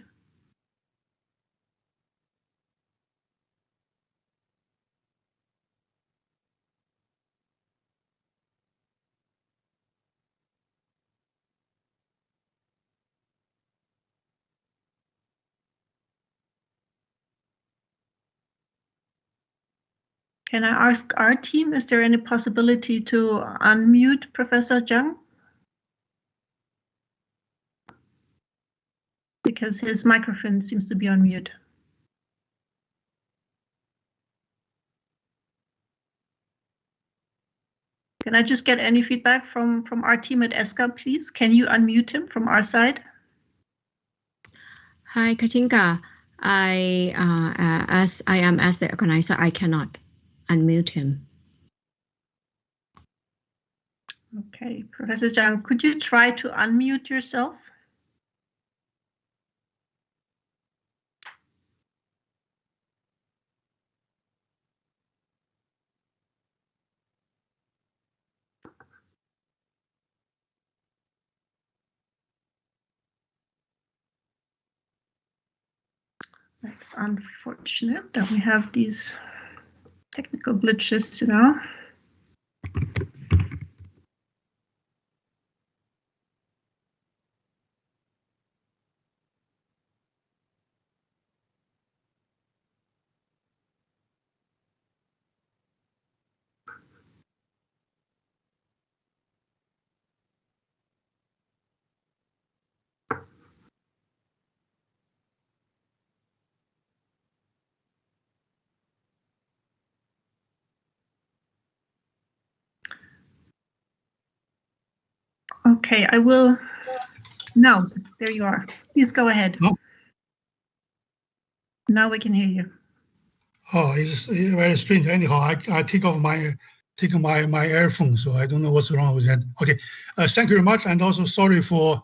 Can I ask our team, is there any possibility to unmute Professor Zhang? Because his microphone seems to be on mute. Can I just get any feedback from our team at ESCAP, please? Can you unmute him from our side? Hi, Katinka. As I am as the organizer, I cannot unmute him. Okay, Professor Zhang, could you try to unmute yourself? That's unfortunate that we have these technical glitches, you know. Okay, I will. No, there you are. Please go ahead. No. Now we can hear you. Oh, it's very strange. Anyhow, I take off my earphone, so I don't know what's wrong with that. Okay, thank you very much, and also sorry for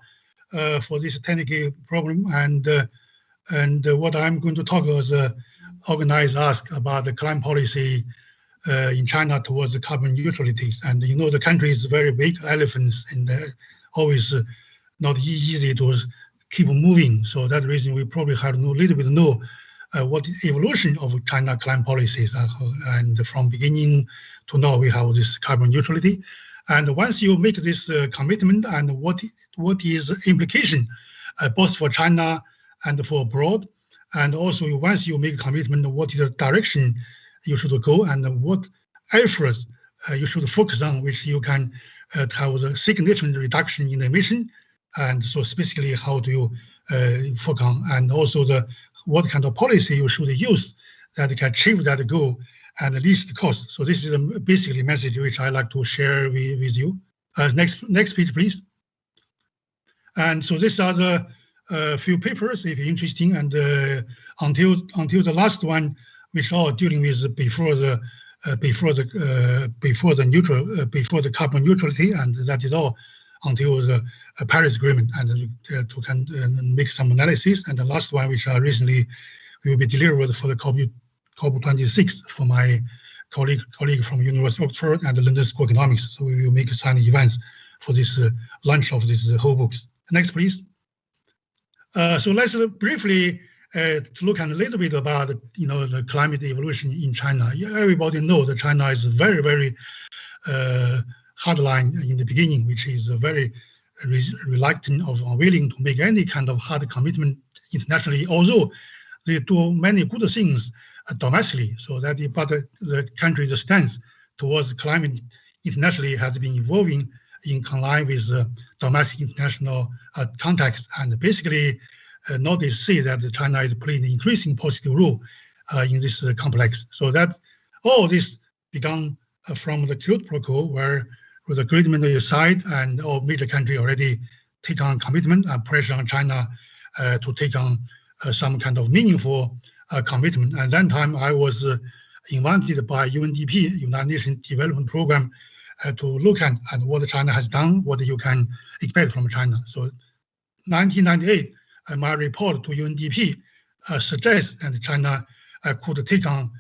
this technical problem. And what I'm going to talk was organized ask about the climate policy in China towards the carbon neutrality. And you know, the country is very big elephants, and always not easy to keep moving. So that's the reason we probably have to know a little bit what the evolution of China climate policies are. And from beginning to now, we have this carbon neutrality. And once you make this commitment, and what is the implication both for China and for abroad, and also once you make a commitment, what is the direction you should go, and what efforts you should focus on, which you can have a significant reduction in emission. And so specifically, how do you focus on, and also what kind of policy you should use that can achieve that goal and the least cost. So this is basically a message which I like to share with you. Next page, please. And so these are the few papers, if you're interesting, and until the last one, which are dealing with before the carbon neutrality, and that is all until the Paris Agreement, and to can make some analysis. And the last one, which recently will be delivered for the COP26 for my colleague from University of Oxford and the London School of Economics. So we will make some events for this launch of this whole books. Next, please. So let's look at a little bit about the climate evolution in China. Everybody knows that China is very, very hardline in the beginning, which is very reluctant or unwilling to make any kind of hard commitment internationally, although they do many good things domestically. So that, but the country's stance towards climate internationally has been evolving in line with domestic international context, and basically notice see that China is playing an increasing positive role in this complex. So that all this began from the Kyoto Protocol, where with the agreement on your side and all major countries already take on commitment and pressure on China to take on some kind of meaningful commitment. At that time, I was invited by UNDP, United Nations Development Program, to look at what China has done, what you can expect from China. So 1998, my report to UNDP suggests that China could take on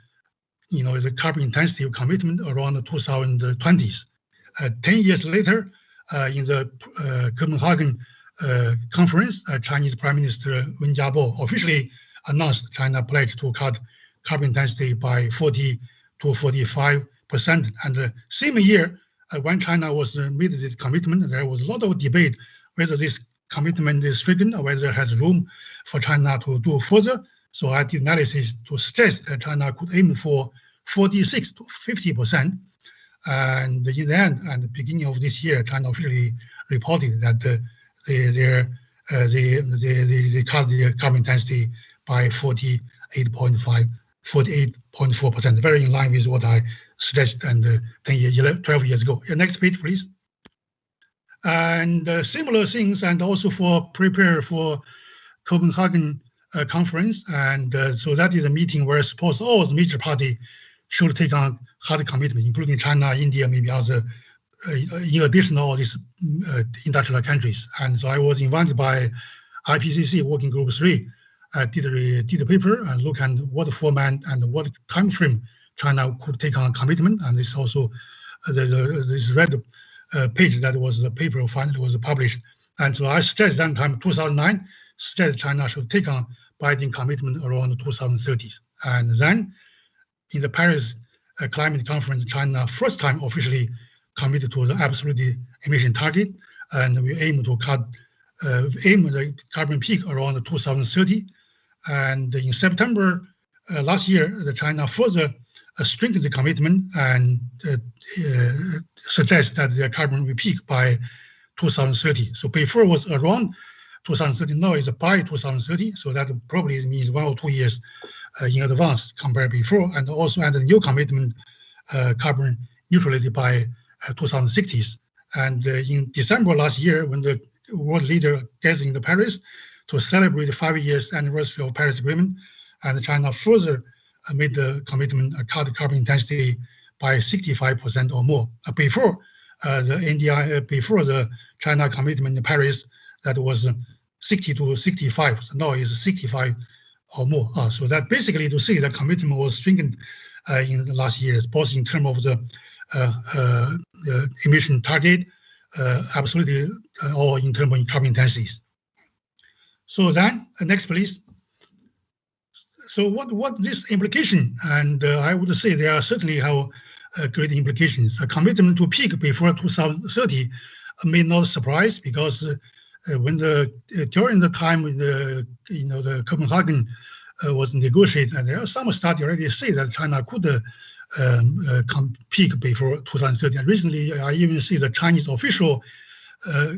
the carbon intensity commitment around the 2020s. 10 years later, in the Copenhagen conference, Chinese Prime Minister Wen Jiabao officially announced China pledged to cut carbon intensity by 40 to 45%. And the same year, when China was made this commitment, there was a lot of debate whether this commitment is stricken or whether it has room for China to do further. So I did analysis to suggest that China could aim for 46 to 50%. And in the end, at the beginning of this year, China officially reported that they cut the carbon intensity by 48.4%, very in line with what I suggested and 12 years ago. Next page, please. And similar things, and also for prepare for Copenhagen conference. And so that is a meeting where suppose all the major party should take on hard commitment, including China, India, maybe other, in addition to all these industrial countries. And so I was invited by IPCC Working Group 3, did a paper and look at what format and what time frame China could take on commitment. And this also this red page that was the paper finally was published. And so I suggested that time, 2009, suggested China should take on binding commitment around 2030. And then in the Paris climate conference, China first time officially committed to the absolute emission target, and we aim to cut the carbon peak around 2030. And in September last year, the China further strengthened the commitment and suggests that the carbon will peak by 2030. So before it was around 2030, now it's by 2030. So that probably means 1 or 2 years in advance compared before, and also add a new commitment, carbon neutrality by 2060s. And in December last year, when the world leader gathered in Paris to celebrate the 5 years anniversary of Paris Agreement, and China further made the commitment cut carbon intensity by 65% or more. Before before the China commitment in Paris, that was 60 to 65. So now it's 65 or more. So that basically to see that commitment was strengthened in the last years, both in terms of the emission target, absolutely, or in terms of carbon intensities. So then, next please. So what this implication? And I would say they are certainly have great implications. A commitment to peak before 2030 may not surprise, because when during the time when the Copenhagen was negotiated, and there are some studies already say that China could peak before 2030. And recently, I even see the Chinese official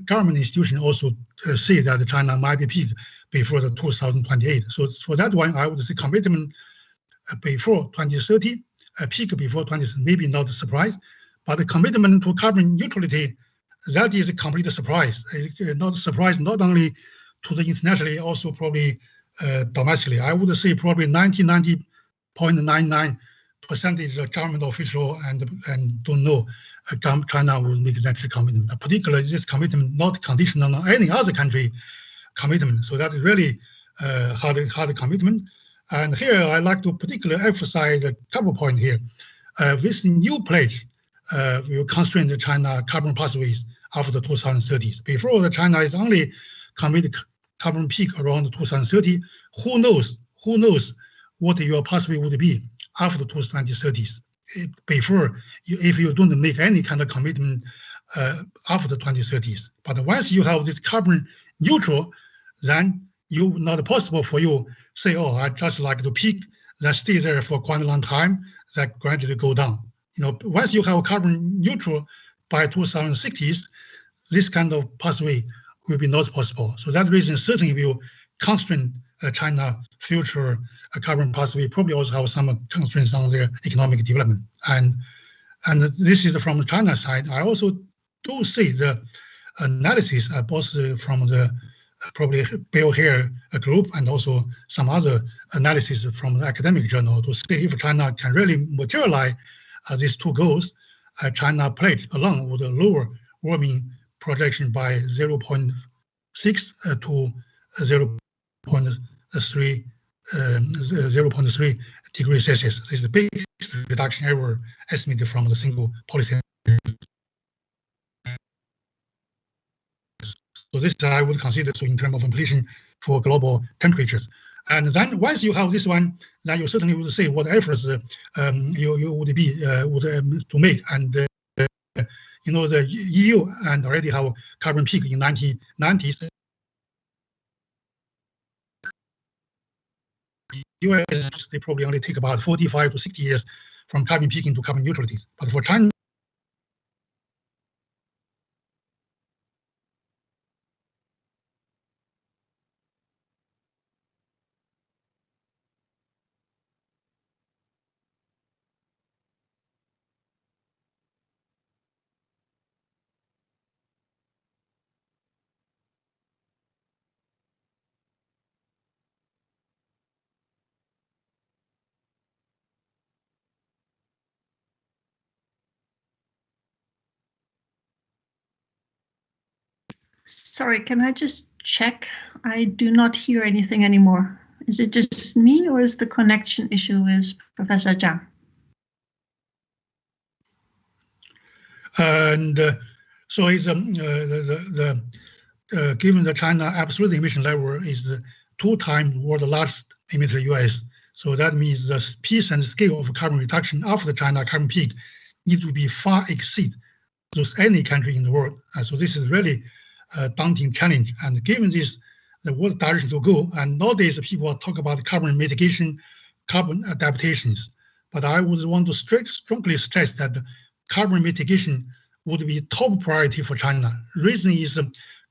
government institution also say that China might be peak before the 2028. So for that one, I would say commitment before 2030, a peak before 2030, maybe not a surprise, but the commitment to carbon neutrality, that is a complete surprise. Not a surprise, not only to the internationally, also probably domestically. I would say probably 99.99% of government official and don't know China will make that commitment. Particularly this commitment not conditional on any other country commitment. So that is really hard commitment. And here I like to particularly emphasize a couple points here. This new pledge will constrain the China carbon pathways after the 2030s. Before the China is only committed carbon peak around 2030. Who knows what your pathway would be after the 2030s? Before, if you don't make any kind of commitment after the 2030s. But once you have this carbon neutral, then you not possible for you say, oh, I just like to peak, that stay there for quite a long time, that gradually go down. Once you have carbon neutral by 2060s, this kind of pathway will be not possible. So that reason certainly will constrain China future carbon policy probably also have some constraints on their economic development. And this is from the China side. I also do see the analysis both from the probably Bill Hare group and also some other analysis from the academic journal to see if China can really materialize these two goals. China pledged along with the lower warming projection by 0.6 to 0.3 degrees Celsius. This is the biggest reduction ever estimated from the single policy. So this I would consider in terms of implication for global temperatures. And then once you have this one, then you certainly will see what efforts you would be to make. And you know, the EU and already have carbon peak in 1990s. US, they probably only take about 45 to 60 years from carbon peaking to carbon neutrality. But for China, Sorry, can I just check? I do not hear anything anymore. Is it just me or is the connection issue with Professor Zhang? And so it's given the China absolute emission level is 2 times world largest emitter US. So that means the pace and scale of carbon reduction after the China carbon peak need to be far exceed those any country in the world. And so this is really a daunting challenge. And given this, the world direction to go, and nowadays people talk about carbon mitigation, carbon adaptations. But I would want to strongly stress that carbon mitigation would be top priority for China. Reason is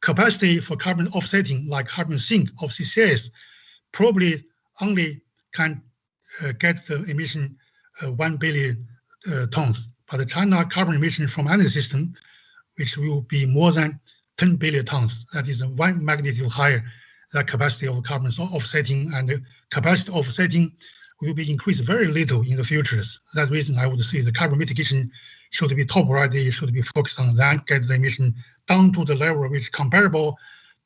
capacity for carbon offsetting, like carbon sink of CCS, probably only can get the emission 1 billion tons. But the China carbon emission from any system, which will be more than 10 billion tons, that is 1 magnitude higher than capacity of carbon offsetting, and the capacity offsetting will be increased very little in the futures. That's the reason I would say the carbon mitigation should be top priority, should be focused on that, get the emission down to the level which is comparable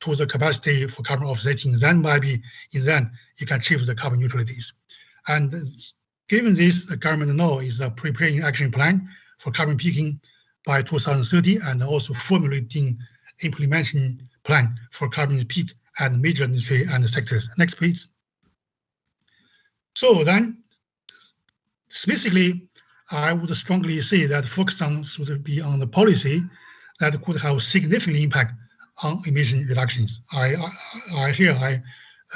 to the capacity for carbon offsetting. Then maybe in then you can achieve the carbon neutralities. And given this, the government now is preparing action plan for carbon peaking by 2030 and also formulating implementation plan for carbon peak and major industry and sectors. Next, please. So then, specifically, I would strongly say that focus on should be on the policy that could have significant impact on emission reductions. I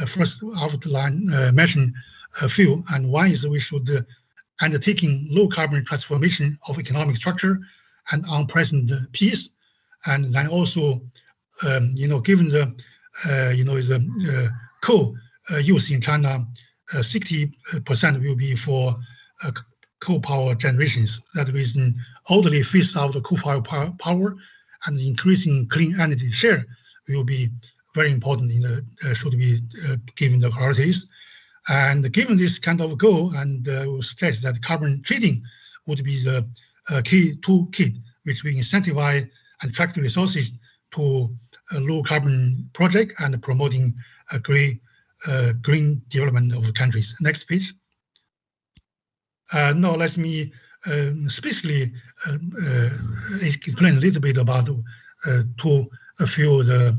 first outline mention a few, and one is we should undertaking low carbon transformation of economic structure and on present peace, and then also, given the coal use in China, 60% will be for coal power generations. That reason, orderly phase out the coal-fired power and increasing clean energy share will be very important in the should be given the priorities. And given this kind of goal, and we'll stress that carbon trading would be the key toolkit, which will incentivize and attract resources to low carbon project and promoting a green development of countries. Next page. Now let me specifically explain a little bit about a few of the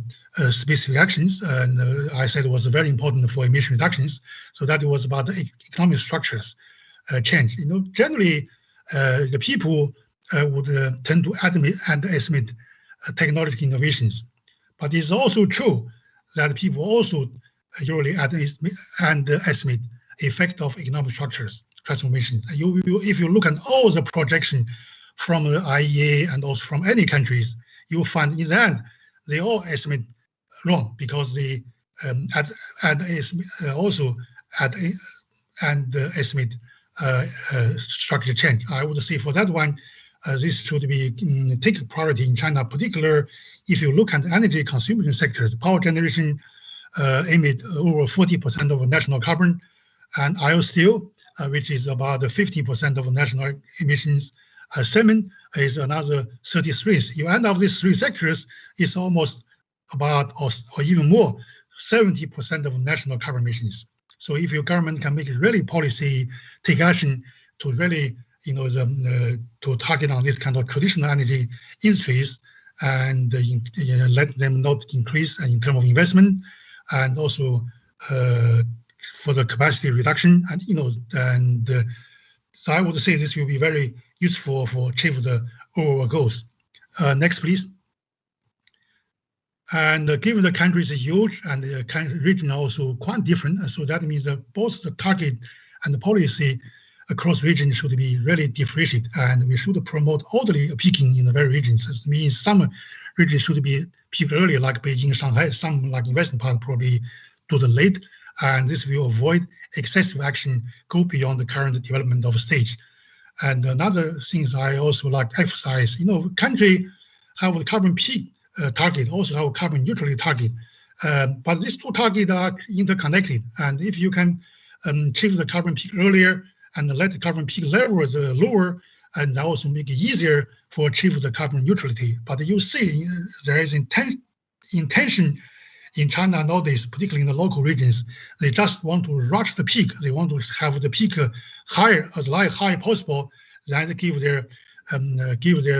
specific actions. And I said it was very important for emission reductions. So that was about the economic structures change. Generally, the people would tend to underestimate technological innovations. But it's also true that people also usually underestimate the effect of economic structures transformation. If you look at all the projection from the IEA and also from any countries, you'll find in the end, they all estimate wrong because the also estimate structure change. I would say for that one, this should be take priority in China, particularly if you look at the energy consuming sectors. Power generation emit over 40% of national carbon, and steel, which is about 50% of national emissions. Cement is another 33%. You end up these three sectors, it's almost about, or even more, 70% of national carbon emissions. So if your government can make really policy, take action to really, to target on this kind of traditional energy industries and let them not increase in terms of investment, and also for the capacity reduction, and so I would say this will be very useful for achieve the overall goals. Next, please. And given the country is huge and the region also quite different, so that means that both the target and the policy across regions should be really differentiated, and we should promote orderly peaking in the very regions. This means some regions should be peaked earlier, like Beijing, Shanghai. Some, like in western part, probably do the late, and this will avoid excessive action go beyond the current development of stage. And another things I also like to emphasize, country have the carbon peak target, also have a carbon neutrality target, but these two targets are interconnected. And if you can achieve the carbon peak earlier and let the carbon peak level lower, and also make it easier for achieve the carbon neutrality. But you see there is intention in China nowadays, particularly in the local regions. They just want to rush the peak. They want to have the peak higher, as high possible, then give their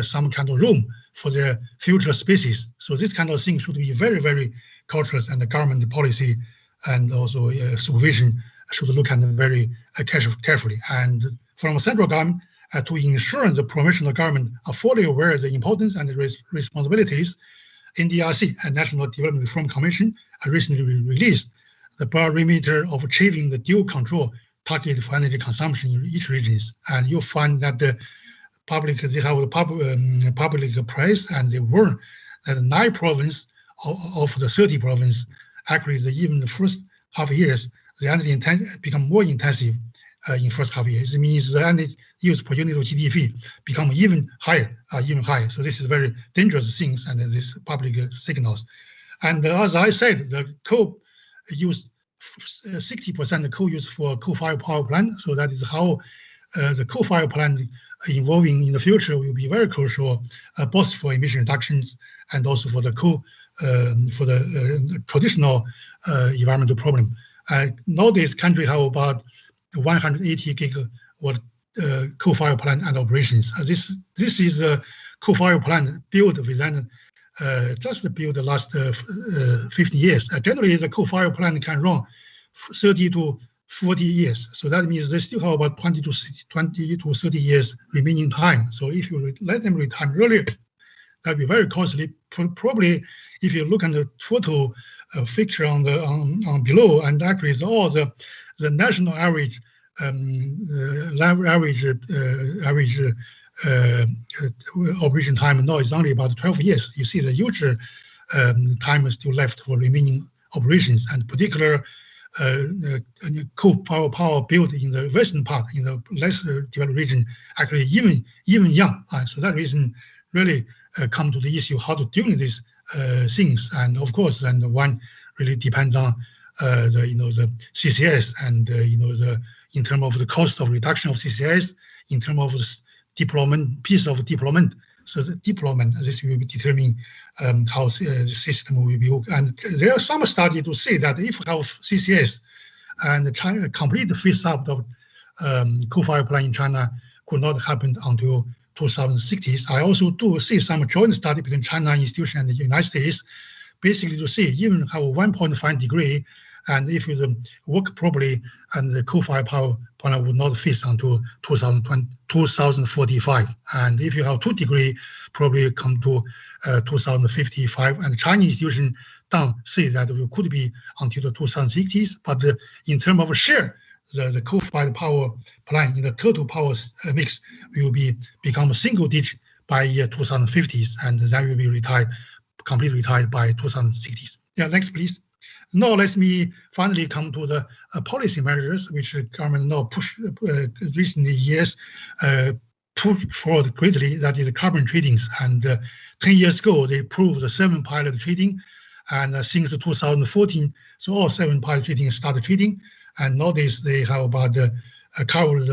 some kind of room for their future species. So this kind of thing should be very, very cautious, and the government policy and also supervision should look at them very carefully. And from central government to ensure the provincial government are fully aware of the importance and the responsibilities, NDRC and National Development Reform Commission recently released the parameter of achieving the dual control target for energy consumption in each region. And you'll find that they have the public price, and they warn that 9 provinces of the 30 provinces, actually even the first half years, the energy become more intensive in first half years. It means the energy use per unit of GDP become even higher. So this is very dangerous things, and this public signals. And as I said, the coal use 60% coal use for coal-fired power plant. So that is how the coal-fired plant evolving in the future will be very crucial, both for emission reductions and also for the coal, for the traditional environmental problem. Nowadays, country have about 180 gigawatt coal-fired plant and operations. This is a coal-fired plant built within just built the last 50 years. Generally, the coal-fired plant can run 30 to 40 years. So that means they still have about 20 to 30 years remaining time. So if you let them retire earlier, that'd be very costly. Probably, if you look at the photo picture on below, and actually it's all the national average operation time now is only about 12 years. You see the huge time is still left for remaining operations, and particular coal power built in the western part, in the less developed region, actually even young. So that reason really come to the issue how to deal with these things. And of course, and one really depends on the CCS, and in terms of the cost of reduction of CCS, in terms of the deployment, piece of deployment. So the deployment, this will be determine how the system will be. And there are some studies to say that if we have CCS and China complete phase out of coal-fired plant in China could not happen until 2060s. I also do see some joint study between China institution and the United States, basically to see even have 1.5 degree, and if it work properly, and the coal-fired power plant would not phase until 2045. And if you have 2 degree, probably come to 2055. And Chinese institution don't say that it could be until the 2060s, but in terms of share, the coal-fired power plant in the total power mix will become a single digit by year 2050s, and that will be completely retired by 2060s. Yeah, next please. now let me finally come to the policy measures which the government now push recent years push forward greatly. That is carbon tradings. And 10 years ago, they approved the 7 pilot trading, and since 2014, so all 7 pilot trading started trading. And nowadays they have about covered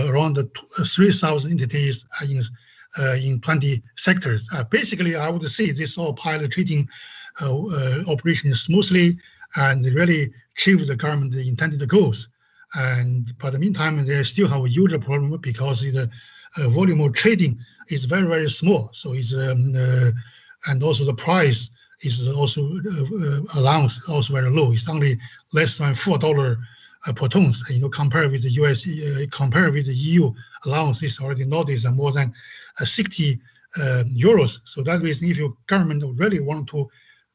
around 3,000 entities in 20 sectors. Basically, I would say this all pilot trading operation smoothly and really achieve the government intended goals. But in the meantime, they still have a huge problem because the volume of trading is very, very small. So it's and also the price is also allowance also very low. It's only less than $4 per ton. Compared with the US, compared with the EU allowance, is already nowadays more than 60 euros. So that reason, if your government really want to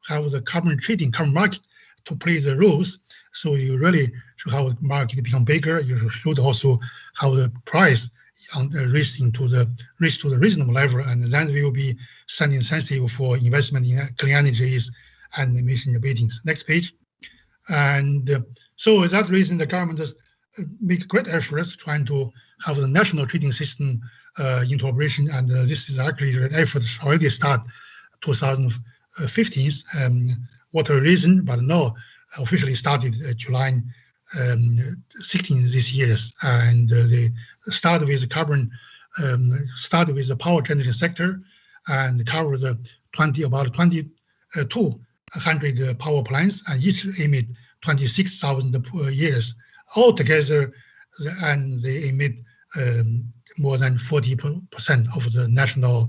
have the carbon trading, carbon market to play the roles, so you really should have the market become bigger. You should also have the price raised to the reasonable level, and then we will be sending sensitive for investment in clean energies and emission abatings. Next page. And so for that reason, the government has make great efforts trying to have the national trading system into operation, and this is actually the efforts already start 2015. What a reason, but now officially started July 16 this year, and they started with carbon, started with the power generation sector, and cover the about 2,200 power plants, and each emit 26,000 per year altogether, and they emit more than 40% of the national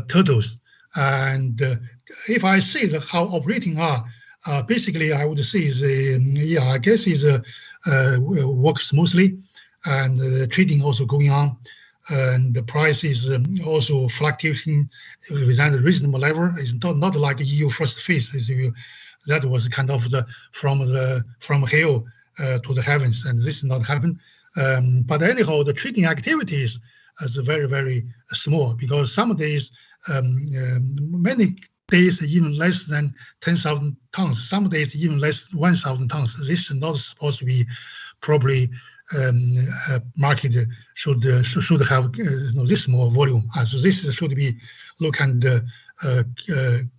totals. And if I say how operating are, basically I would say is I guess is work smoothly, and the trading also going on, and the price is also fluctuating within a reasonable level. It's not like EU first phase. That was kind of from hell to the heavens, and this is not happen. But anyhow, the trading activities is very, very small, because some days, many days even less than 10,000 tons, some days even less 1,000 tons. This is not supposed to be probably market should have this small volume. So this should be looked at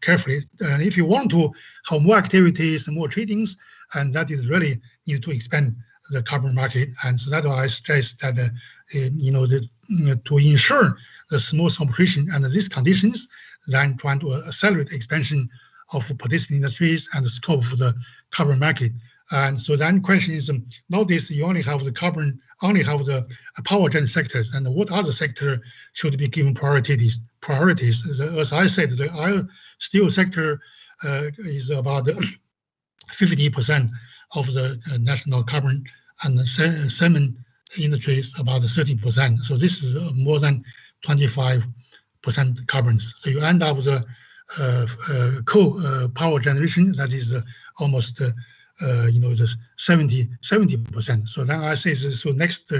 carefully. And if you want to have more activities and more tradings, and that is really need to expand the carbon market. And so that's why I stress that to ensure the smooth operation under these conditions, then trying to accelerate the expansion of participating industries and the scope of the carbon market. And so then question is, nowadays you only have the carbon, only have the power gen sectors, and what other sector should be given priorities? As I said, the oil steel sector is about 50% of the national carbon, and the cement industry is about 30%. So this is more than 25% carbons. So you end up with a coal power generation that is almost the 70%. So then I say, so next,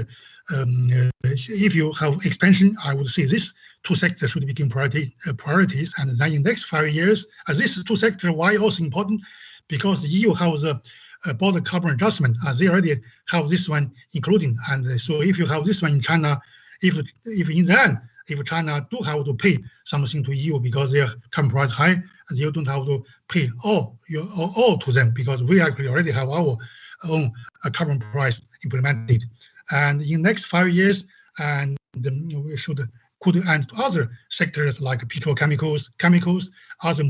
if you have expansion, I would say this 2 sectors should be given priorities. And then in the next 5 years, this 2 sectors, why also important? Because the EU has a border carbon adjustment, they already have this one including. And so if you have this one in China, if in the end, if China do have to pay something to EU because their carbon price high, you don't have to pay all to them, because we actually already have our own carbon price implemented. And in the next 5 years, and we could add to other sectors like petrochemicals, chemicals, other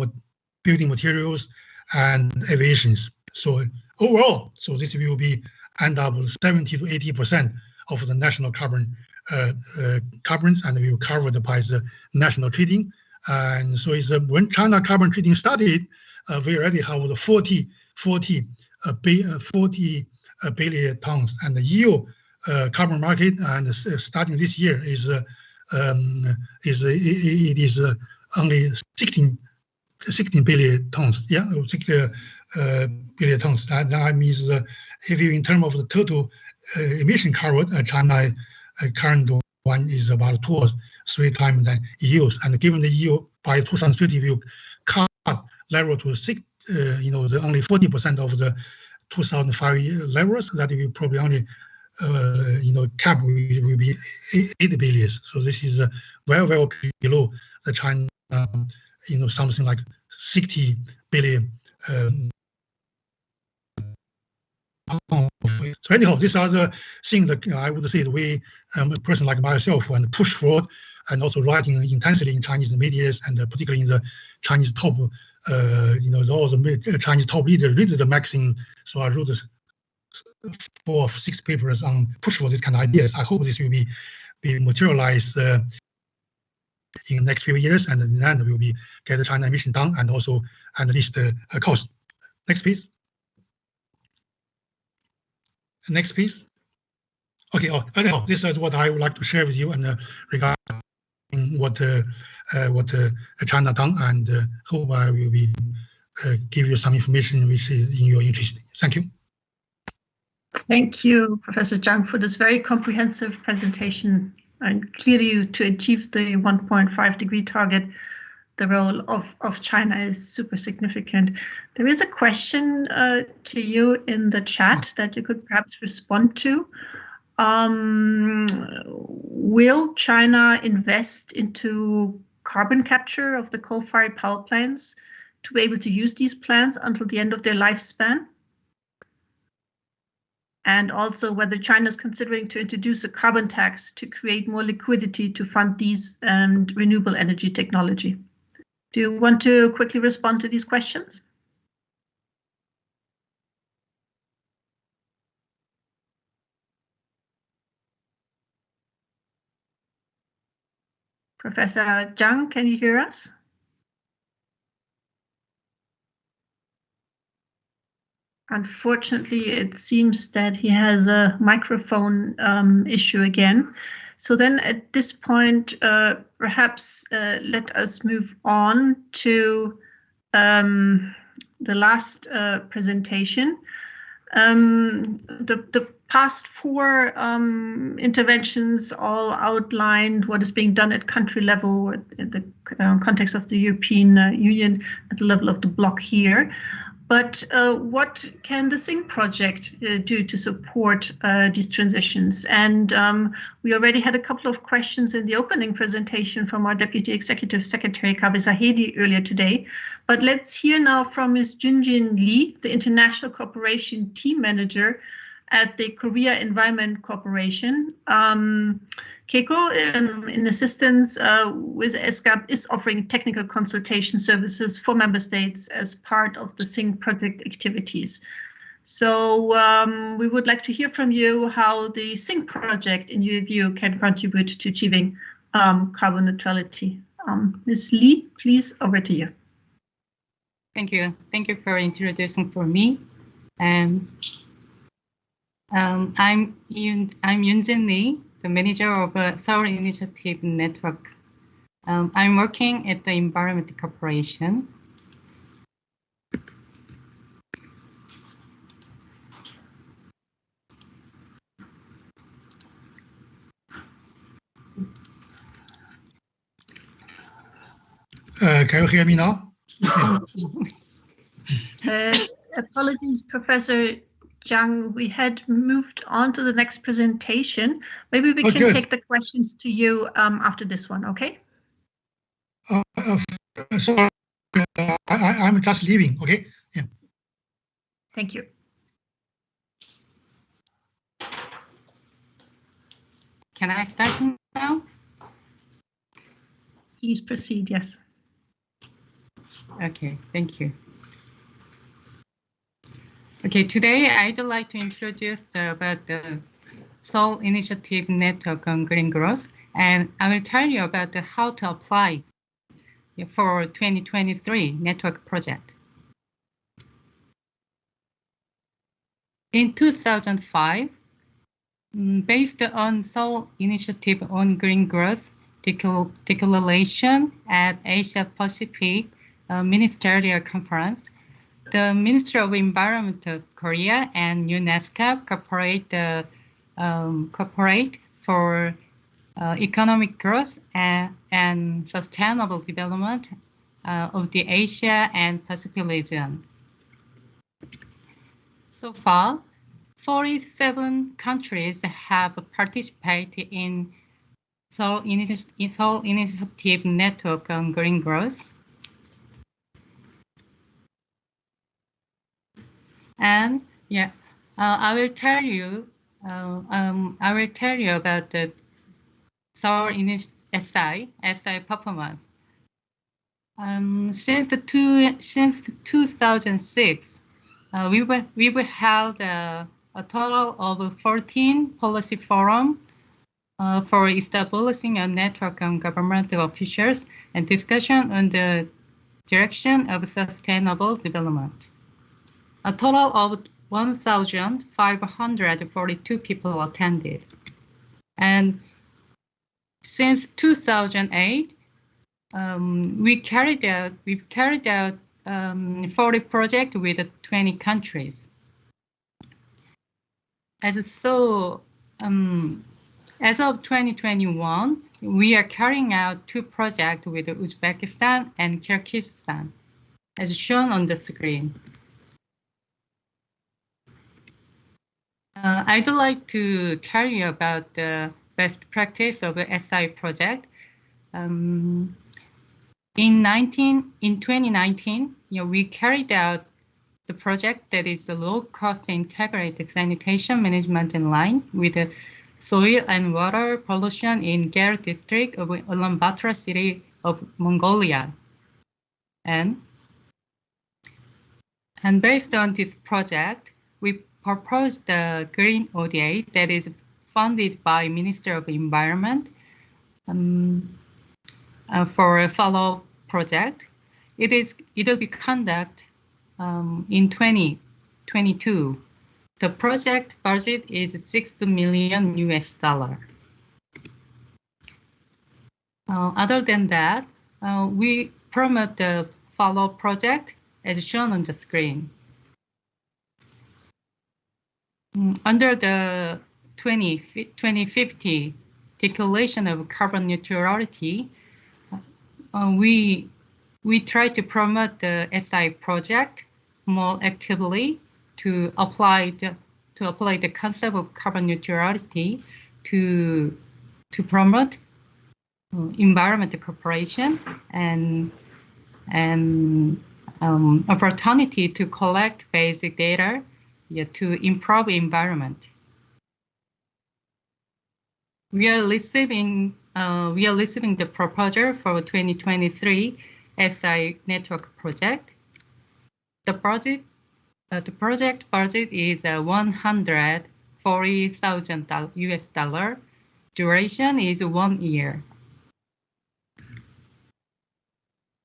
building materials, and aviations. So overall, so this will be end up with 70 to 80% of the national carbons, and we will covered by the national trading. And so it's when China carbon trading started, we already have the 40 billion tons, and the EU carbon market, and starting this year is only 16 billion tons. Yeah, 16 billion tons. That means if you in terms of the total emission covered, China current one is about 2 or 3 times than EU's. And given the EU by 2030 will cut level to the only 40% of the 2005 levels, that will probably only cap will be 8 billion. So this is well below the China, something like 60 billion. So anyhow, these are the things that I would say that we, a person like myself, and push forward, and also writing intensely in Chinese media, and particularly in the Chinese top, all the Chinese top leaders read the magazine. So I wrote 4 or 6 papers on push for these kind of ideas. I hope this will be materialized in the next few years, and then we will get the China emission down, and also at least the cost. Next, please. Next, please. Okay. Anyhow, this is what I would like to share with you, and regarding what China done, and hope I will give you some information which is in your interest. Thank you. Thank you, Professor Zhang, for this very comprehensive presentation. And clearly, to achieve the 1.5 degree target, the role of China is super significant. There is a question to you in the chat that you could perhaps respond to. Will China invest into carbon capture of the coal-fired power plants to be able to use these plants until the end of their lifespan? And also whether China is considering to introduce a carbon tax to create more liquidity to fund these and renewable energy technology. Do you want to quickly respond to these questions? Professor Zhang, can you hear us? Unfortunately, it seems that he has a microphone issue again. So then at this point, perhaps let us move on to the last presentation. The past 4 interventions all outlined what is being done at country level, in the context of the European Union, at the level of the bloc here. But what can the SINGG project do to support these transitions? And we already had a couple of questions in the opening presentation from our Deputy Executive Secretary, Kaveh Zahedi, earlier today. But let's hear now from Ms. Junjin Lee, the International Cooperation Team Manager at the Korea Environment Corporation. KECO, in assistance with ESCAP, is offering technical consultation services for member states as part of the SINGG project activities. So we would like to hear from you how the SINGG project, in your view, can contribute to achieving carbon neutrality. Ms. Lee, please, over to you. Thank you. Thank you for introducing for me. I'm Yunjin Lee, the manager of Seoul Initiative Network. I'm working at the Environment Corporation. Can you hear me now? Apologies, Professor Zhang, we had moved on to the next presentation. Maybe we can take the questions to you after this one, okay? Sorry, I'm just leaving, okay? Yeah. Thank you. Can I start now? Please proceed, yes. Okay, thank you. Okay, today I'd like to introduce about the Seoul Initiative Network on Green Growth, and I will tell you about how to apply for 2023 network project. In 2005, based on Seoul Initiative on Green Growth Declaration at Asia Pacific Ministerial Conference, the Ministry of Environment of Korea and UNESCO cooperate for economic growth and sustainable development of the Asia and Pacific region. So far, 47 countries have participated in Seoul Initiative Network on Green Growth. And yeah, I will tell you about the Seoul SI performance. Since 2006, we held a total of 14 policy forums for establishing a network of governmental officials and discussion on the direction of sustainable development. A total of 1,542 people attended. And since 2008, we've carried out 40 projects with 20 countries. As of 2021, we are carrying out 2 projects with Uzbekistan and Kyrgyzstan, as shown on the screen. I'd like to tell you about the best practice of the SI project. In 2019, we carried out the project that is the low-cost integrated sanitation management in line with the soil and water pollution in Gyer district of Ulaanbaatar city of Mongolia. And based on this project, we proposed the Green ODA that is funded by Minister of Environment for a follow project. It'll be conducted in 2022. The project budget is $6 million US. Other than that, we promote the follow project as shown on the screen. Under the 2050 Declaration of Carbon Neutrality, we try to promote the SI project more actively to apply the concept of carbon neutrality to promote environmental cooperation and opportunity to collect basic data to improve environment. We are receiving the proposal for 2023 SI network project. The project budget is $140,000 US. Duration is 1 year.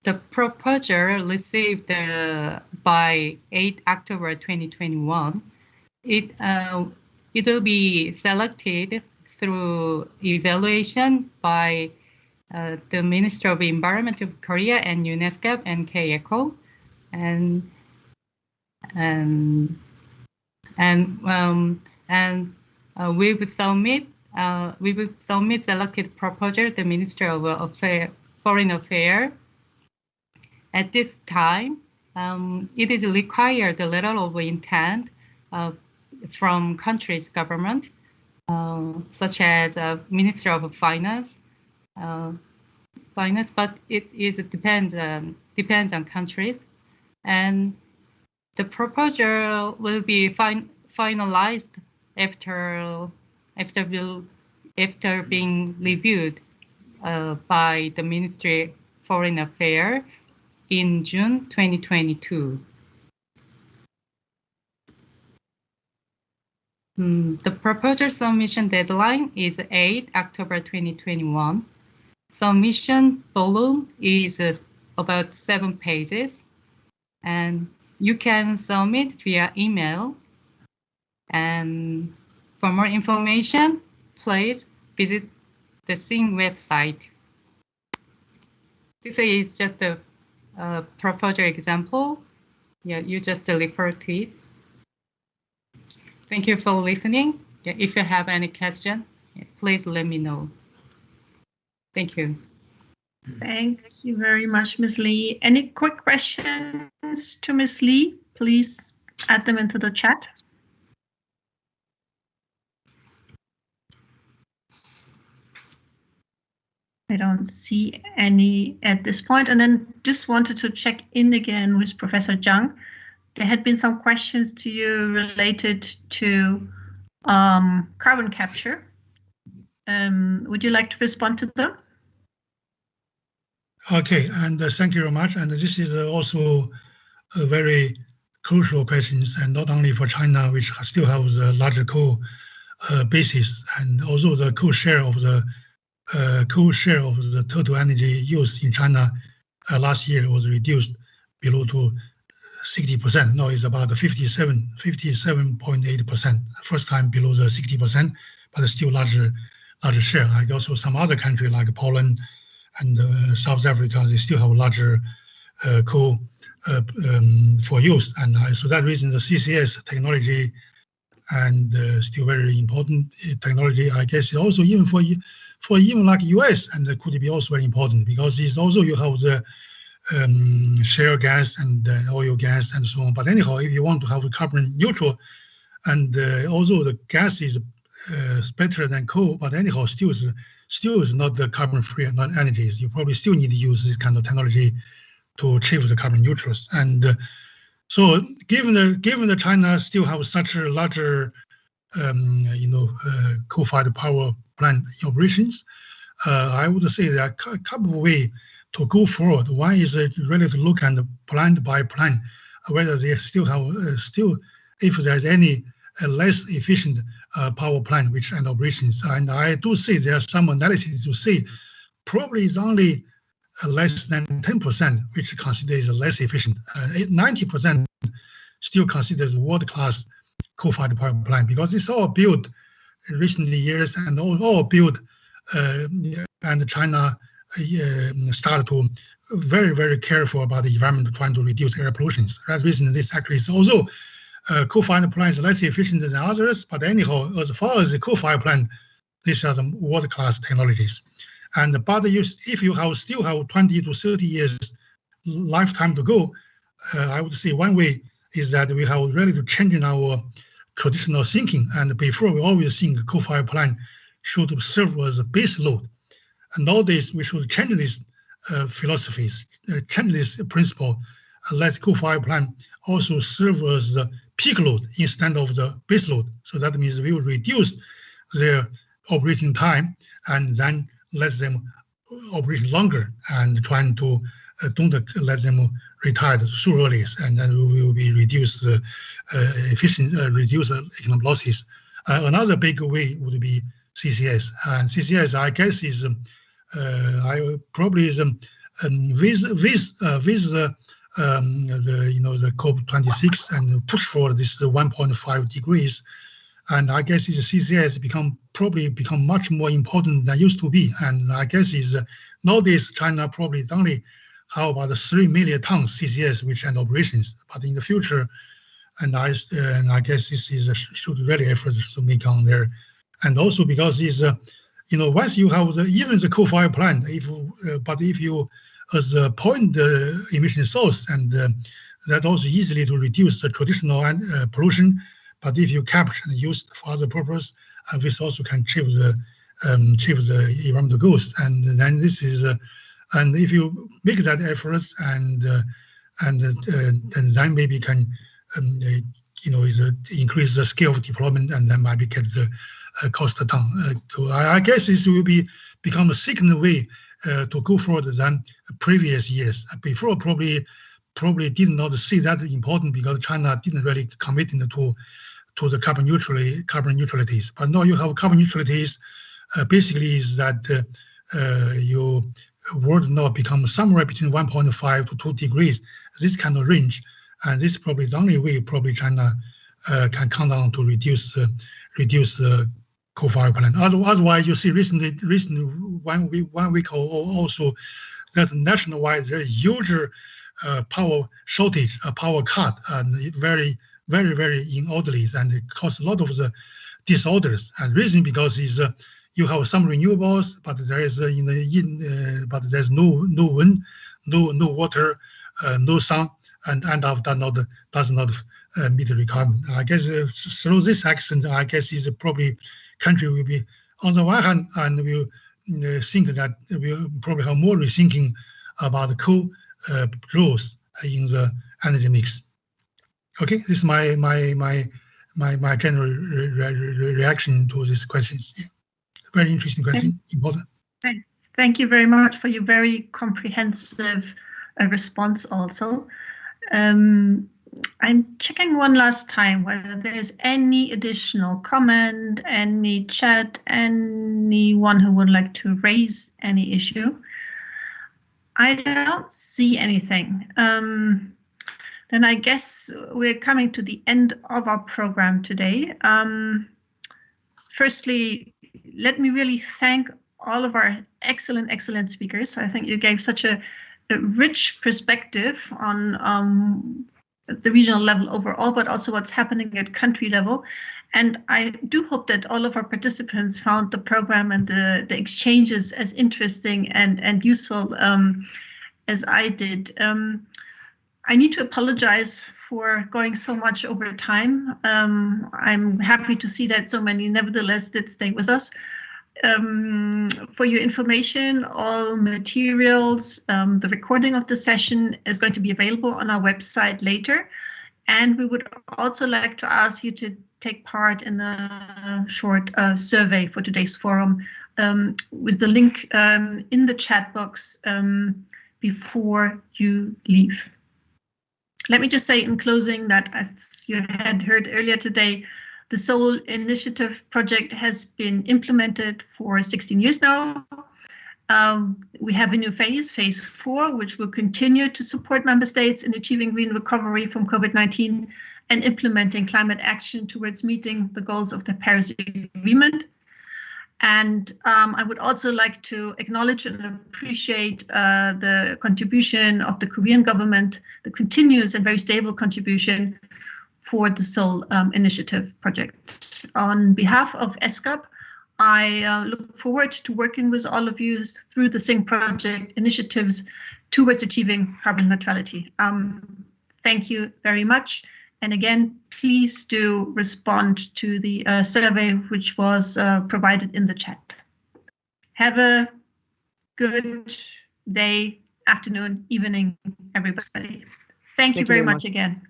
The proposal received by 8 October 2021. It will be selected through evaluation by the Minister of Environment of Korea and ESCAP and KECO, and we will submit selected proposal to the Minister of Foreign Affairs. At this time, it is required the letter of intent from country's government, such as Minister of Finance, but it depends on countries, and the proposal will be finalized after being reviewed by the Ministry of Foreign Affairs in June 2022. The proposal submission deadline is 8 October 2021. Submission volume is about 7 pages, and you can submit via email. And for more information, please visit the SINGG website. This is just a proposal example. Yeah, you just refer to it. Thank you for listening. Yeah, if you have any question, please let me know. Thank you. Thank you very much, Ms. Lee. Any quick questions to Ms. Lee? Please add them into the chat. I don't see any at this point. And then just wanted to check in again with Professor Zhang. There had been some questions to you related to carbon capture. Would you like to respond to them? Okay, and thank you very much. And this is also a very crucial questions, and not only for China, which still has the larger coal basis, and also the co-share of the total energy use in China last year was reduced below to 60%. Now it's about 57.8%. First time below the 60%, but still larger share. Like also some other country like Poland and South Africa, they still have larger coal for use. And so that reason the CCS technology and still very important technology, I guess also even for even like US, and that could be also very important, because it's also you have the shale gas and oil gas and so on. But anyhow, if you want to have a carbon neutral, and also the gas is better than coal, but anyhow still is not the carbon free energies. You probably still need to use this kind of technology to achieve the carbon neutrals. And so given that China still have such a larger coal-fired power plant operations, I would say there are a couple of ways to go forward. One is really to look at the plant by plant, whether they still have if there's any less efficient power plant which and operations. And I do see there are some analysis to say probably is only less than 10% which considers less efficient. 90% still considers world-class coal-fired power plant, because it's all built in recent years and all built and China started to very, very careful about the environment, trying to reduce air pollution. That reason this actually is also coal-fired plants less efficient than others, but anyhow, as far as the coal-fired plant, these are the world-class technologies. And but if you still have 20 to 30 years lifetime to go, I would say one way is that we have really to change in our traditional thinking. And before we always think coal-fired plant should serve as a base load. And nowadays we should change these philosophies, change this principle. Let coal-fired plant also serve as the peak load instead of the base load. So that means we will reduce their operating time and then let them operate longer, and trying to don't let them retire too early, and then we will be reduce reduce economic losses. Another big way would be CCS, and CCS I guess is probably is with the COP26 and push for this 1.5 degrees. And I guess CCS probably become much more important than used to be. And I guess nowadays China probably only have about 3 million tons CCS which end operations. But in the future, and I guess this should really efforts to make on there. And also because once you have even the coal-fired plant, if you as a point emission source, and that also easily to reduce the traditional pollution. But if you capture and use for other purpose, this also can achieve the environmental goals. And then this is, and if you make that efforts and then maybe can, increase the scale of deployment, and then maybe get the cost down. I guess this will become a second way to go forward than previous years. Before probably did not see that important because China didn't really commit to the carbon neutralities. But now you have carbon neutralities. Basically, is that your world now become somewhere between 1.5 to 2 degrees. This kind of range, and this is probably the only way probably China can count on to reduce the coal-fired plant. Otherwise, you see recently 1 week also that nationwide there is huge power shortage, power cut, and very, very, very in orderlies, and it causes a lot of the disorders. And reason because you have some renewables, but there is but there's no wind, no water, no sun, and end up that does not meet the requirement. I guess through this action, I guess is probably country will be on the one hand, and will think that we'll probably have more rethinking about the coal growth in the energy mix. Okay, this is my general reaction to these questions. Yeah. Very interesting question, important. Thank you very much for your very comprehensive response also. I'm checking one last time whether there's any additional comment, any chat, anyone who would like to raise any issue. I don't see anything. Then I guess we're coming to the end of our program today. Firstly, let me really thank all of our excellent speakers. I think you gave such a rich perspective on the regional level overall, but also what's happening at country level. And I do hope that all of our participants found the program and the exchanges as interesting and useful as I did. I need to apologize for going so much over time. I'm happy to see that so many nevertheless did stay with us. For your information, all materials, the recording of the session is going to be available on our website later. And we would also like to ask you to take part in a short survey for today's forum with the link in the chat box before you leave. Let me just say in closing that, as you had heard earlier today, the Seoul Initiative project has been implemented for 16 years now. We have a new phase 4, which will continue to support member states in achieving green recovery from COVID-19 and implementing climate action towards meeting the goals of the Paris Agreement. And I would also like to acknowledge and appreciate the contribution of the Korean government, the continuous and very stable contribution for the Seoul Initiative project. On behalf of ESCAP, I look forward to working with all of you through the SINGG project initiatives towards achieving carbon neutrality. Thank you very much. And again, please do respond to the survey which was provided in the chat. Have a good day, afternoon, evening, everybody. Thank you very much again.